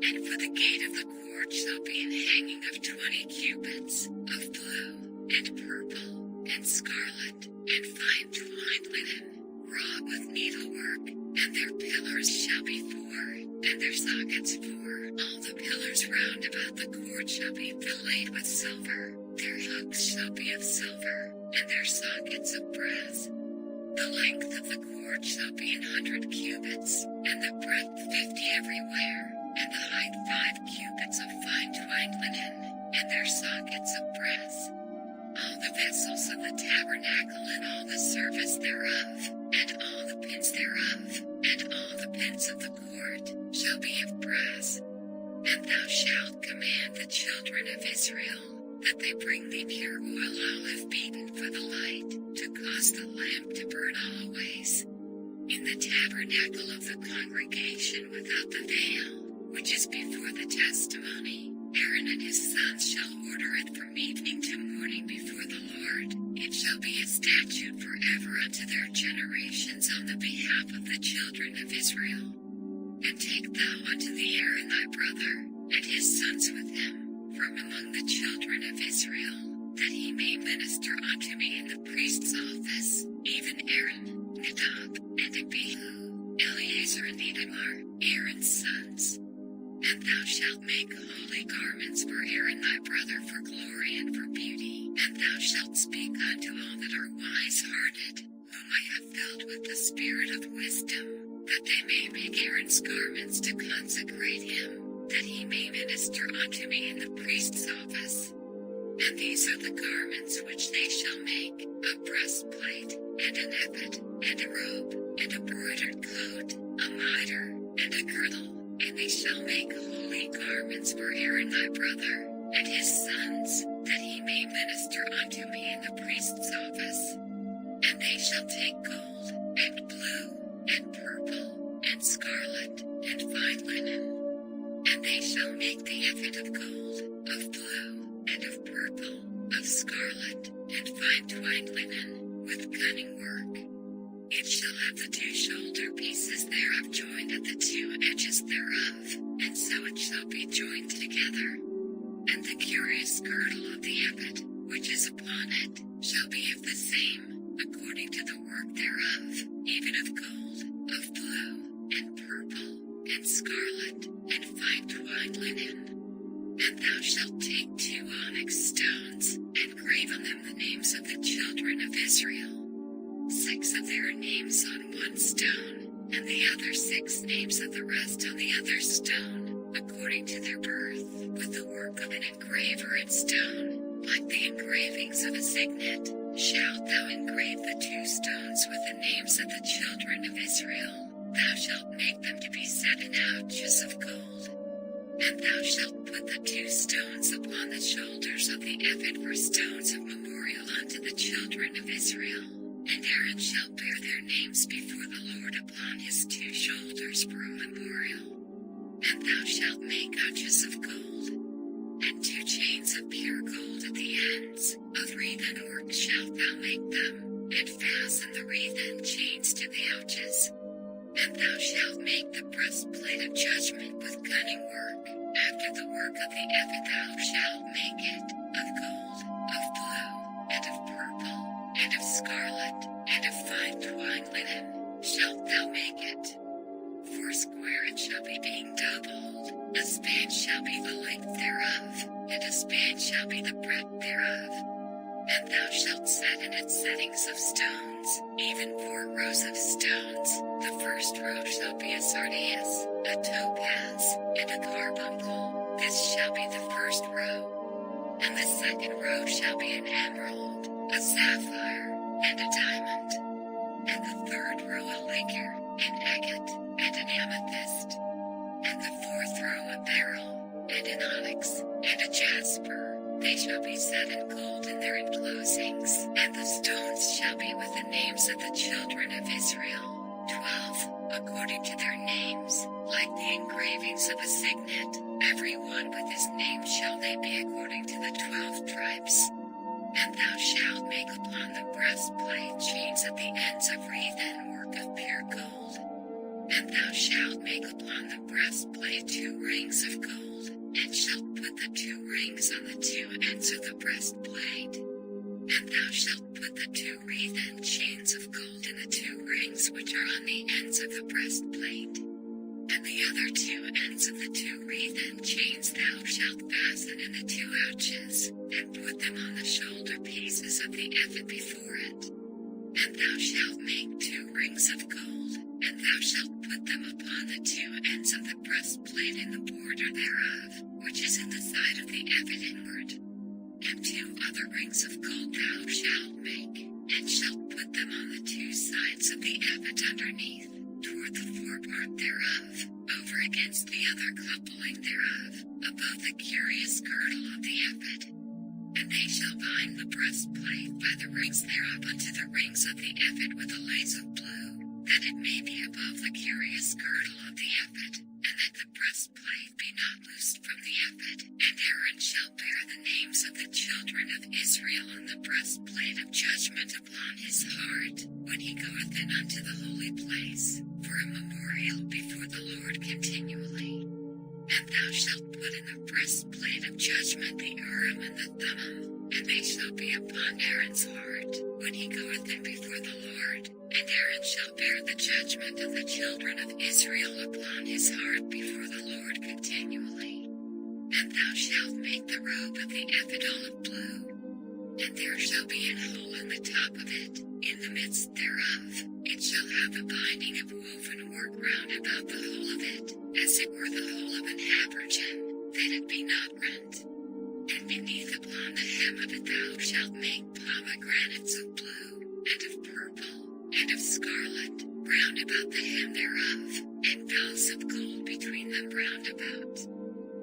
And for the gate of the court shall be an hanging of 20 cubits, of blue, and purple, and scarlet, and fine twined linen, wrought with needlework, and their pillars shall be 4, and their sockets 4. All the pillars round about the court shall be filleted with silver, their hooks shall be of silver, and their sockets of brass. The length of the cord shall be 100 cubits, and the breadth 50 everywhere, and the height 5 cubits of fine twined linen, and their sockets of brass. All the vessels of the tabernacle and all the service thereof, and all the pins thereof, and all the pins of the court, shall be of brass. And thou shalt command the children of Israel, that they bring thee pure oil olive beaten for the light, to cause the lamp to burn always. In the tabernacle of the congregation without the veil, which is before the testimony, Aaron and his sons shall order it from evening to morning before the Lord. It shall be a statute forever unto their generations on the behalf of the children of Israel. And take thou unto thee Aaron thy brother, and his sons with him, from among the children of Israel, that he may minister unto me in the priest's office, even Aaron, Nadab, and Abihu, Eleazar and Ithamar, Aaron's sons. And thou shalt make holy garments for Aaron thy brother for glory and for beauty. And thou shalt speak unto all that are wise-hearted, whom I have filled with the spirit of wisdom, that they may make Aaron's garments to consecrate him, that he may minister unto me in the priest's office. And these are the garments which they shall make: a breastplate, and an ephod, and a robe, and a broidered coat, a mitre, and a girdle. And they shall make holy garments for Aaron thy brother, and his sons, that he may minister unto me in the priest's office. And they shall take gold, and blue, and purple, and scarlet, and fine linen. And they shall make the ephod of gold, of blue, and of purple, of scarlet, and fine twined linen, with cunning work. It shall have the two shoulder pieces thereof joined at the two edges thereof, and so it shall be joined together. And the curious girdle of the ephod, which is upon it, shall be of the same, according to the work thereof, even of gold, of blue, and purple, and scarlet, and fine twined linen. And thou shalt take 2 onyx stones, and grave on them the names of the children of Israel, 6 of their names on one stone, and the other 6 names of the rest on the other stone, according to their birth, with the work of an engraver in stone, like the engravings of a signet. Shalt thou engrave the 2 stones with the names of the children of Israel. Thou shalt make them to be 7 ouches of gold. And thou shalt put the 2 stones upon the shoulders of the ephod for stones of memorial unto the children of Israel. And Aaron shall bear their names before the Lord upon his 2 shoulders for a memorial. And thou shalt make ouches of gold, and 2 chains of pure gold at the ends. Of wreathen work shalt thou make them, and fasten the wreathen chains to the ouches. And thou shalt make the breastplate of judgment with cunning work. After the work of the ephod thou shalt make it, of gold, of blue, and of purple, and of scarlet, and of fine twined linen, shalt thou make it. 4 it shall be being doubled. A span shall be the length thereof, and a span shall be the breadth thereof. And thou shalt set in it settings of stones, even 4 rows of stones. The first row shall be a sardius, a topaz, and a carbuncle. This shall be the first row. And the second row shall be an emerald, a sapphire, and a diamond. And the third row a ligure, an agate, and an amethyst. And the 4th row a beryl, and an onyx, and a jasper. They shall be set in gold in their enclosings, and the stones shall be with the names of the children of Israel, 12, according to their names, like the engravings of a signet. Every one with his name shall they be according to the 12 tribes. And thou shalt make upon the breastplate chains at the ends of wreathen work of pure gold. And thou shalt make upon the breastplate 2 rings of gold, and shalt put the 2 rings on the 2 ends of the breastplate. And thou shalt put the 2 wreathen chains of gold in the 2 rings which are on the ends of the breastplate. And the other 2 ends of the 2 wreathen chains thou shalt fasten in the 2 ouches, and put them on the shoulder pieces of the ephod before it. And thou shalt make 2 rings of gold, and thou shalt put them upon the 2 ends of the breastplate in the border thereof, which is in the side of the ephod inward. And 2 other rings of gold thou shalt make, and shalt put them on the 2 sides of the ephod underneath, toward the forepart thereof, over against the other coupling thereof, above the curious girdle of the ephod. And they shall bind the breastplate by the rings thereof unto the rings of the ephod with a lace of blue, that it may be above the curious girdle of the ephod, and that the breastplate be not loosed from the ephod. And Aaron shall bear the names of the children of Israel on the breastplate of judgment upon his heart, when he goeth in unto the holy place, for a memorial before the Lord continually. And thou shalt put in the breastplate of judgment the Urim and the Thummim, and they shall be upon Aaron's heart, when he goeth in before the Lord. And Aaron shall bear the judgment of the children of Israel upon his heart before the Lord continually. And thou shalt make the robe of the ephod olive blue, and there shall be an hole in the top of it, in the midst thereof. It shall have the binding of woven work round about the whole of it, as it were the whole of an habergeon, that it be not rent. And beneath upon the hem of it thou shalt make pomegranates of blue, and of purple, and of scarlet, round about the hem thereof, and bells of gold between them round about.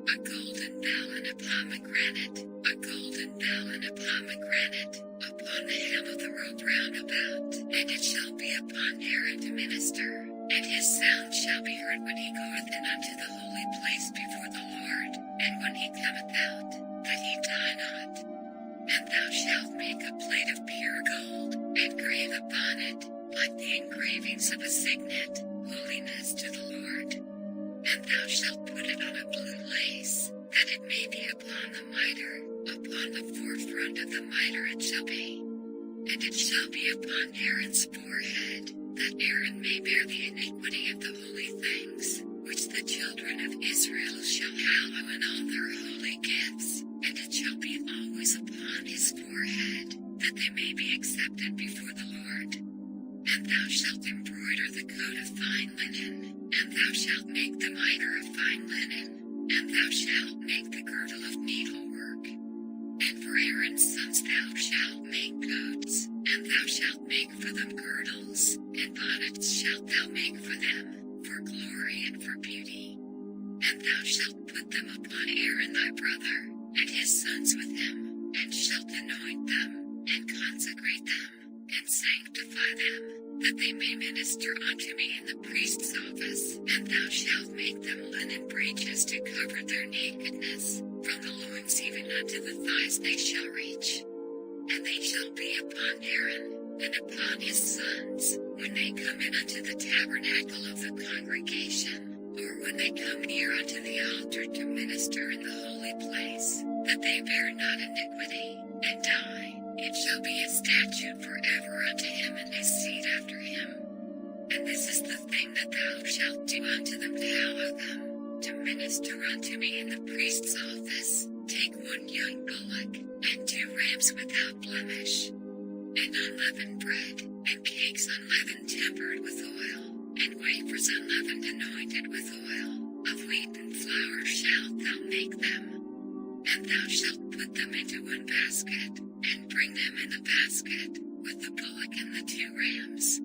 A golden bell and a pomegranate, a golden bell and a pomegranate, upon the hem of the robe round about. And it shall be upon Aaron to minister, and his sound shall be heard when he goeth in unto the holy place before the Lord, and when he cometh out, that he die not. And thou shalt make a plate of pure gold, and grave upon it like the engravings of a signet, holiness to the Lord. And thou shalt put it on a blue lace, that it may be upon the mitre, upon the forefront of the mitre it shall be. And it shall be upon Aaron's forehead, that Aaron may bear the iniquity of the holy things, which the children of Israel shall hallow in all their holy gifts, and it shall be always upon his forehead, that they may be accepted before the Lord. And thou shalt embroider the coat of fine linen, and thou shalt make the mitre of fine linen, and thou shalt make the girdle of needlework. And for Aaron's sons thou shalt make coats, and thou shalt make for them girdles, and bonnets shalt thou make for them, for glory and for beauty. And thou shalt put them upon Aaron thy brother, and his sons with him, and shalt anoint them, and consecrate them, and sanctify them, that they may minister unto me in the priest's office. And thou shalt make them linen breeches to cover their nakedness, from the loins even unto the thighs they shall reach. And they shall be upon Aaron, and upon his sons, when they come in unto the tabernacle of the congregation, or when they come near unto the altar to minister in the holy place, that they bear not iniquity, and die. It shall be a statute forever unto him and his seed after him. And this is the thing that thou shalt do unto them to hallow them, to minister unto me in the priest's office. Take 1 young bullock, and 2 rams without blemish, and unleavened bread, and cakes unleavened tempered with oil, and wafers unleavened anointed with oil. Of wheat and flour shalt thou make them. And thou shalt put them into 1 basket, and bring them in the basket, with the bullock and the 2 rams.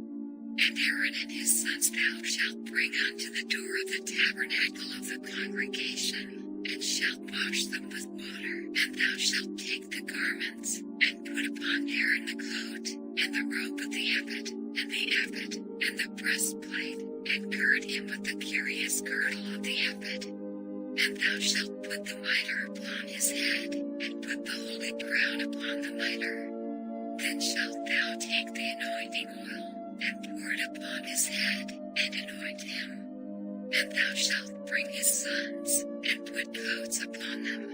And Aaron and his sons thou shalt bring unto the door of the tabernacle of the congregation, and shalt wash them with water. And thou shalt take the garments, and put upon Aaron the coat, and the robe of the ephod, and the ephod, and the breastplate, and gird him with the curious girdle of the ephod. And thou shalt put the mitre upon his head, and put the holy crown upon the mitre. Then shalt thou take the anointing oil, and pour it upon his head, and anoint him. And thou shalt bring his sons, and put coats upon them.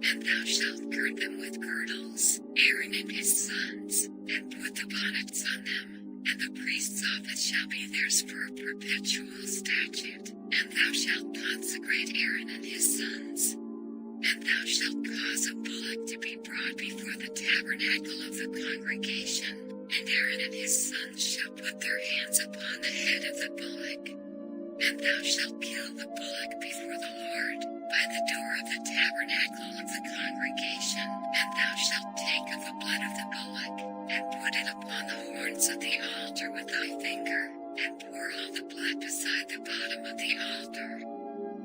And thou shalt gird them with girdles, Aaron and his sons, and put the bonnets on them. And the priest's office shall be theirs for a perpetual statute. And thou shalt consecrate Aaron and his sons. And thou shalt cause a bullock to be brought before the tabernacle of the congregation. And Aaron and his sons shall put their hands upon the head of the bullock. And thou shalt kill the bullock before the Lord, by the door of the tabernacle of the congregation. And thou shalt take of the blood of the bullock, and put it upon the horns of the altar with thy finger, and pour all the blood beside the bottom of the altar.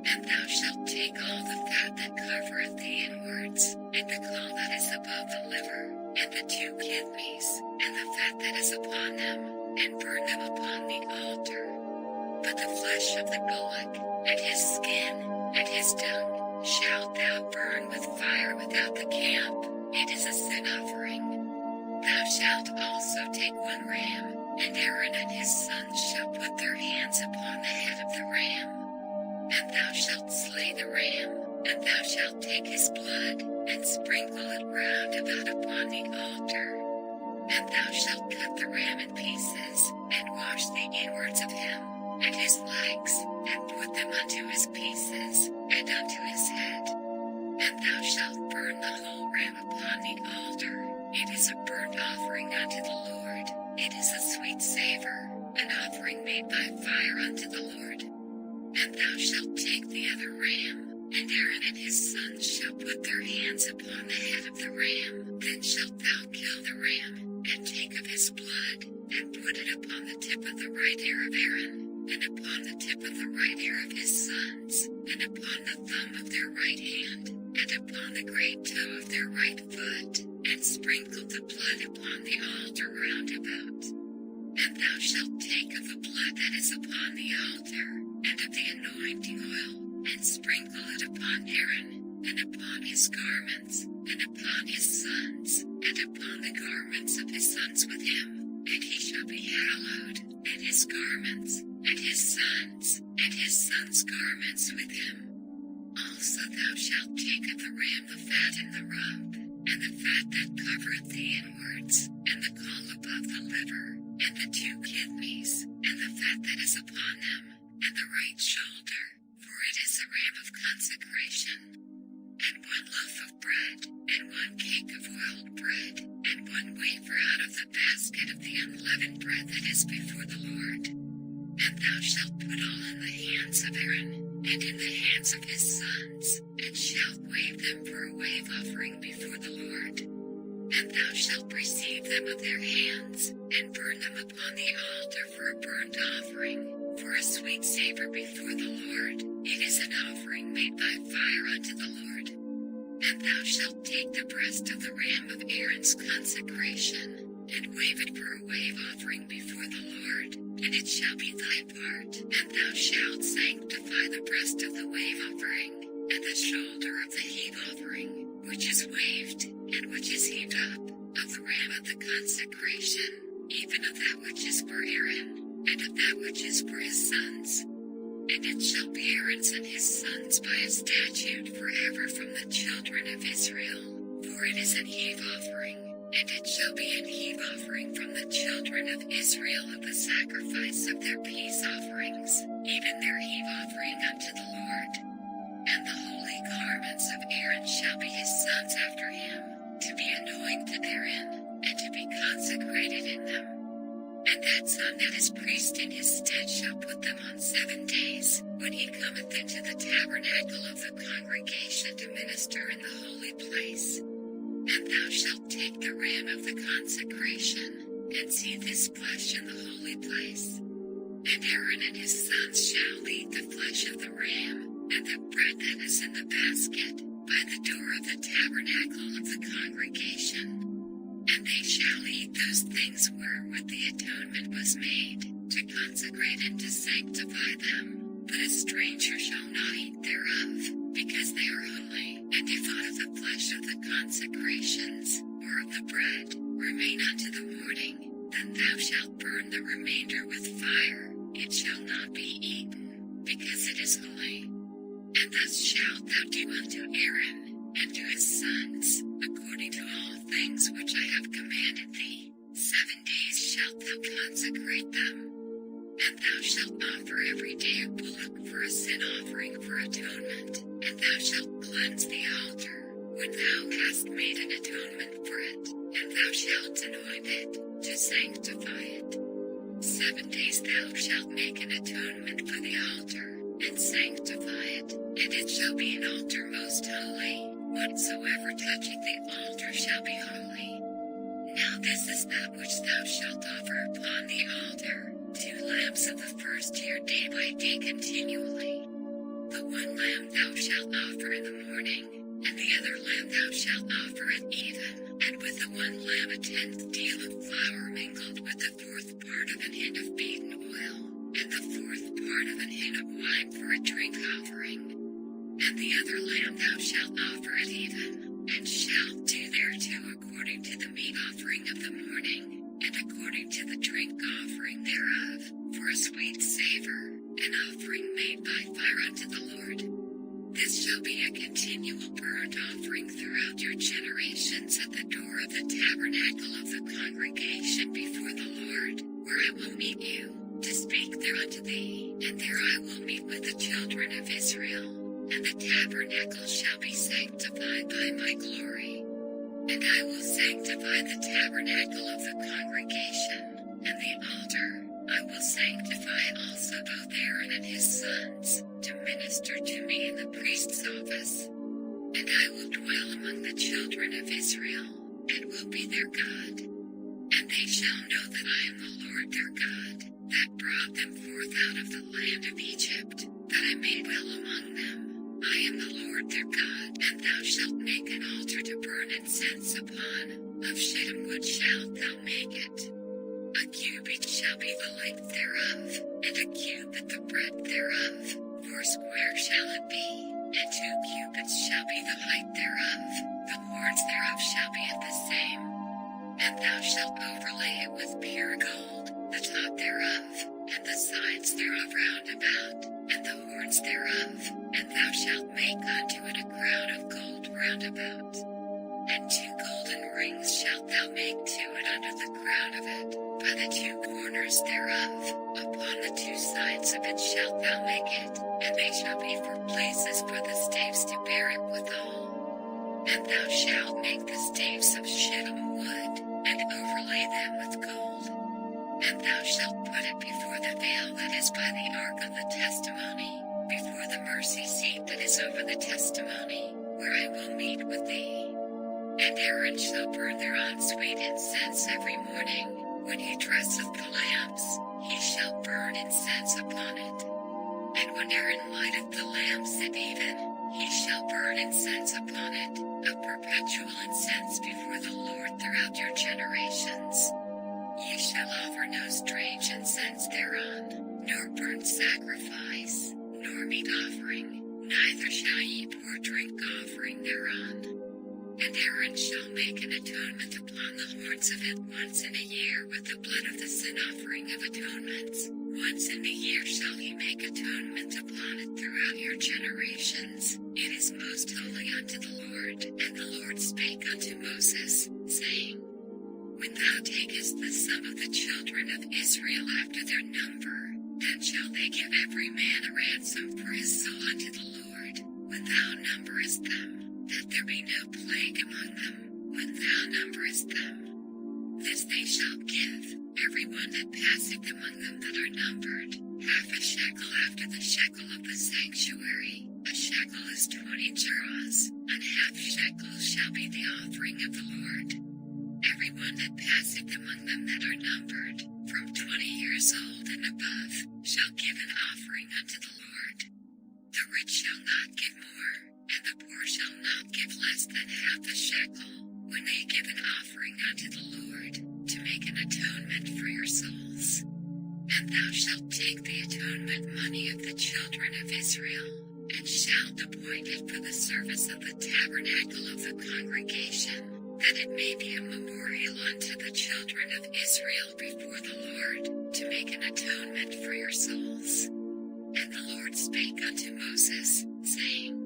And thou shalt take all the fat that covereth the inwards, and the caul that is above the liver, and the 2 kidneys, and the fat that is upon them, and burn them upon the altar. But the flesh of the bullock, and his skin, and his dung, shalt thou burn with fire without the camp. It is a sin offering. Thou shalt also take 1 ram, and Aaron and his sons shall put their hands upon the head of the ram. And thou shalt slay the ram, and thou shalt take his blood, and sprinkle it round about upon the altar. And thou shalt cut the ram in pieces, and wash the inwards of him, and his legs, and put them unto his pieces, and unto his head. And thou shalt burn the whole ram upon the altar. It is a burnt offering unto the Lord. It is a sweet savor, an offering made by fire unto the Lord. And thou shalt take the other ram, and Aaron and his sons shall put their hands upon the head of the ram. Then shalt thou kill the ram, and take of his blood, and put it upon the tip of the right ear of Aaron, and upon the tip of the right ear of his sons, and upon the thumb of their right hand, and upon the great toe of their right foot, and sprinkle the blood upon the altar round about. And thou shalt take of the blood that is upon the altar, and of the anointing oil, and sprinkle it upon Aaron, and upon his garments, and upon his sons, and upon the garments of his sons with him. And he shall shall be hallowed, and his garments, and his sons' garments with him. Also thou shalt take of the ram the fat and the rump, and the fat that covereth the inwards, and the caul above the liver, and the 2 kidneys, and the fat that is upon them, and the right shoulder, for it is a ram of consecration. And 1 loaf of bread, and 1 cake of oiled bread, and 1 wafer out of the basket of the unleavened bread that is before the Lord. And thou shalt put all in the hands of Aaron, and in the hands of his sons, and shalt wave them for a wave offering before the Lord. And thou shalt receive them of their hands, and burn them upon the altar for a burnt offering, for a sweet savor before the Lord. It is an offering made by fire unto the Lord. And thou shalt take the breast of the ram of Aaron's consecration, and wave it for a wave offering before the Lord, and it shall be thy part. And thou shalt sanctify the breast of the wave offering, and the shoulder of the heave offering, which is waved, and which is heaved up, of the ram of the consecration, even of that which is for Aaron, and of that which is for his sons. And it shall be Aaron's and his sons by a statute forever from the children of Israel, for it is an heave offering. And it shall be an heave offering from the children of Israel of the sacrifice of their peace offerings, even their heave offering unto the Lord. And the holy garments of Aaron shall be his sons after him, to be anointed therein, and to be consecrated in them. And that son that is priest in his stead shall put them on 7 days, when he cometh into the tabernacle of the congregation to minister in the holy place. And thou shalt take the ram of the consecration, and see this flesh in the holy place. And Aaron and his sons shall eat the flesh of the ram, and the bread that is in the basket, by the door of the tabernacle of the congregation. And they shall eat those things wherewith the atonement was made, to consecrate and to sanctify them. But a stranger shall not eat thereof, because they are holy. And if out of the flesh of the consecrations, or of the bread, remain unto the morning, then thou shalt burn the remainder with fire. It shall not be eaten, because it is holy. And thus shalt thou do unto Aaron, and to his sons, according to all things which I have commanded thee. 7 days shalt thou consecrate them. And thou shalt offer every day a bullock for a sin offering for atonement, and thou shalt cleanse the altar, when thou hast made an atonement for it, and thou shalt anoint it, to sanctify it. 7 days thou shalt make an atonement for the altar, and sanctify it, and it shall be an altar most holy. Whatsoever toucheth the altar shall be holy. Now this is that which thou shalt offer upon the altar, 2 lambs of the first year day by day continually. The 1 lamb thou shalt offer in the morning, and the other lamb thou shalt offer at even, and with the 1 lamb a 10th deal of flour mingled with the 4th part of an hin of beaten oil, and the 4th part of an hin of wine for a drink offering. And the other lamb thou shalt offer at even, and shalt do thereto according to the meat offering of the morning, and according to the drink offering thereof, for a sweet savor, an offering made by fire unto the Lord. This shall be a continual burnt offering throughout your generations at the door of the tabernacle of the congregation before the Lord, where I will meet you, to speak there unto thee, and there I will meet with the children of Israel. And the tabernacle shall be sanctified by my glory. And I will sanctify the tabernacle of the congregation, and the altar. I will sanctify also both Aaron and his sons, to minister to me in the priest's office. And I will dwell among the children of Israel, and will be their God. And they shall know that I am the Lord their God, that brought them forth out of the land of Egypt, that I may dwell among them. I am the Lord their God. And thou shalt make an altar to burn incense upon, of shittim wood shalt thou make it. A cubit shall be the length thereof, and a cubit the breadth thereof. 4 square shall it be, and 2 cubits shall be the height thereof. The horns thereof shall be of the same. And thou shalt overlay it with pure gold, side thereof, and the sides thereof round about, and the horns thereof, and thou shalt make unto it a crown of gold round about. And 2 golden rings shalt thou make to it under the crown of it, by the 2 corners thereof, upon the 2 sides of it shalt thou make it, and they shall be for places for the staves to bear it withal. And thou shalt make the staves of shittim wood, and overlay them with gold. And thou shalt put it before the veil that is by the ark of the testimony, before the mercy seat that is over the testimony, where I will meet with thee. And Aaron shall burn thereon sweet incense every morning. When he dresseth the lamps, he shall burn incense upon it. And when Aaron lighteth the lamps at even, he shall burn incense upon it, a perpetual incense before the Lord throughout your generations. Ye shall offer no strange incense thereon, nor burnt sacrifice, nor meat offering, neither shall ye pour drink offering thereon. And Aaron shall make an atonement upon the horns of it once in a year with the blood of the sin offering of atonements. Once in a year shall he make atonement upon it throughout your generations. It is most holy unto the Lord. And the Lord spake unto Moses, saying, When thou takest the sum of the children of Israel after their number, then shall they give every man a ransom for his soul unto the Lord, when thou numberest them, that there be no plague among them, when thou numberest them. This they shall give, every one that passeth among them that are numbered, half a shekel after the shekel of the sanctuary. A shekel is 20 gerahs, and half shekel shall be the offering of the Lord. Every one that passeth among them that are numbered, from 20 years old and above, shall give an offering unto the Lord. The rich shall not give more, and the poor shall not give less than half a shekel, when they give an offering unto the Lord, to make an atonement for your souls. And thou shalt take the atonement money of the children of Israel, and shalt appoint it for the service of the tabernacle of the congregation, that it may be a memorial unto the children of Israel before the Lord, to make an atonement for your souls. And the Lord spake unto Moses, saying,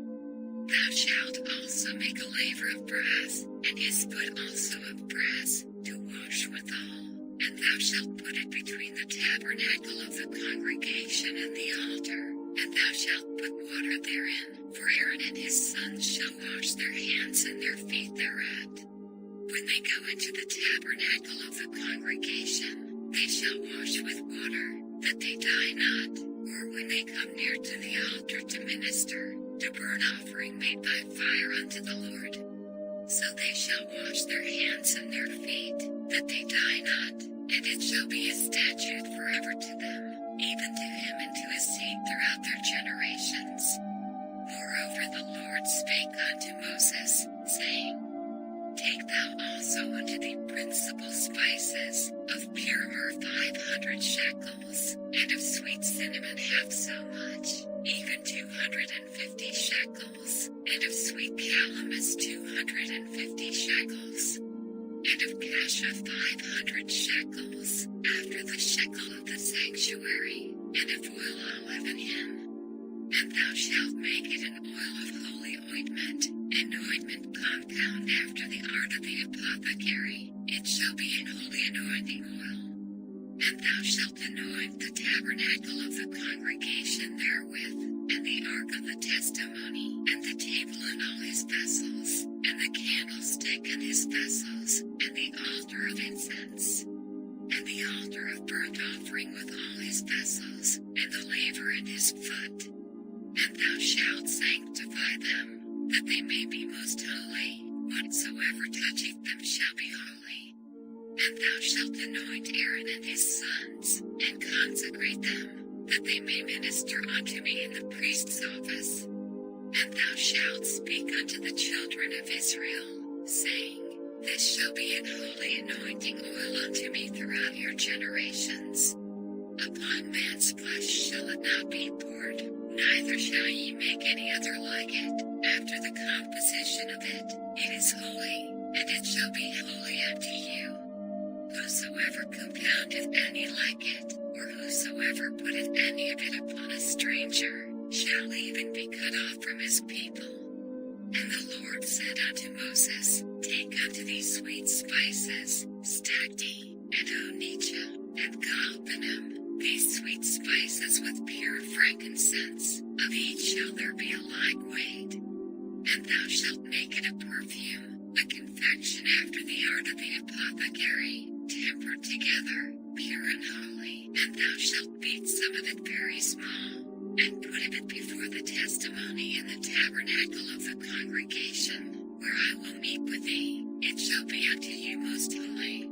Thou shalt also make a laver of brass, and his foot also of brass, to wash withal. And thou shalt put it between the tabernacle of the congregation and the altar, and thou shalt put water therein, for Aaron and his sons shall wash their hands and their feet thereat. When they go into the tabernacle of the congregation, they shall wash with water, that they die not, or when they come near to the altar to minister, to burn offering made by fire unto the Lord. So they shall wash their hands and their feet, that they die not, and it shall be a statute forever to them, even to him and to his seed throughout their generations. Moreover the Lord spake unto Moses, saying, Take thou also unto thee principal spices, of pure myrrh 500 shekels, and of sweet cinnamon half so much, even 250 shekels, and of sweet calamus 250 shekels, and of cassia 500 shekels, after the shekel of the sanctuary, and of oil olive and hin. And thou shalt make it an oil of holy ointment, an ointment compound after the art of the apothecary. It shall be an holy anointing oil. And thou shalt anoint the tabernacle of the congregation therewith, and the ark of the testimony, and the table and all his vessels, and the candlestick and his vessels, and the altar of incense, and the altar of burnt offering with all his vessels, and the laver and his foot. And thou shalt sanctify them, that they may be most holy. Whatsoever toucheth them shall be holy. And thou shalt anoint Aaron and his sons, and consecrate them, that they may minister unto me in the priest's office. And thou shalt speak unto the children of Israel, saying, This shall be an holy anointing oil unto me throughout your generations. Upon man's flesh shall it not be poured, neither shall ye make any other like it, after the composition of it. It is holy, and it shall be holy unto you. Whosoever compoundeth any like it, or whosoever putteth any of it upon a stranger, shall even be cut off from his people. And the Lord said unto Moses, Take unto thee sweet spices, stacte, and onycha, and galbanum, these sweet spices with pure frankincense, of each shall there be a like weight. And thou shalt make it a perfume, a confection after the art of the apothecary, tempered together, pure and holy. And thou shalt beat some of it very small, and put it before the testimony in the tabernacle of the congregation, where I will meet with thee. It shall be unto you most holy.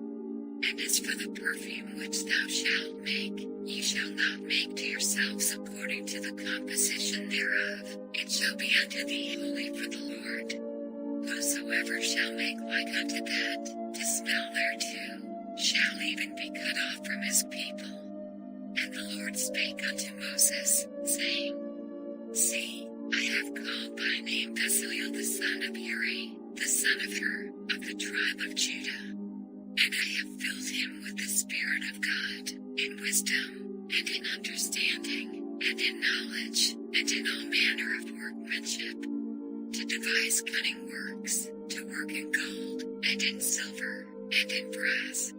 And as for the perfume which thou shalt make, ye shall not make to yourselves according to the composition thereof. It shall be unto thee holy for the Lord. Whosoever shall make like unto that, to smell thereto, shall even be cut off from his people. And the Lord spake unto Moses, saying, See, I have called by name Bezaleel the son of Uri, the son of Hur, of the tribe of Judah. And I have filled him with the Spirit of God, in wisdom, and in understanding, and in knowledge, and in all manner of workmanship, to devise cunning works, to work in gold, and in silver, and in brass,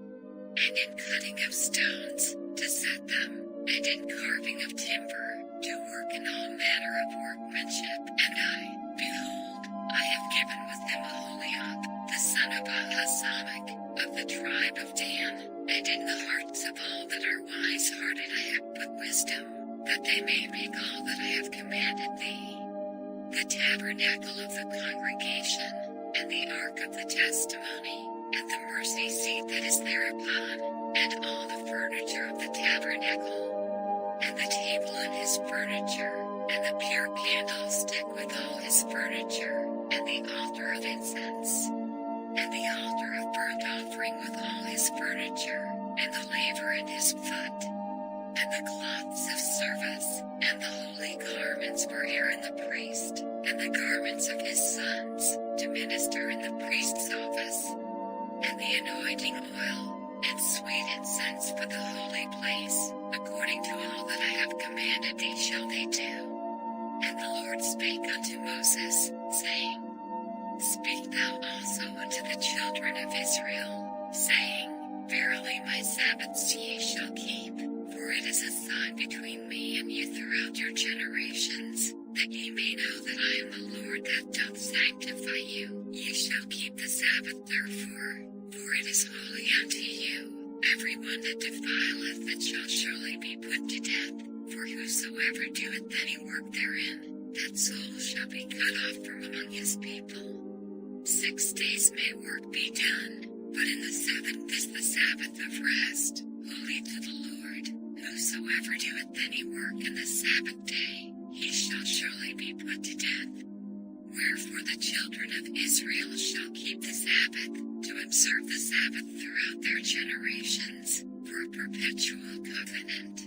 and in cutting of stones, to set them, and in carving of timber, to work in all manner of workmanship. And I, behold, I have given with him Aholiab, the son of Ahisamach, of the tribe of Dan, and in the hearts of all that are wise-hearted I have put wisdom, that they may make all that I have commanded thee. The tabernacle of the congregation, and the ark of the testimony, and the mercy seat that is thereupon, and all the furniture of the tabernacle, and the table and his furniture, and the pure candlestick with all his furniture, and the altar of incense, and the altar of burnt offering with all his furniture, and the laver in his foot, and the cloths of service, and the holy garments for Aaron the priest, and the garments of his sons, to minister in the priest's office, and the anointing oil, and sweet incense for the holy place, according to all that I have commanded thee shall they do. And the Lord spake unto Moses, saying, Speak thou also unto the children of Israel, saying, Verily my Sabbaths ye shall keep, for it is a sign between me and you throughout your generations, that ye may know that I am the Lord that doth sanctify you. Ye shall keep the Sabbath therefore, for it is holy unto you. Every one that defileth it shall surely be put to death, for whosoever doeth any work therein, that soul shall be cut off from among his people. 6 days may work be done, but in the seventh is the Sabbath of rest, holy to the Lord. Whosoever doeth any work in the Sabbath day, he shall surely be put to death. Wherefore the children of Israel shall keep the Sabbath, to observe the Sabbath throughout their generations, for a perpetual covenant.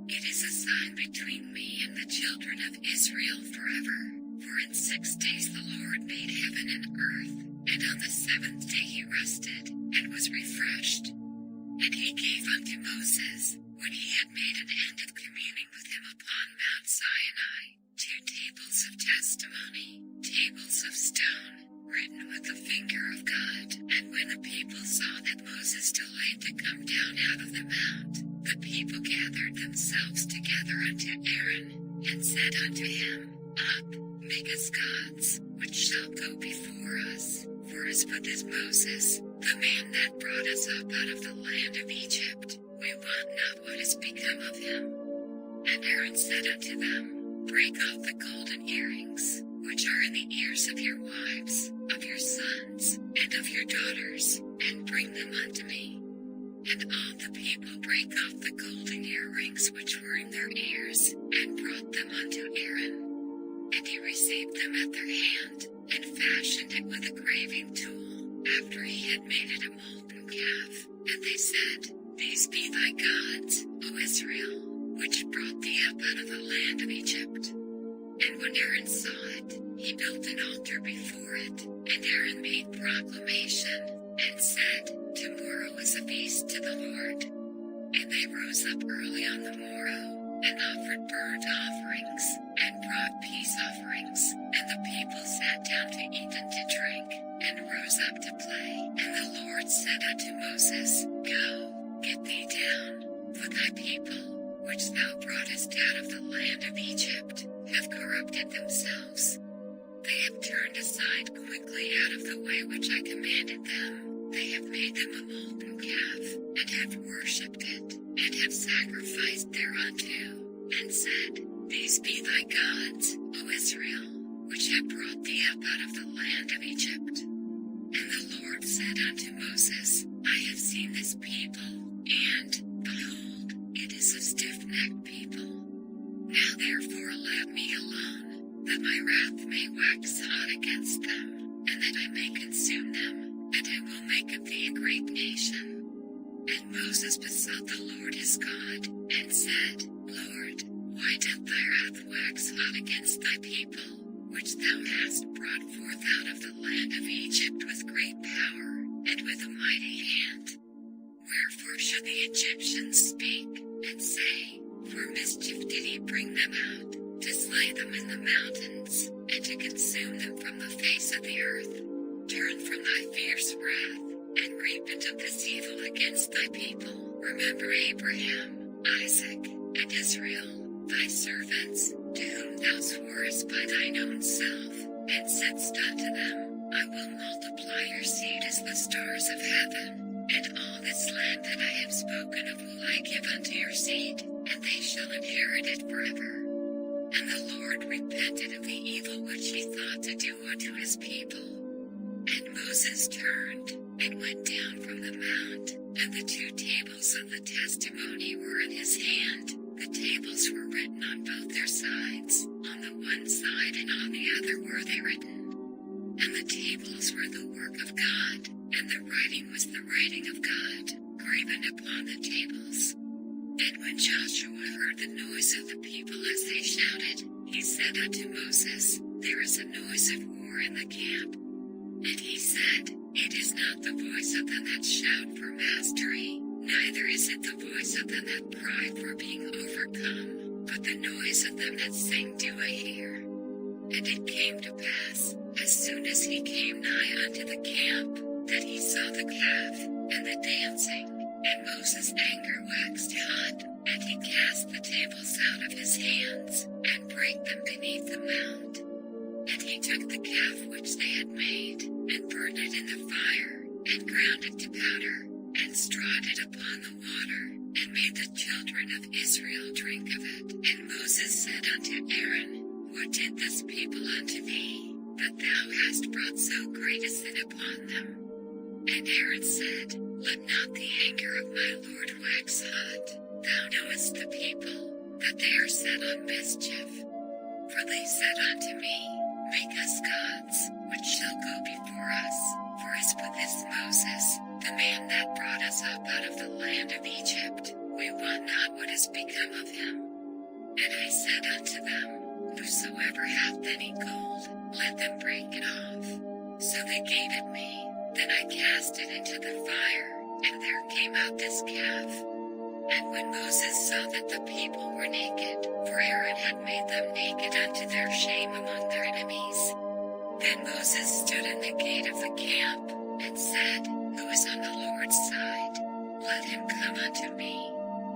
It is a sign between me and the children of Israel forever. For in 6 days the Lord made heaven and earth, and on the seventh day he rested, and was refreshed. And he gave unto Moses, when he had made an end of communing with him upon Mount Sinai, 2 tables of testimony, tables of stone, written with the finger of God. And when the people saw that Moses delayed to come down out of the mount, the people gathered themselves together unto Aaron, and said unto him, Up, make us gods, which shall go before us. For as for this Moses, the man that brought us up out of the land of Egypt, we wot not what is become of him. And Aaron said unto them, Break off the golden earrings, which are in the ears of your wives, of your sons, and of your daughters, and bring them unto me. And all the people brake off the golden earrings which were in their ears, and brought them unto Aaron. And he received them at their hand, and fashioned it with a graving tool, after he had made it a molten calf. And they said, These be thy gods, O Israel, which brought thee up out of the land of Egypt. And when Aaron saw it, he built an altar before it, and Aaron made proclamation, and said, Tomorrow is a feast to the Lord. And they rose up early on the morrow, and offered burnt offerings, and brought peace offerings. And the people sat down to eat and to drink, and rose up to play. And the Lord said unto Moses, Go, get thee down, for thy people, which thou broughtest out of the land of Egypt, have corrupted themselves. They have turned aside quickly out of the way which I commanded them. They have made them a molten calf, and have worshipped it, and have sacrificed thereunto, and said, These be thy gods, O Israel, which have brought thee up out of the land of Egypt. And the Lord said unto Moses, I have seen this people, and, behold, it is a stiff-necked people. Now therefore let me alone, that my wrath may wax hot against them, and that I may consume them, and I will make of thee a great nation. And Moses besought the Lord his God, and said, Lord, why doth thy wrath wax hot against thy people, which thou hast brought forth out of the land of Egypt with great power, and with a mighty hand? Wherefore should the Egyptians speak, and say, For mischief did he bring them out, to slay them in the mountains, and to consume them from the face of the earth? Turn from thy fierce wrath, and repent of this evil against thy people. Remember Abraham, Isaac, and Israel, thy servants, to whom thou sworest by thine own self, and saidst unto them, I will multiply your seed as the stars of heaven, and all this land that I have spoken of will I give unto your seed, and they shall inherit it forever. And the Lord repented of the evil which he thought to do unto his people. And Moses turned, and went down from the mount, and the 2 tables of the testimony were in his hand. The tables were written on both their sides, on the one side and on the other were they written. And the tables were the work of God, and the writing was the writing of God, graven upon the tables. And when Joshua heard the noise of the people as they shouted, he said unto Moses, There is a noise of war in the camp. And he said, It is not the voice of them that shout for mastery, neither is it the voice of them that cry for being overcome, but the noise of them that sing do I hear. And it came to pass, as soon as he came nigh unto the camp, that he saw the calf, and the dancing, and Moses' anger waxed hot, and he cast the tables out of his hands, and brake them beneath the mount. And he took the calf which they had made, and burned it in the fire, and ground it to powder, and strawed it upon the water, and made the children of Israel drink of it. And Moses said unto Aaron, What did this people unto thee, that thou hast brought so great a sin upon them? And Aaron said, Let not the anger of my Lord wax hot. Thou knowest the people, that they are set on mischief. For they said unto me, Make us gods, which shall go before us. For as with this Moses, the man that brought us up out of the land of Egypt, we wot not what is become of him. And I said unto them, Whosoever hath any gold, let them break it off. So they gave it me. Then I cast it into the fire, and there came out this calf. And when Moses saw that the people were naked, for Aaron had made them naked unto their shame among their enemies, then Moses stood in the gate of the camp, and said, Who is on the Lord's side? Let him come unto me.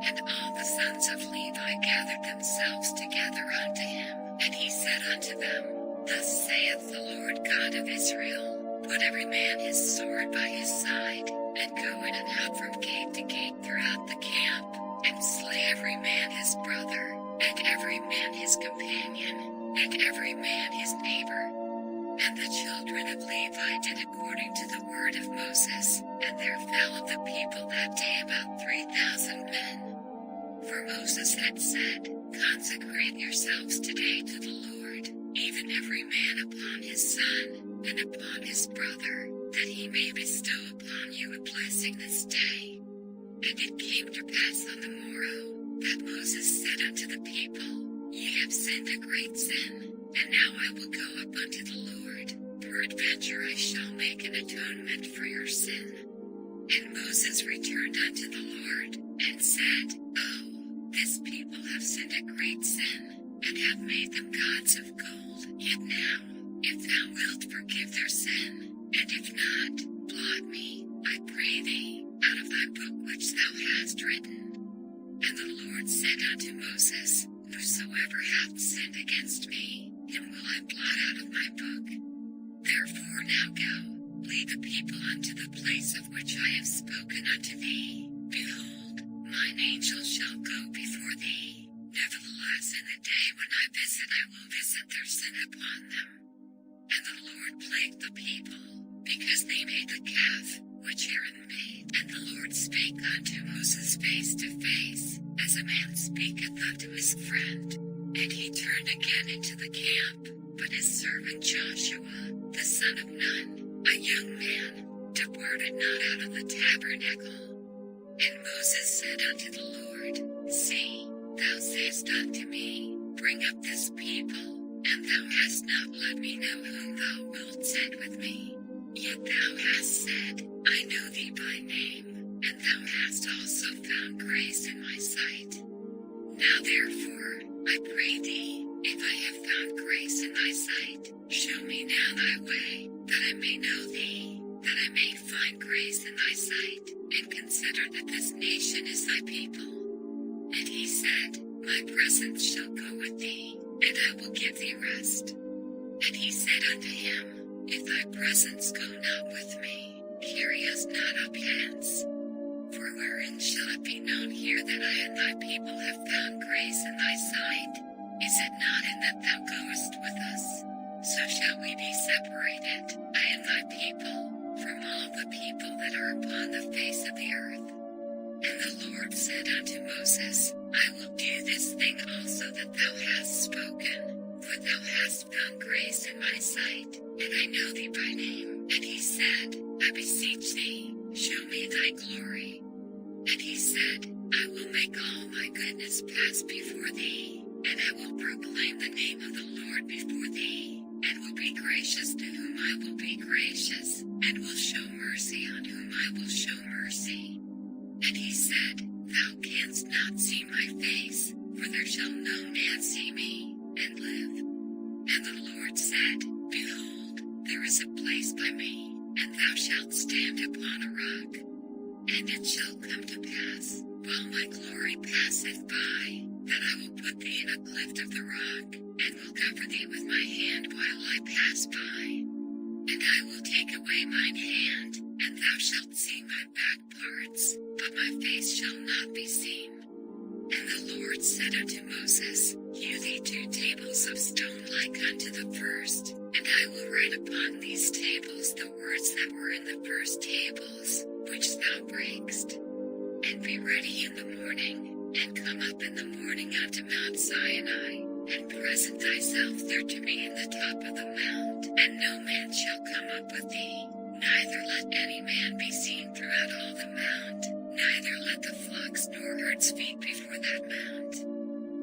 And all the sons of Levi gathered themselves together unto him. And he said unto them, Thus saith the Lord God of Israel, Put every man his sword by his side, and go in and out from gate to gate throughout the camp, and slay every man his brother, and every man his companion, and every man his neighbor. And the children of Levi did according to the word of Moses, and there fell of the people that day about 3,000 men. For Moses had said, Consecrate yourselves today to the Lord, even every man upon his son, and upon his brother, that he may bestow upon you a blessing this day. And it came to pass on the morrow, that Moses said unto the people, Ye have sinned a great sin, and now I will go up unto the Lord. peradventure I shall make an atonement for your sin. And Moses returned unto the Lord, and said, Oh, this people have sinned a great sin, and have made them gods of gold. Yet now, if thou wilt forgive their sin, and if not, blot me, I pray thee, out of thy book which thou hast written. And the Lord said unto Moses, Whosoever hath sinned against me, him will I blot out of my book. Therefore now go, lead the people unto the place of which I have spoken unto thee. Behold, mine angel shall go before thee. Nevertheless in the day when I will visit their sin upon them. And the Lord plagued the people, because they made the calf, which Aaron made. And the Lord spake unto Moses face to face, as a man speaketh unto his friend. And he turned again into the camp, but his servant Joshua, the son of Nun, a young man, departed not out of the tabernacle. And Moses said unto the Lord, See, thou sayest unto me, Bring up this people, and thou hast not let me know whom thou wilt send with me. Yet thou hast said, I know thee by name, and thou hast also found grace in my sight. Now therefore, I pray thee, if I have found grace in thy sight, show me now thy way, that I may know thee, that I may find grace in thy sight, and consider that this nation is thy people. And he said, My presence shall go with thee, and I will give thee rest. And he said unto him, If thy presence go not with me, carry us not up hence. For wherein shall it be known here that I and thy people have found grace in thy sight? Is it not in that thou goest with us? So shall we be separated, I and thy people, from all the people that are upon the face of the earth. And the Lord said unto Moses, I will do this thing also that thou hast spoken, for thou hast found grace in my sight, and I know thee by name. And he said, I beseech thee, show me thy glory. And he said, I will make all my goodness pass before thee, and I will proclaim the name of the Lord before thee, and will be gracious to whom I will be gracious, and will show mercy on whom I will show mercy. And he said, Thou canst not see my face, for there shall no man see me, and live. And the Lord said, Behold, there is a place by me, and thou shalt stand upon a rock. And it shall come to pass, while my glory passeth by, that I will put thee in a cleft of the rock, and will cover thee with my hand while I pass by. And I will take away mine hand, and thou shalt see my back parts, but my face shall not be seen. And the Lord said unto Moses, Hew thee 2 tables of stone like unto the first, and I will write upon these tables the words that were in the first tables, which thou breakest. And be ready in the morning, and come up in the morning unto Mount Sinai, and present thyself there to me in the top of the mount, and no man shall come up with thee, neither let any man be seen throughout all the mount, neither let the flocks nor herds feed before that mount.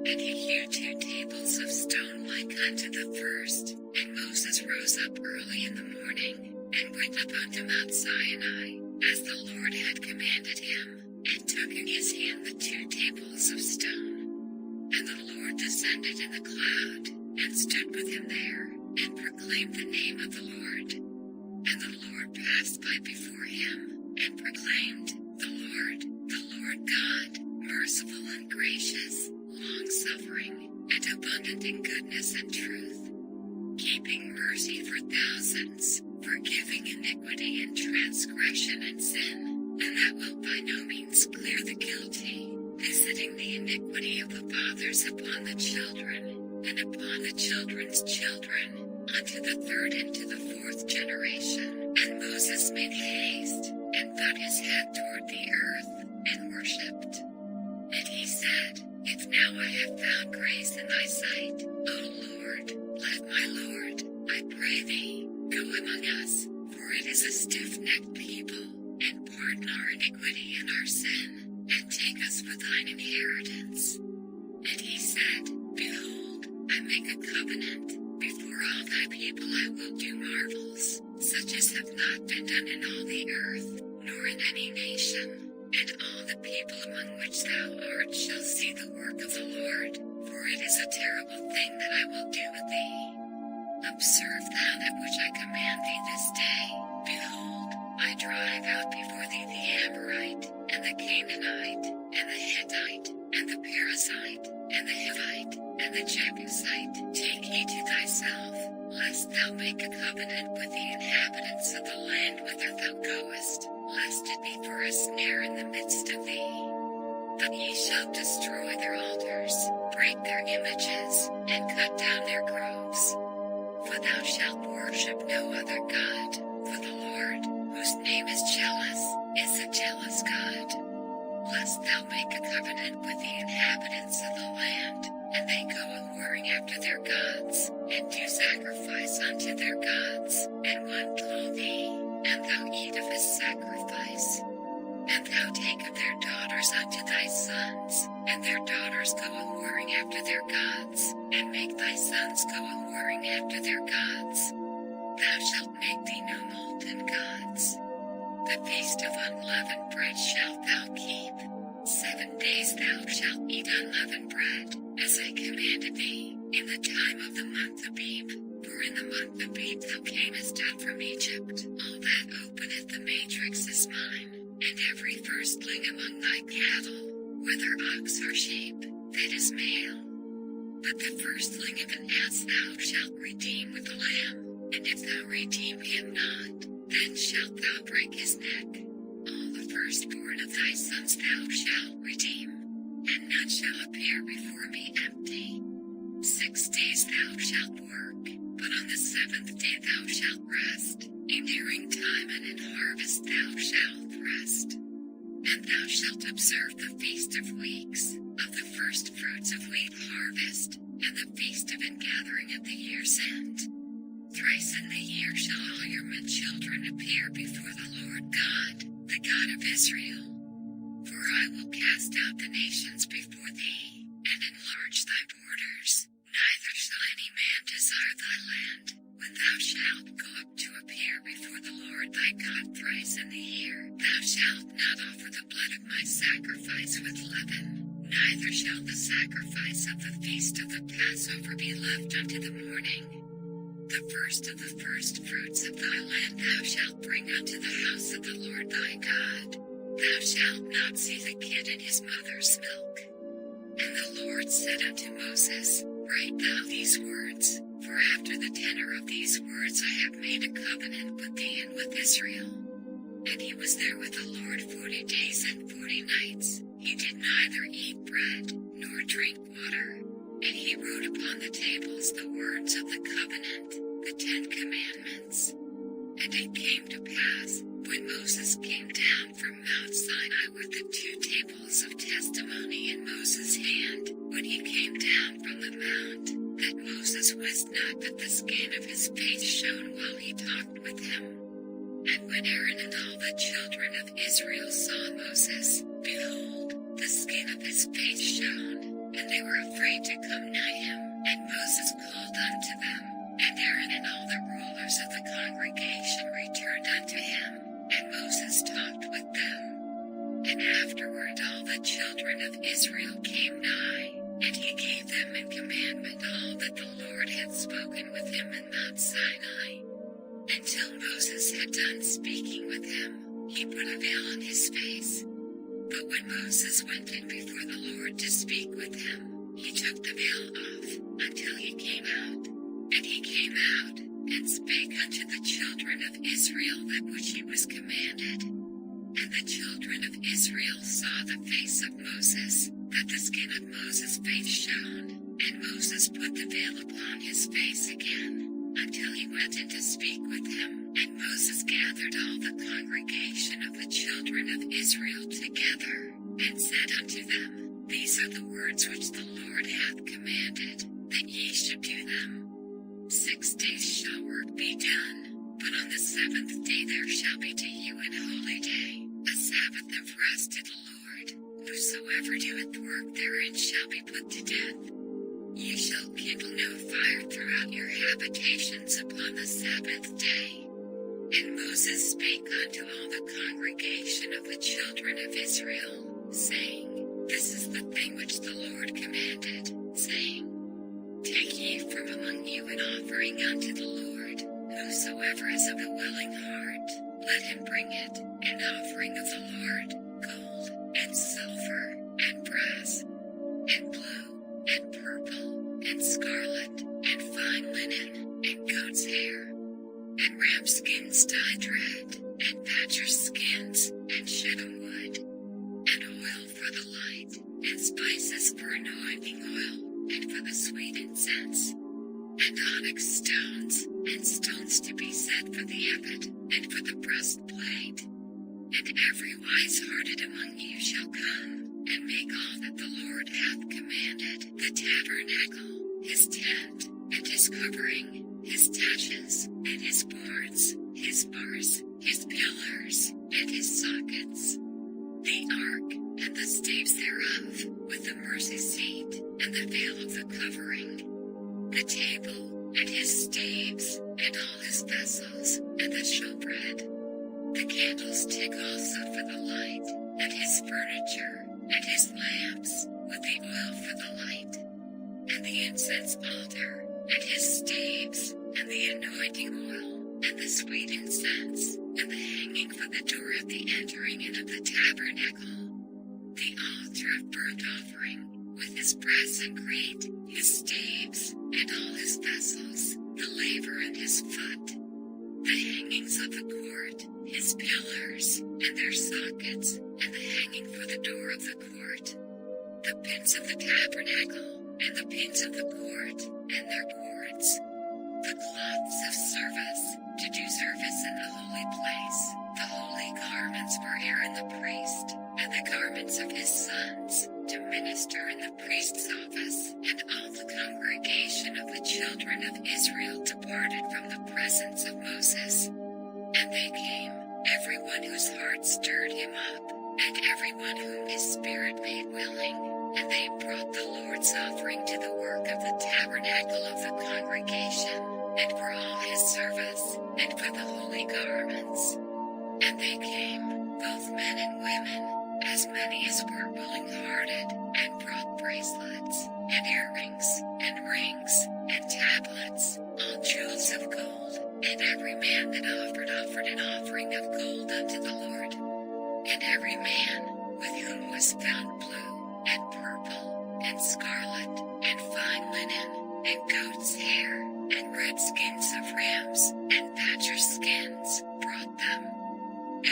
And he hewed 2 tables of stone like unto the first, and Moses rose up early in the morning, and went up unto Mount Sinai, as the Lord had commanded him, and took in his hand the 2 tables of stone. And the Lord descended in the cloud, and stood with him there, and proclaimed the name of the Lord. And the Lord passed by before him, and proclaimed, the Lord God, merciful and gracious, long-suffering, and abundant in goodness and truth, keeping mercy for thousands, forgiving iniquity and transgression and sin, and that will by no means clear the guilty, visiting the iniquity of the fathers upon the children, and upon the children's children, unto the 3rd and to the 4th generation. And Moses made haste, and bowed his head toward the earth, and worshipped. And he said, If now I have found grace in thy sight, O Lord, let my Lord, I pray thee, go among us, for it is a stiff-necked people, and pardon our iniquity and our sin, and take us for thine inheritance. And he said, Behold, I make a covenant before all my people I will do marvels, such as have not been done in all the earth, nor in any nation. And all the people among which thou art shall see the work of the Lord, for it is a terrible thing that I will do with thee. Observe thou that which I command thee this day. Behold, I drive out before thee the Amorite, and the Canaanite, and the Hittite, and the Perizzite, and the Hivite, and the Jebusite. Take heed to thyself, lest thou make a covenant with the inhabitants of the land whither thou goest, lest it be for a snare in the midst of thee. But ye shall destroy their altars, break their images, and cut down their groves. For thou shalt worship no other God, for the Lord, whose name is jealous, is a jealous God. Lest thou make a covenant with the inhabitants of the land, and they go a-whoring after their gods, and do sacrifice unto their gods, and one call thee, and thou eat of his sacrifice. And thou take of their daughters unto thy sons, and their daughters go a-whoring after their gods, and make thy sons go a-whoring after their gods. Thou shalt make thee no molten gods. The feast of unleavened bread shalt thou keep. 7 days thou shalt eat unleavened bread, as I commanded thee, in the time of the month Abib. For in the month Abib thou camest out from Egypt. All that openeth the matrix is mine, and every firstling among thy cattle, whether ox or sheep, that is male. But the firstling of an ass thou shalt redeem with a lamb, and if thou redeem him not, then shalt thou break his neck. All the firstborn of thy sons thou shalt redeem, and none shall appear before me empty. 6 days thou shalt work, but on the 7th day thou shalt rest. In hearing time and in harvest thou shalt rest. And thou shalt observe the feast of weeks, of the first fruits of wheat harvest, and the feast of ingathering at the year's end. Thrice in the year shall all your men children appear before the Lord God, the God of Israel. For I will cast out the nations before thee, and enlarge thy borders. Neither shall any man desire thy land, when thou shalt go up to appear before the Lord thy God thrice in the year. Thou shalt not offer the blood of my sacrifice with leaven, neither shall the sacrifice of the feast of the Passover be left unto the morning. The first of the first fruits of thy land thou shalt bring unto the house of the Lord thy God. Thou shalt not see the kid in his mother's milk. And the Lord said unto Moses, Write thou these words, for after the tenor of these words I have made a covenant with thee and with Israel. And he was there with the Lord 40 days and 40 nights. He did neither eat bread, nor drink water. And he wrote upon the tables the words of the covenant, the 10 commandments. And it came to pass, when Moses came down from Mount Sinai with the 2 tables of testimony in Moses' hand, when he came down from the mount, that Moses wist not that the skin of his face shone while he talked with him. And when Aaron and all the children of Israel saw Moses, behold, the skin of his face shone, and they were afraid to come nigh him. And Moses called unto them, and Aaron and all the rulers of the congregation returned unto him, and Moses talked with them. And afterward all the children of Israel came nigh, and he gave them in commandment all that the Lord had spoken with him in Mount Sinai. Until Moses had done speaking with him, he put a veil on his face. But when Moses went in before the Lord to speak with him, he took the veil off, until he came out. And he came out, and spake unto the children of Israel that which he was commanded. And the children of Israel saw the face of Moses, that the skin of Moses' face shone. And Moses put the veil upon his face again, until he went in to speak with him. And Moses gathered all the congregation of the children of Israel together, and said unto them, These are the words which the Lord hath commanded, that ye should do them. 6 days shall work be done, but on the 7th day there shall be to you an holy day, a Sabbath of rest to the Lord. Whosoever doeth work therein shall be put to death. You shall kindle no fire throughout your habitations upon the Sabbath day. And Moses spake unto all the congregation of the children of Israel, saying, This is the thing which the Lord commanded, saying, Take ye from among you an offering unto the Lord, whosoever is of a willing heart, let him bring it, an offering of the Lord, gold, and silver, and brass, and blue, and purple, and scarlet, and fine linen, and goat's hair, and ram skins dyed red, and badger skins, and shittim wood, and oil for the light, and spices for anointing oil, and for the sweet incense, and onyx stones, and stones to be set for the ephod, and for the breastplate. And every wise-hearted among you shall come, and make all that the Lord hath commanded, the tabernacle, his tent, and his covering, his taches, and his boards, his bars, his pillars, and his sockets, the ark, and the staves thereof, with the mercy seat, and the veil of the covering, the table, and his staves, and all his vessels, and the showbread, the candlestick also for the light, and his furniture, and his lamps, with the oil for the light, and the incense altar, and his staves, and the anointing oil, and the sweet incense, and the hanging for the door of the entering in of the tabernacle, the altar of burnt offering, with his brass and grate, his staves, and all his vessels, the laver and his foot, the hangings of the court, his pillars, and their sockets, and the hanging for the door of the court, the pins of the tabernacle, and the pins of the court, and their cords, the cloths of service, to do service in the holy place, the holy garments for Aaron the priest, and the garments of his sons, to minister in the priest's office. And all the congregation of the children of Israel departed from the presence of Moses. And they came, everyone whose heart stirred him up, and everyone whom his spirit made willing. And they brought the Lord's offering to the work of the tabernacle of the congregation, and for all his service, and for the holy garments. And they came, both men and women, as many as were willing-hearted, and brought bracelets, and earrings, and rings, and tablets, all jewels of gold. And every man that offered an offering of gold unto the Lord. And every man with whom was found blue, and purple, and scarlet, and fine linen, and goat's hair, and red skins of rams, and badger skins, brought them.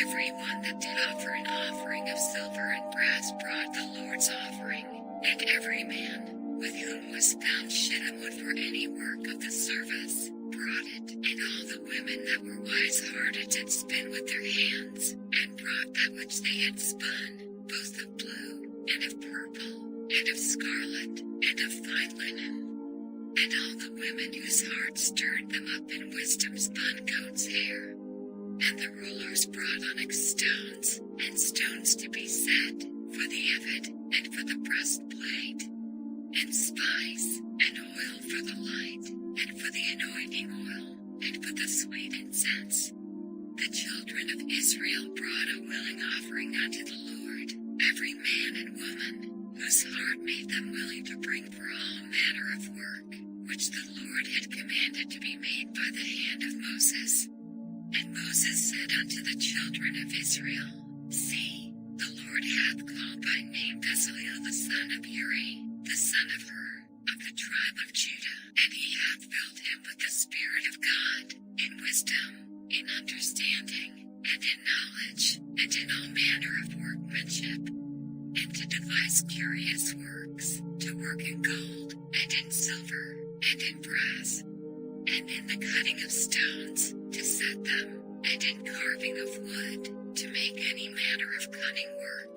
Every one that did offer an offering of silver and brass brought the Lord's offering, and every man with whom was found shittim wood for any work of the service brought it. And all the women that were wise-hearted did spin with their hands, and brought that which they had spun, both of blue, and of purple, and of scarlet, and of fine linen. And all the women whose hearts stirred them up in wisdom spun goat's hair. And the rulers brought onyx stones, and stones to be set, for the ephod, and for the breastplate, and spice, and oil for the light, and for the anointing oil, and for the sweet incense. The children of Israel brought a willing offering unto the Lord, every man and woman, whose heart made them willing to bring for all manner of work, which the Lord had commanded to be made by the hand of Moses. And Moses said unto the children of Israel, See, the Lord hath called by name Bezaleel the son of Uri, the son of Hur, of the tribe of Judah, and he hath filled him with the Spirit of God, in wisdom, in understanding, and in knowledge, and in all manner of workmanship, and to devise curious works, to work in gold, and in silver, and in brass, and in the cutting of stones, to set them, and in carving of wood, to make any manner of cunning work.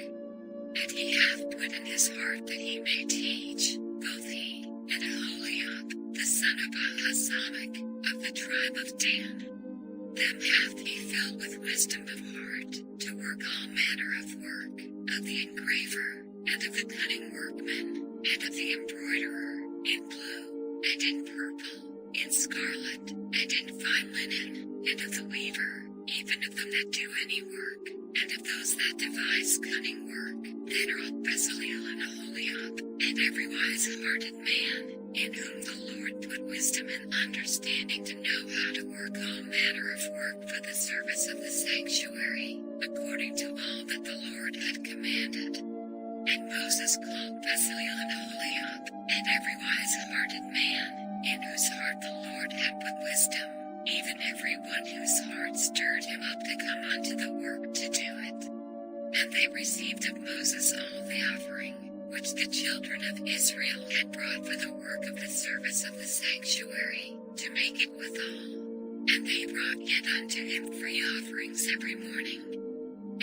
And he hath put in his heart that he may teach, both he, and Aholiab, the son of Ahisamach, of the tribe of Dan. Them hath he filled with wisdom of heart, to work all manner of work, of the engraver, and of the cutting workman, and of the embroiderer, in blue, and of the weaver, even of them that do any work, and of those that devise cunning work. Then wrought Bezaleel and Aholiab, and every wise-hearted man, in whom the Lord put wisdom and understanding to know how to work all manner of work for the service of the sanctuary, according to all that the Lord had commanded. And Moses called Bezaleel and Aholiab, and every wise-hearted man, in whose heart the Lord had put wisdom, even every one whose heart stirred him up to come unto the work to do it. And they received of Moses all the offering, which the children of Israel had brought for the work of the service of the sanctuary, to make it withal. And they brought yet unto him free offerings every morning.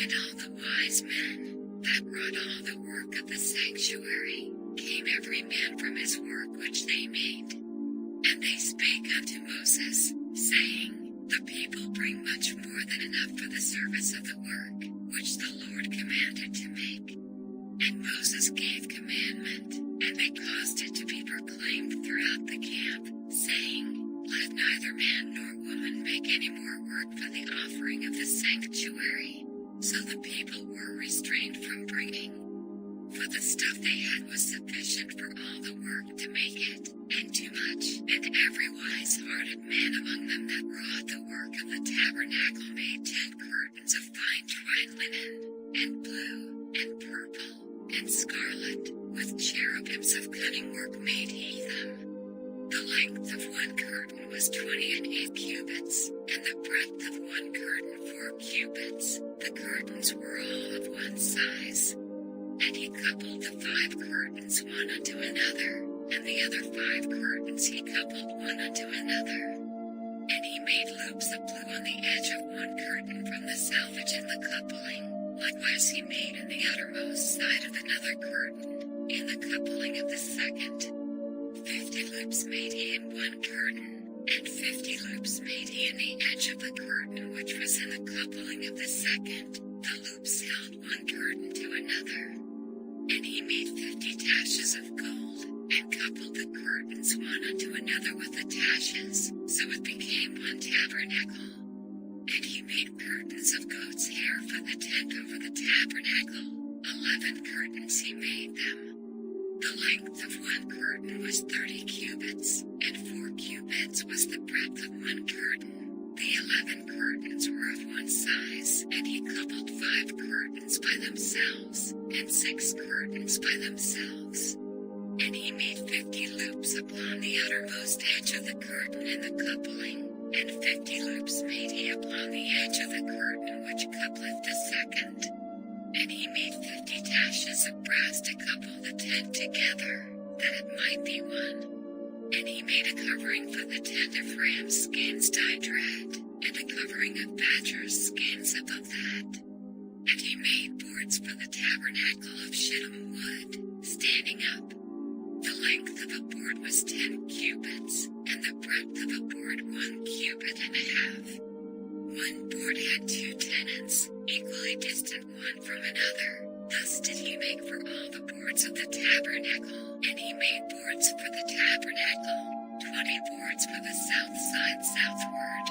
And all the wise men, that wrought all the work of the sanctuary, came every man from his work which they made. And they spake unto Moses, saying, The people bring much more than enough for the service of the work, which the Lord commanded to make. And Moses gave commandment, and they caused it to be proclaimed throughout the camp, saying, Let neither man nor woman make any more work for the offering of the sanctuary. So the people were restrained from bringing. For the stuff they had was sufficient for all the work to make it, and too much. And every wise-hearted man among them that wrought the work of the tabernacle made 10 curtains of fine twined linen, and blue, and purple, and scarlet, with cherubims of cunning work made he them. The length of one curtain was 20 cubits, and the breadth of one curtain 4 cubits. The curtains were all of one size. And he coupled the 5 curtains one unto another, and the other 5 curtains he coupled one unto another. And he made loops of blue on the edge of one curtain from the selvage in the coupling. Likewise he made in the outermost side of another curtain, in the coupling of the second. 50 loops made he in one curtain, and 50 loops made he in the edge of the curtain which was in the coupling of the second. The loops held one curtain to another. And he made 50 taches of gold, and coupled the curtains one unto another with the taches, so it became one tabernacle. And he made curtains of goat's hair for the tent over the tabernacle. 11 curtains he made them. The length of one curtain was 30 cubits, and 4 cubits was the breadth of one curtain. The 11 curtains were of one size, and he coupled 5 curtains by themselves, and 6 curtains by themselves. And he made 50 loops upon the outermost edge of the curtain in the coupling, and 50 loops made he upon the edge of the curtain which coupleth the second. And he made 50 taches of brass to couple the tent together, that it might be one. And he made a covering for the tent of ram's skins dyed red, and a covering of badger's skins above that. And he made boards for the tabernacle of shittim wood, standing up. The length of a board was 10 cubits, and the breadth of a board 1 cubit and a half. One board had 2 tenons, equally distant one from another. Thus did he make for all the boards of the tabernacle. And he made boards for the tabernacle, 20 boards for the south side southward.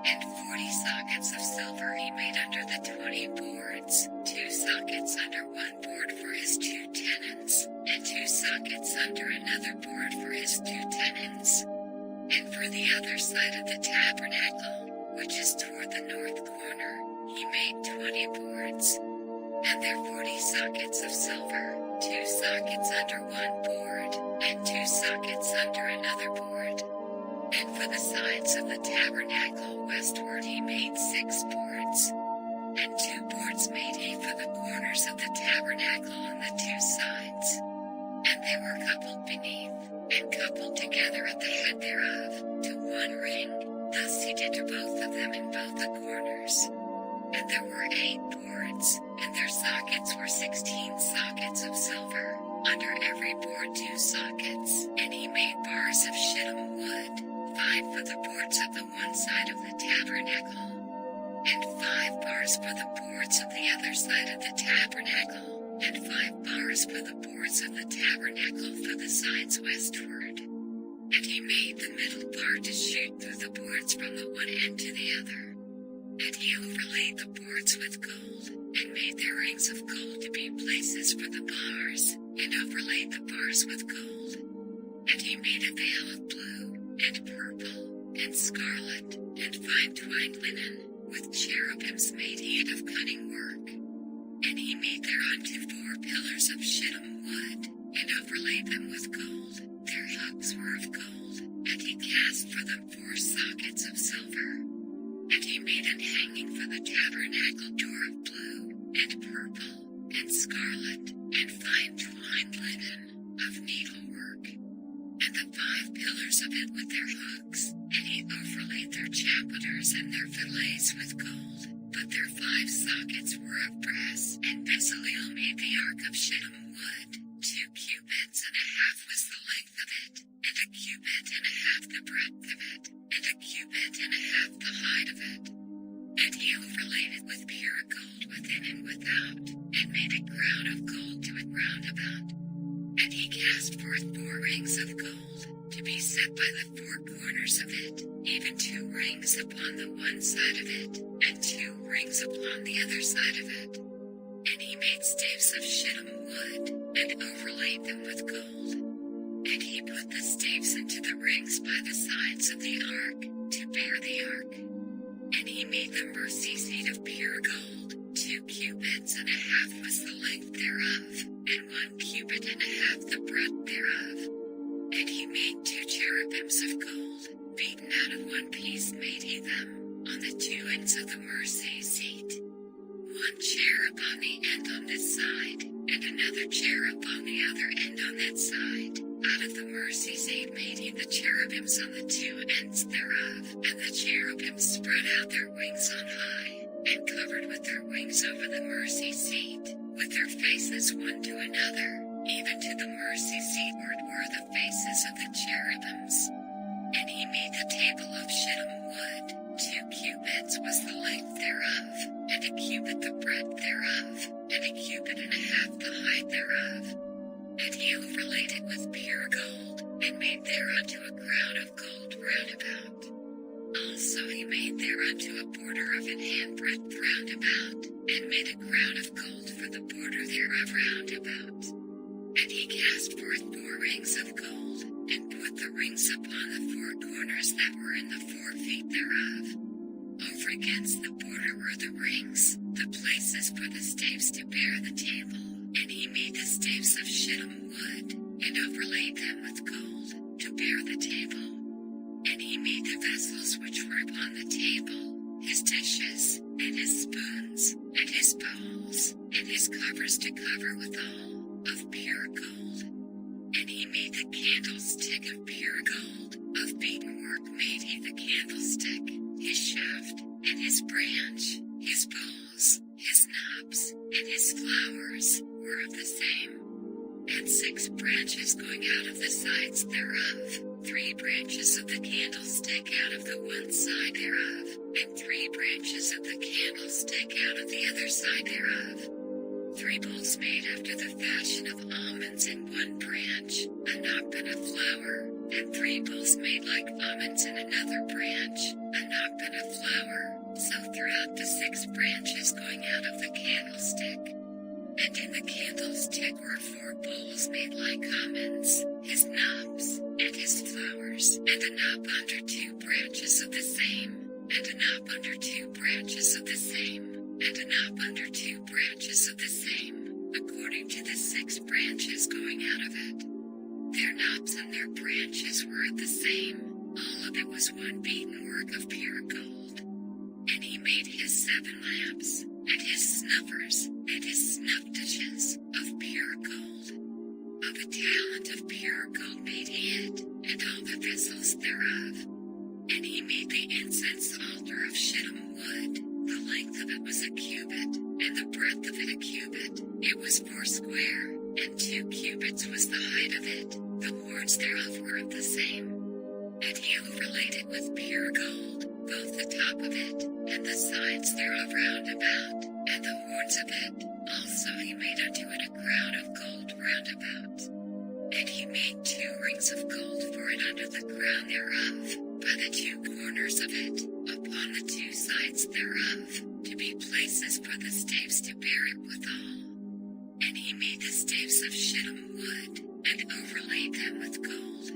And 40 sockets of silver he made under the 20 boards, 2 sockets under one board for his 2 tenons, and 2 sockets under another board for his 2 tenons. And for the other side of the tabernacle, which is toward the north corner, he made 20 boards. And their 40 sockets of silver, 2 sockets under one board, and 2 sockets under another board. And for the sides of the tabernacle westward he made 6 boards. And 2 boards made he for the corners of the tabernacle on the 2 sides. And they were coupled beneath, and coupled together at the head thereof, to one ring. Thus he did to both of them in both the corners. And there were 8 boards, and their sockets were 16 sockets of silver, under every board 2 sockets. And he made bars of shittim wood, 5 for the boards of the one side of the tabernacle, and 5 bars for the boards of the other side of the tabernacle, and 5 bars for the boards of the tabernacle for the sides westward. And And he made the middle part to shoot through the boards from the one end to the other. And he overlaid the boards with gold, and made their rings of gold to be places for the bars, and overlaid the bars with gold. And he made a veil of blue, and purple, and scarlet, and fine twined linen, with cherubims made he it of cunning work. And he made thereunto 4 pillars of shittim wood, and overlaid them with gold. Their hooks were of gold, and he cast for them 4 sockets of silver. And he made an hanging for the tabernacle door of blue, and purple, and scarlet, and fine twined linen, of needlework. And the 5 pillars of it with their hooks, and he overlaid their chapiters and their fillets with gold. But their 5 sockets were of brass, and Bezaleel made the ark of shittim wood. 2 cubits and a half was the length of it, and a cubit and a half the breadth of it, and a cubit and a half the height of it. And he overlaid it with pure gold within and without, and made a crown of gold to it round about. And he cast forth 4 rings of gold, to be set by the 4 corners of it, even 2 rings upon the one side of it, and 2 rings upon the other side of it. And he made staves of shittim wood, and overlaid them with gold. And he put the staves into the rings by the sides of the ark, to bear the ark. And he made the mercy seat of pure gold. 2 cubits and a half was the length thereof, and 1 cubit and a half the breadth thereof. And he made 2 cherubims of gold, beaten out of 1 piece made he them, on the 2 ends of the mercy seat. 1 cherub on the end on this side, and another cherub on the other end on that side. Out of the mercy seat made he the cherubims on the 2 ends thereof, and the cherubims spread out their wings on high, and covered with their wings over the mercy seat, with their faces one to another, even to the mercy seatward were the faces of the cherubims. And he made the table of shittim wood. 2 cubits was the length thereof, and a cubit the breadth thereof, and a cubit and a half the height thereof. And he overlaid it with pure gold, and made thereunto a crown of gold round about. Also he made thereunto a border of an handbreadth round about, and made a crown of gold for the border thereof round about. And he cast forth 4 rings of gold, and put the rings upon the 4 corners that were in the 4 feet thereof. Over against the border were the rings, the places for the staves to bear the table. And he made the staves of shittim wood, and overlaid them with gold, to bear the table. And he made the vessels which were upon the table, his dishes, and his spoons, and his bowls, and his covers to cover withal, of pure gold. And he made the candlestick of pure gold, of beaten work made he the candlestick, his shaft, and his branch, his bowls, his knobs, and his flowers, were of the same. And 6 branches going out of the sides thereof, 3 branches of the candlestick out of the one side thereof, and 3 branches of the candlestick out of the other side thereof. 3 bowls made after the fashion of almonds in 1 branch, a knop and a flower, and 3 bowls made like almonds in another branch, a knop and a flower, so throughout the 6 branches going out of the candlestick. And in the candlestick were 4 bowls made like almonds, his knobs, and his flowers, and a knop under 2 branches of the same, and a knop under 2 branches of the same, and a knop under 2 branches of the same, according to the 6 branches going out of it. Their knobs and their branches were of the same, all of it was 1 beaten work of pure gold. And he made his 7 lamps, and his snuffers, and his snuff dishes, of pure gold. Of a talent of pure gold made he it, and all the vessels thereof. And he made the incense altar of shittim wood. The length of it was a cubit, and the breadth of it a cubit. It was 4 square, and 2 cubits was the height of it. The horns thereof were of the same. And he overlaid it with pure gold, both the top of it, and the sides thereof round about, and the horns of it. Also he made unto it a crown of gold round about. And he made 2 rings of gold for it under the crown thereof, by the 2 corners of it, upon the 2 sides thereof, to be places for the staves to bear it withal. And he made the staves of shittim wood, and overlaid them with gold.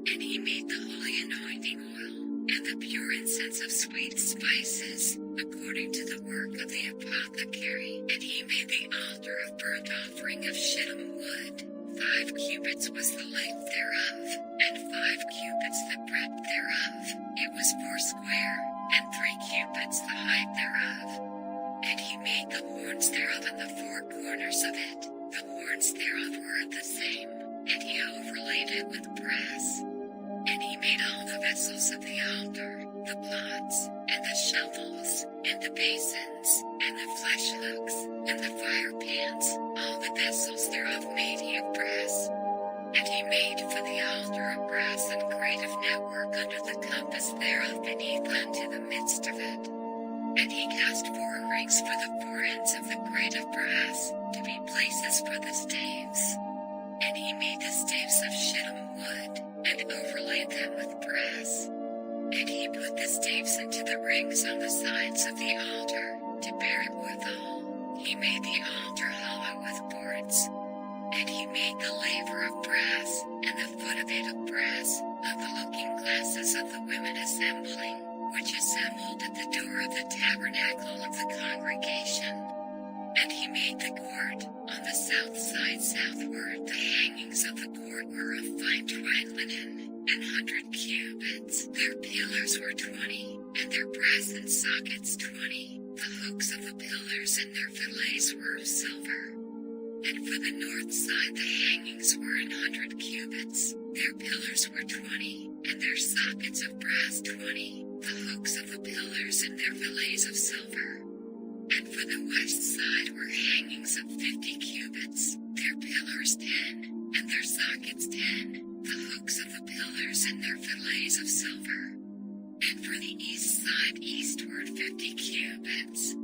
And he made the holy anointing oil, and the pure incense of sweet spices, according to the work of the apothecary. And he made the altar of burnt offering of shittim wood. 5 cubits was the length thereof, and 5 cubits the breadth thereof. It was foursquare, and 3 cubits the height thereof. And he made the horns thereof and the 4 corners of it. The horns thereof were of the same, and he overlaid it with brass. And he made all the vessels of the altar, the pots, and the shovels, and the basins, and the flesh hooks, and the fire pans. All the vessels thereof made he of brass. And he made for the altar of brass and great of network under the compass thereof beneath unto the midst of it. And he cast 4 rings for the 4 ends of the grate of brass, to be places for the staves. And he made the staves of shittim wood, and overlaid them with brass. And he put the staves into the rings on the sides of the altar, to bear it withal. He made the altar hollow with boards. And he made the laver of brass, and the foot of it of brass, of the looking glasses of the women assembling, which assembled at the door of the tabernacle of the congregation. And he made the court, on the south side southward. The hangings of the court were of fine twined linen, 100 cubits. Their pillars were 20, and their brass and sockets 20. The hooks of the pillars and their fillets were of silver. And for the north side the hangings were 100 cubits. Their pillars were 20, and their sockets of brass 20. The hooks of the pillars and their fillets of silver. And for the west side were hangings of 50 cubits. Their pillars 10, and their sockets 10. The hooks of the pillars and their fillets of silver. And for the east side eastward 50 cubits.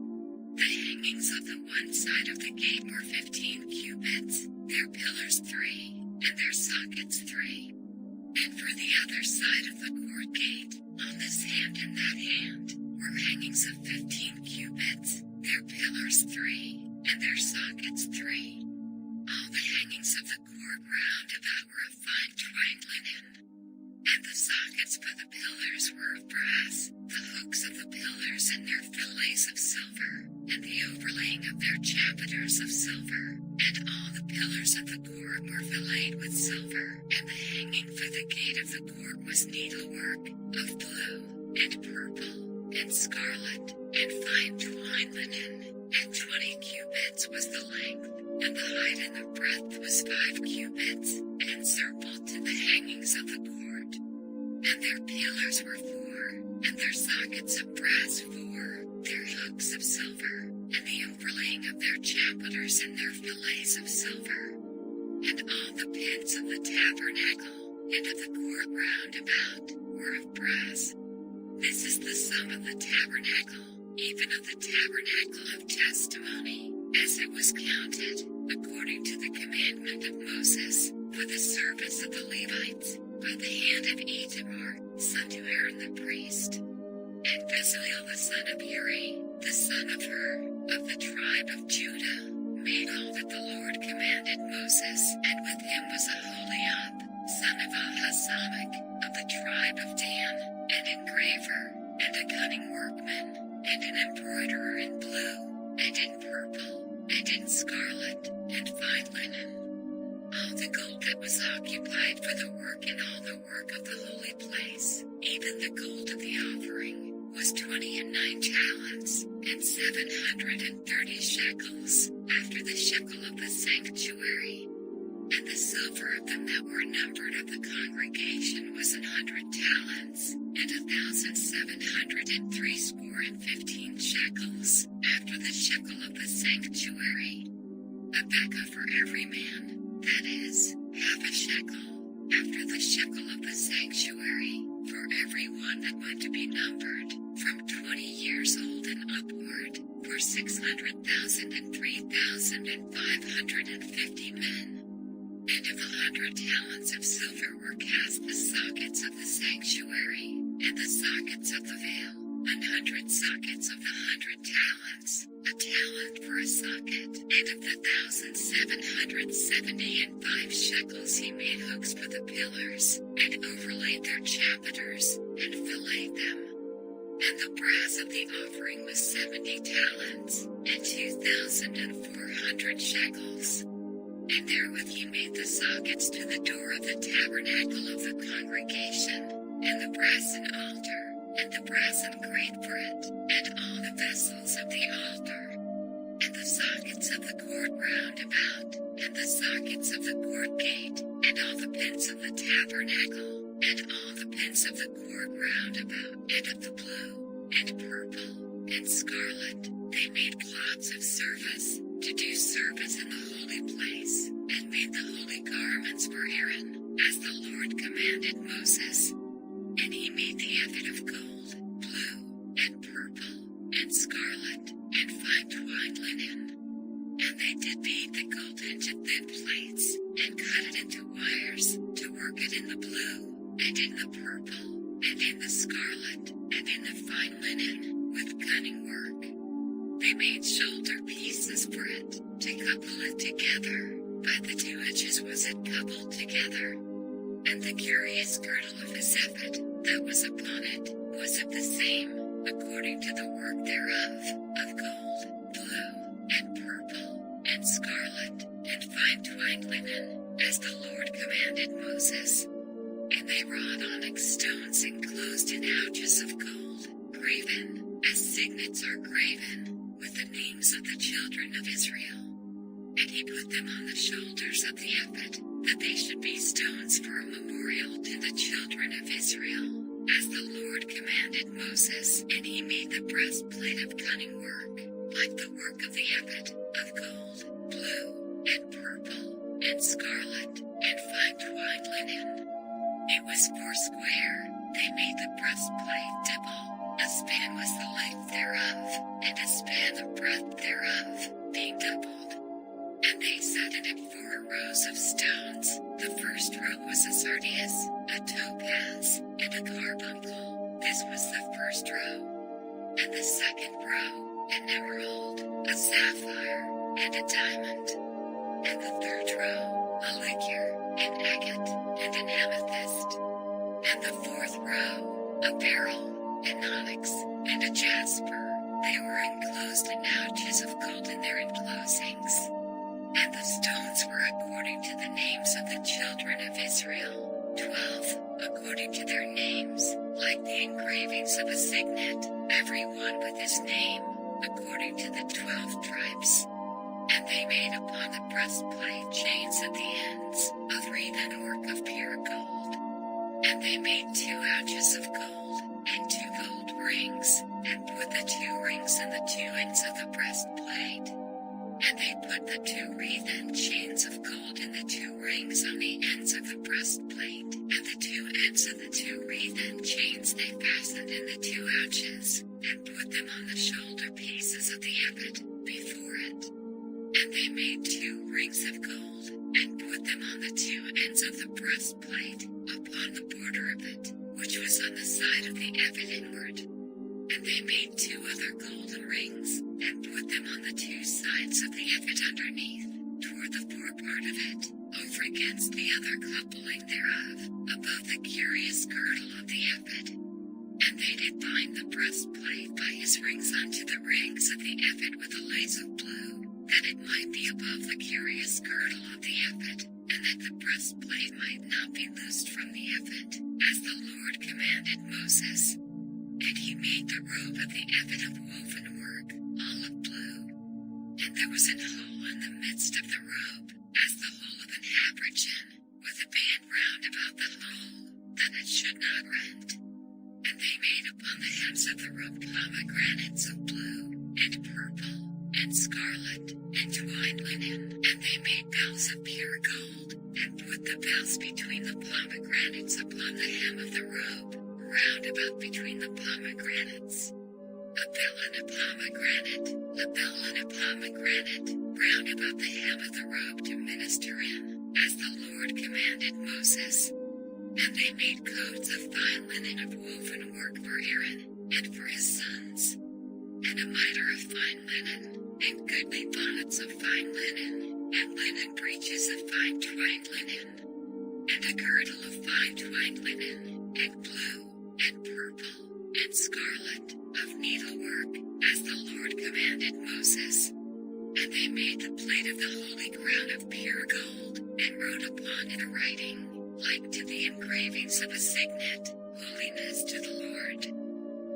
The hangings of the one side of the gate were 15 cubits, their pillars 3, and their sockets 3. And for the other side of the court gate, on this hand and that hand, were hangings of 15 cubits, their pillars 3, and their sockets 3. All the hangings of the court round about were of fine twined linen. And the sockets for the pillars were of brass, the hooks of the pillars and their fillets of silver, and the overlaying of their chapiters of silver. And all the pillars of the court were filleted with silver, and the hanging for the gate of the court was needlework, of blue, and purple, and scarlet, and fine twined linen, and 20 cubits was the length, and the height and the breadth was 5 cubits, and circled to the hangings of the court. And their pillars were 4, and their sockets of brass 4, their hooks of silver, and the overlaying of their chapiters and their fillets of silver. And all the pins of the tabernacle, and of the court round about, were of brass. This is the sum of the tabernacle, even of the tabernacle of testimony, as it was counted, according to the commandment of Moses, for the service of the Levites, by the hand of Itamar, son to Aaron the priest. And Bezaleel the son of Uri, the son of Hur, of the tribe of Judah, made all that the Lord commanded Moses, and with him was Aholiab, son of Ahisamach, of the tribe of Dan, an engraver, and a cunning workman, and an embroiderer in blue, and in purple, and in scarlet, and fine linen. All the gold that was occupied for the work and all the work of the holy place, even the gold of the offering, was 29 talents, and 730 shekels, after the shekel of the sanctuary. And the silver of them that were numbered of the congregation was 100 talents, and 1,715 shekels, after the shekel of the sanctuary. A bekah for every man, that is, half a shekel, after the shekel of the sanctuary, for every one that went to be numbered, from 20 years old and upward, for 600,000 and 3,550 men. And of 100 talents of silver were cast the sockets of the sanctuary, and the sockets of the veil, 100 sockets of the 100 talents, a talent for a socket. And of the 1,770 and 5 shekels he made hooks for the pillars, and overlaid their chapiters, and filleted them. And the brass of the offering was 70 talents, and 2,400 shekels. And therewith he made the sockets to the door of the tabernacle of the congregation, and the brassen altar, and the brassen grate for it, and all the vessels of the altar, and the sockets of the court round about, and the sockets of the court gate, and all the pins of the tabernacle, and all the pins of the court round about, and of the blue, and purple, and scarlet, they made cloths of service, to do service in the holy place, and made the holy garments for Aaron, as the Lord commanded Moses. And he made the ephod of gold, blue, and purple, and scarlet, and fine twined linen. And they did beat the gold into thin plates, and cut it into wires, to work it in the blue, and in the purple, and in the scarlet, and in the fine linen, with cunning work. They made shoulder pieces for it, to couple it together. By the 2 edges was it coupled together. And the curious girdle of his ephod, that was upon it, was of the same, according to the work thereof, of gold, blue, and purple, and scarlet, and fine twined linen, as the Lord commanded Moses. And they wrought onyx stones enclosed in ouches of gold, graven, as signets are graven, with the names of the children of Israel. And he put them on the shoulders of the ephod, that they should be stones for a memorial to the children of Israel, as the Lord commanded Moses. And he made the breastplate of cunning work, like the work of the ephod, of gold, blue, and purple, and scarlet, and fine twined linen. It was foursquare. They made the breastplate double. A span was the length thereof, and a span the breadth thereof, being doubled. And they set in it 4 rows of stones. The first row was a sardius, a topaz, and a carbuncle. This was the first row. And the second row, an emerald, a sapphire, and a diamond. And the third row, a ligure, an agate, and an amethyst. And the fourth row, a beryl, an onyx, and a jasper. They were enclosed in ouches of gold in their enclosings. And the stones were according to the names of the children of Israel, 12, according to their names, like the engravings of a signet, every one with his name, according to the 12 tribes. And they made upon the breastplate chains at the ends, of wreathen work of pure gold. And they made 2 ouches of gold, and 2 gold rings, and put the 2 rings in the 2 ends of the breastplate. And they put the 2 wreathen chains of gold in the 2 rings on the ends of the breastplate, and the 2 ends of the 2 wreathen chains they fastened in the 2 ouches, and put them on the shoulder pieces of the ephod, before it. And they made 2 rings of gold, and put them on the 2 ends of the breastplate, upon the border of it, which was on the side of the ephod inward. And they made 2 other golden rings, and put them on the 2 sides of the ephod underneath, toward the forepart of it, over against the other coupling thereof, above the curious girdle of the ephod. And they did bind the breastplate by his rings unto the rings of the ephod with a lace of blue, that it might be above the curious girdle of the ephod, and that the breastplate might not be loosed from the ephod, as the Lord commanded Moses. And he made the robe of the ephod of woven work, all of blue. And there was an hole in the midst of the robe, as the hole of an habergeon, with a band round about the hole, that it should not rent. And they made upon the hems of the robe pomegranates of blue, and purple, and scarlet, and twined linen. And they made bells of pure gold, and put the bells between the pomegranates upon the hem of the robe, round about between the pomegranates. A bell and a pomegranate, a bell and a pomegranate, round about the hem of the robe to minister in, as the Lord commanded Moses. And they made coats of fine linen of woven work for Aaron, and for his sons, and a mitre of fine linen, and goodly bonnets of fine linen, and linen breeches of fine twined linen, and a girdle of fine twined linen, and blue, and purple, and scarlet, of needlework, as the Lord commanded Moses. And they made the plate of the holy crown of pure gold, and wrote upon it a writing, like to the engravings of a signet, holiness to the Lord.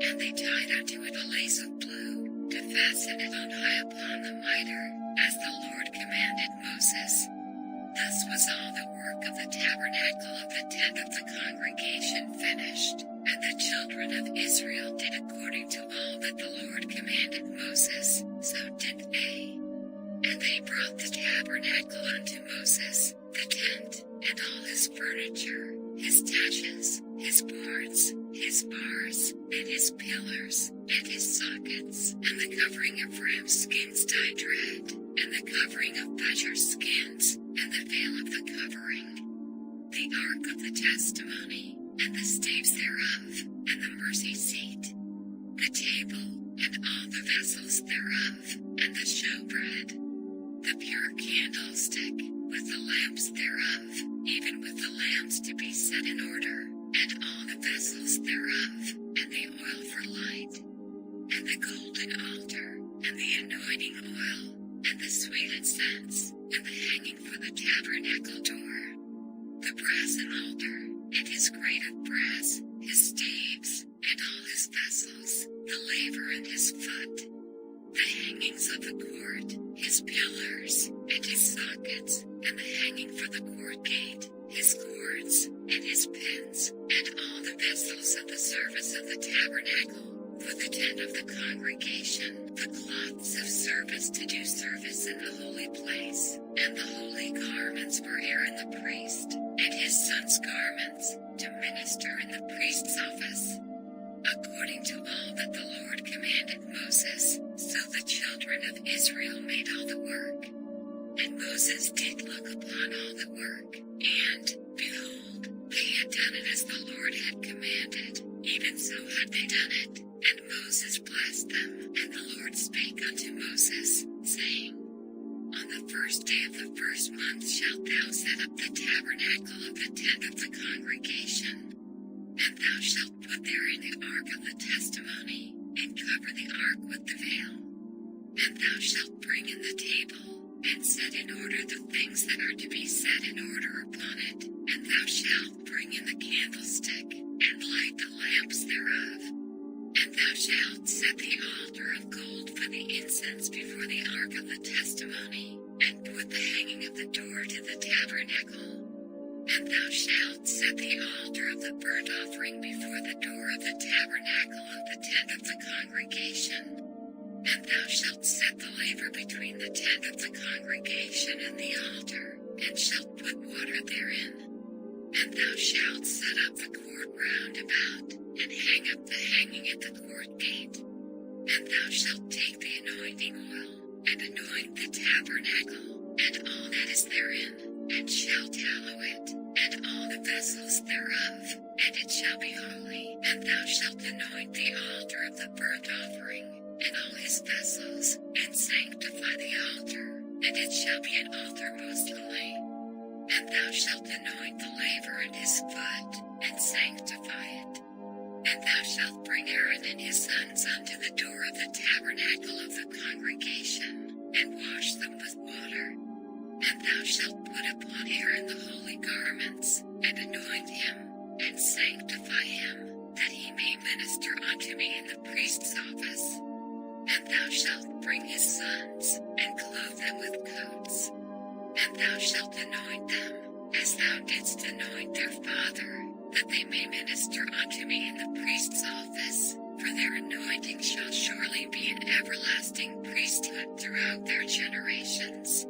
And they tied unto it a lace of blue, to fasten it on high upon the mitre, as the Lord commanded Moses. Thus was all the work of the tabernacle of the tent of the congregation finished, and the children of Israel did according to all that the Lord commanded Moses, so did they. And they brought the tabernacle unto Moses, the tent, and all his furniture, his taches, his boards, his bars, and his pillars, and his sockets, and the covering of ram's skins dyed red, and the covering of badger skins, and the veil of the covering, the ark of the testimony, and the staves thereof, and the mercy seat, the table, and all the vessels thereof, and the showbread, the pure candlestick, with the lamps thereof, even with the lamps to be set in order, and all the vessels thereof, and the oil for light, and the golden altar, and the anointing oil, and the sweet incense, and the hanging for the tabernacle door, the brassen altar, and his grate of brass, his staves, and all his vessels, the laver and his foot, the hangings of the court, his pillars, and his sockets, and the hanging for the court gate, his cords, and his pins, and all the vessels of the service of the tabernacle, for the tent of the congregation, the cloths of service to do service in the holy place, and the holy garments for Aaron the priest, and his sons' garments, to minister in the priest's office, according to all that the Lord commanded Moses. So the children of Israel made all the work. And Moses did look upon all the work, and, behold, they had done it as the Lord had commanded, even so had they done it. And Moses blessed them, and the Lord spake unto Moses, saying, On the first day of the first month shalt thou set up the tabernacle of the tent of the congregation, and thou shalt put therein the ark of the testimony, and cover the ark with the veil. And thou shalt bring in the table, and set in order the things that are to be set in order upon it, and thou shalt bring in the candlestick, and light the lamps thereof. And thou shalt set the altar of gold for the incense before the ark of the testimony, and put the hanging of the door to the tabernacle. And thou shalt set the altar of the burnt offering before the door of the tabernacle of the tent of the congregation. And thou shalt set the laver between the tent of the congregation and the altar, and shalt put water therein. And thou shalt set up the court round about, and hang up the hanging at the court gate. And thou shalt take the anointing oil, and anoint the tabernacle, and all that is therein, and shalt hallow it, and all the vessels thereof, and it shall be holy. And thou shalt anoint the altar of the burnt offering, and all his vessels, and sanctify the altar, and it shall be an altar most holy. And thou shalt anoint the laver and his foot, and sanctify it. And thou shalt bring Aaron and his sons unto the door of the tabernacle of the congregation, and wash them with water. And thou shalt put upon Aaron the holy garments, and anoint him, and sanctify him, that he may minister unto me in the priest's office. And thou shalt bring his sons, and clothe them with coats. And thou shalt anoint them, as thou didst anoint their father, that they may minister unto me in the priest's office, for their anointing shall surely be an everlasting priesthood throughout their generations.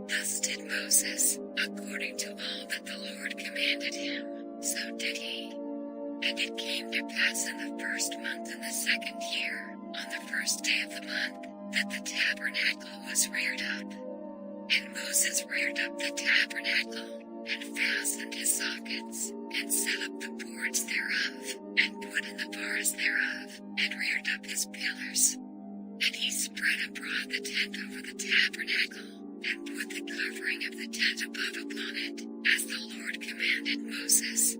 Thus did Moses, according to all that the Lord commanded him, so did he. And it came to pass in the first month in the second year, on the first day of the month, that the tabernacle was reared up. And Moses reared up the tabernacle, and fastened his sockets, and set up the boards thereof, and put in the bars thereof, and reared up his pillars. And he spread abroad the tent over the tabernacle, and put the covering of the tent above upon it, as the Lord commanded Moses.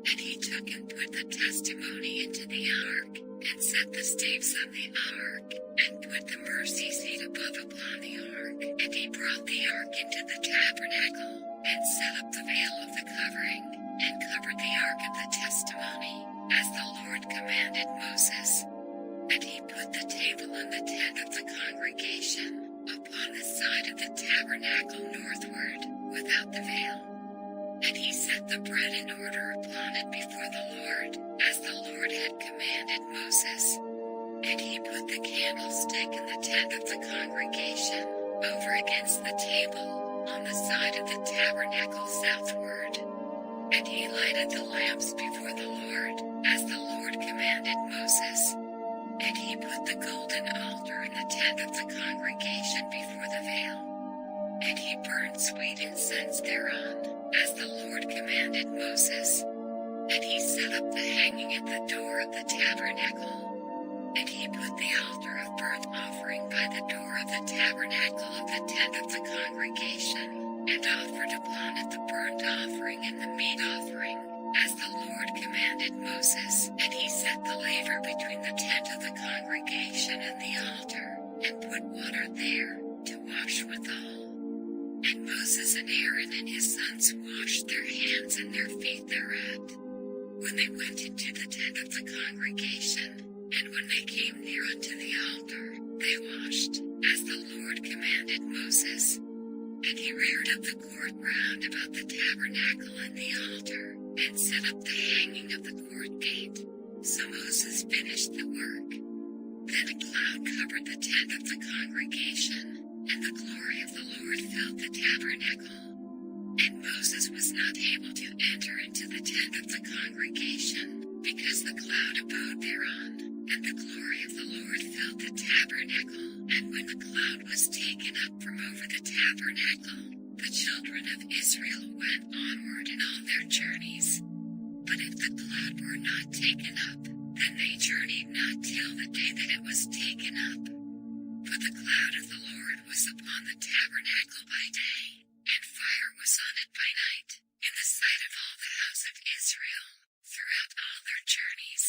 And he took and put the testimony into the ark, and set the staves on the ark, and put the mercy seat above upon the ark. And he brought the ark into the tabernacle, and set up the veil of the covering, and covered the ark of the testimony, as the Lord commanded Moses. And he put the table in the tent of the congregation, upon the side of the tabernacle northward, without the veil. And he set the bread in order upon it before the Lord, as the Lord had commanded Moses. And he put the candlestick in the tent of the congregation, over against the table, on the side of the tabernacle southward. And he lighted the lamps before the Lord, as the Lord commanded Moses. And he put the golden altar in the tent of the congregation before the veil. And he burned sweet incense thereon, as the Lord commanded Moses. And he set up the hanging at the door of the tabernacle. And he put the altar of burnt offering by the door of the tabernacle of the tent of the congregation, and offered upon it the burnt offering and the meat offering, as the Lord commanded Moses. And he set the laver between the tent of the congregation and the altar, and put water there, to wash withal. And Moses and Aaron and his sons washed their hands and their feet thereat, when they went into the tent of the congregation, and when they came near unto the altar, they washed, as the Lord commanded Moses. And he reared up the court round about the tabernacle and the altar, and set up the hanging of the court gate. So Moses finished the work. Then a cloud covered the tent of the congregation, and the glory of the Lord filled the tabernacle. And Moses was not able to enter into the tent of the congregation, because the cloud abode thereon, and the glory of the Lord filled the tabernacle. And when the cloud was taken up from over the tabernacle, the children of Israel went onward in all their journeys. But if the cloud were not taken up, then they journeyed not till the day that it was taken up. For the cloud of the Lord was upon the tabernacle by day, and fire was on it by night, in the sight of all the house of Israel, throughout all their journeys.